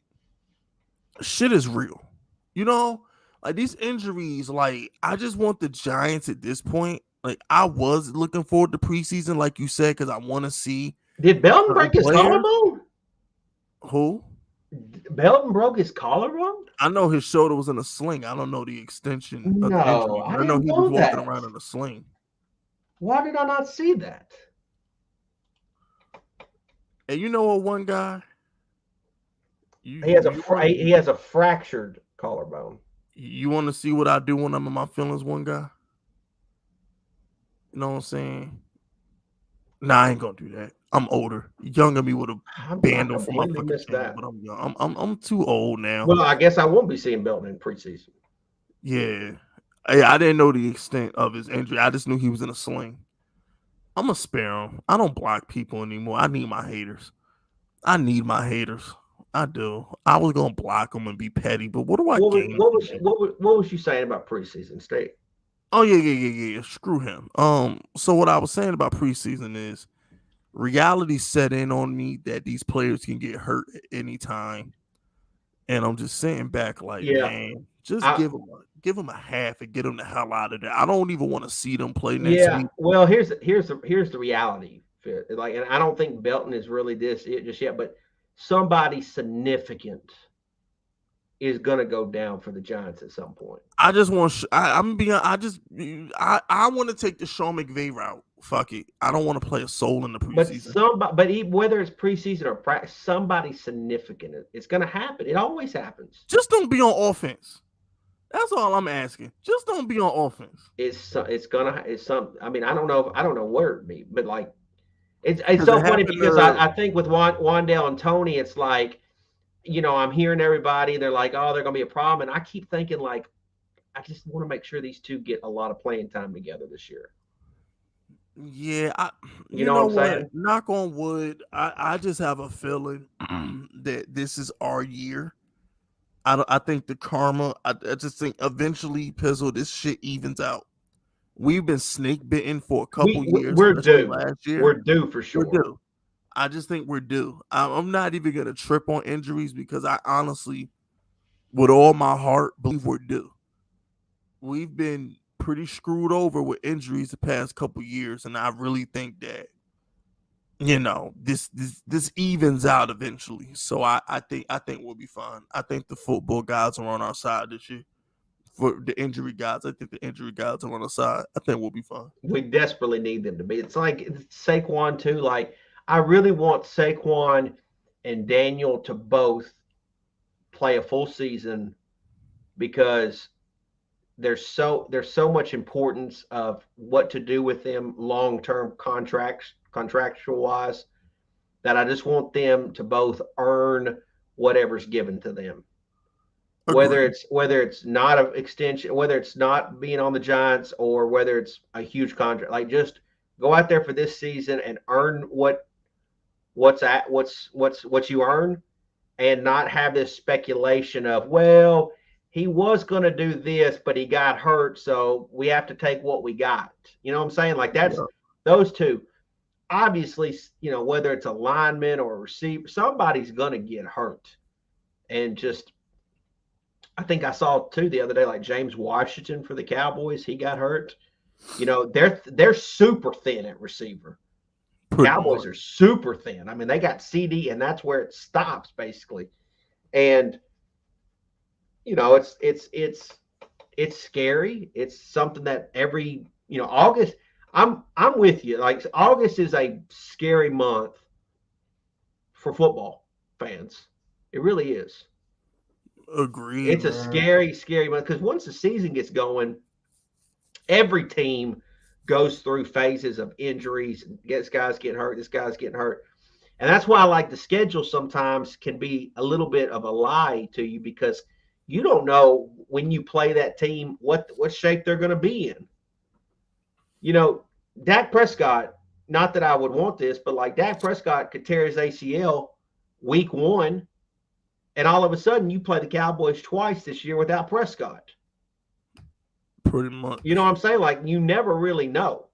A: shit is real. You know, like these injuries, like I just want the Giants at this point. Like I was looking forward to preseason, like you said, because I want to see
B: Did Belton
A: certain
B: break his
A: players.
B: collarbone?
A: Who?
B: Belton broke his collarbone?
A: I know his shoulder was in a sling. I don't know the extension of the
B: No,
A: injury,
B: I
A: but I know
B: didn't
A: he was
B: know
A: walking
B: that.
A: around in a sling.
B: Why did I not see that?
A: And you know what, one guy,
B: He has a fractured collarbone.
A: you want to see what I do when I'm in my feelings, one guy. You know what I'm saying? Nah, I ain't gonna do that. I'm older. Younger me would have
B: I
A: banned him from my
B: completely
A: fucking
B: missed
A: channel,
B: that.
A: but I'm young. I'm too old now.
B: Well, I guess I won't be seeing Belton in preseason.
A: Yeah. I didn't know the extent of his injury. I just knew he was in a sling. I'm a spare him. I don't block people anymore. I need my haters. I need my haters. I do. I was gonna block them and be petty, but what do I gain?
B: What was you saying about preseason state?
A: Oh yeah. Screw him. So what I was saying about preseason is reality set in on me that these players can get hurt at any time, and I'm just sitting back like,
B: Yeah,
A: man, just
B: I,
A: give them a half and get them the hell out of there. I don't even want to see them play next
B: yeah.
A: week.
B: Well, here's the reality. Like, and I don't think Belton is really this just yet, but somebody significant is going to go down for the Giants at some point.
A: I just want. I'm being. I want to take the Sean McVay route. Fuck it. I don't want to play a soul in the preseason.
B: Whether it's preseason or practice, somebody significant, it's going to happen. It always happens.
A: Just don't be on offense. That's all I'm asking. Just don't be on offense.
B: It's some. I mean, I don't know where it be, but like it's
A: So
B: so funny because I think with Wandale and Tony, it's like, I'm hearing everybody. They're like, oh, they're going to be a problem, and I keep thinking like, I just want to make sure these two get a lot of playing time together this year.
A: Yeah,
B: You
A: you
B: know what
A: know
B: I'm
A: what?
B: saying?
A: Knock on wood. I just have a feeling that this is our year. I think the karma. I just think eventually, Pizzle, this shit evens out. We've been snake bitten for a couple years,
B: We're
A: especially
B: due.
A: last year.
B: We're due for
A: We're
B: sure.
A: due. I just think we're due. I'm not even gonna trip on injuries because I honestly, with all my heart, believe we're due. We've been pretty screwed over with injuries the past couple years, and I really think that this evens out eventually. So I think we'll be fine. I think the football guys are on our side this year. For the injury guys, I think the injury guys are on our side. I think we'll be fine.
B: We desperately need them to be. It's like Saquon too. Like I really want Saquon and Daniel to both play a full season because there's so much importance of what to do with them long term contractual wise that I just want them to both earn whatever's given to them. Whether
A: Agree.
B: it's not an extension, whether it's not being on the Giants, or whether it's a huge contract, like just go out there for this season and earn what you earn, and not have this speculation of, well, he was going to do this but he got hurt, so we have to take what we got. You know what I'm saying? Like that's
A: Yeah.
B: those two. Obviously, whether it's a lineman or a receiver, somebody's going to get hurt. And just I think I saw too the other day, like James Washington for the Cowboys, he got hurt. They're super thin at receiver.
A: Pretty
B: Cowboys
A: much.
B: are super thin. I mean, they got CD, and that's where it stops basically. And it's scary. It's something that every August. I'm with you. Like August is a scary month for football fans. It really is.
A: Agreed,
B: It's a
A: man.
B: scary, scary month because once the season gets going, every team goes through phases of injuries. This guy's getting hurt. This guy's getting hurt. And that's why I like the schedule sometimes can be a little bit of a lie to you because you don't know when you play that team what shape they're going to be in. Dak Prescott, not that I would want this, but like Dak Prescott could tear his ACL week 1, and all of a sudden you play the Cowboys twice this year without Prescott.
A: Pretty much.
B: You know what I'm saying? Like you never really know.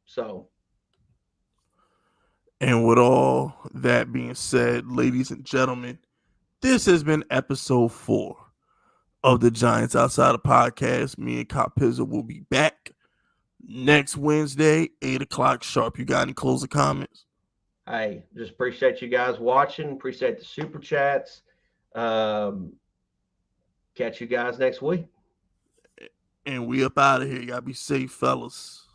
B: So,
A: And with all that being said, ladies and gentlemen, this has been episode 4 of the Giants Outsider podcast. Me and Cop Pizza will be back next Wednesday, 8 o'clock sharp. You got any closing comments?
B: hey, just appreciate you guys watching. Appreciate the super chats. Catch you guys next week.
A: And we up out of here. Y'all be safe, fellas.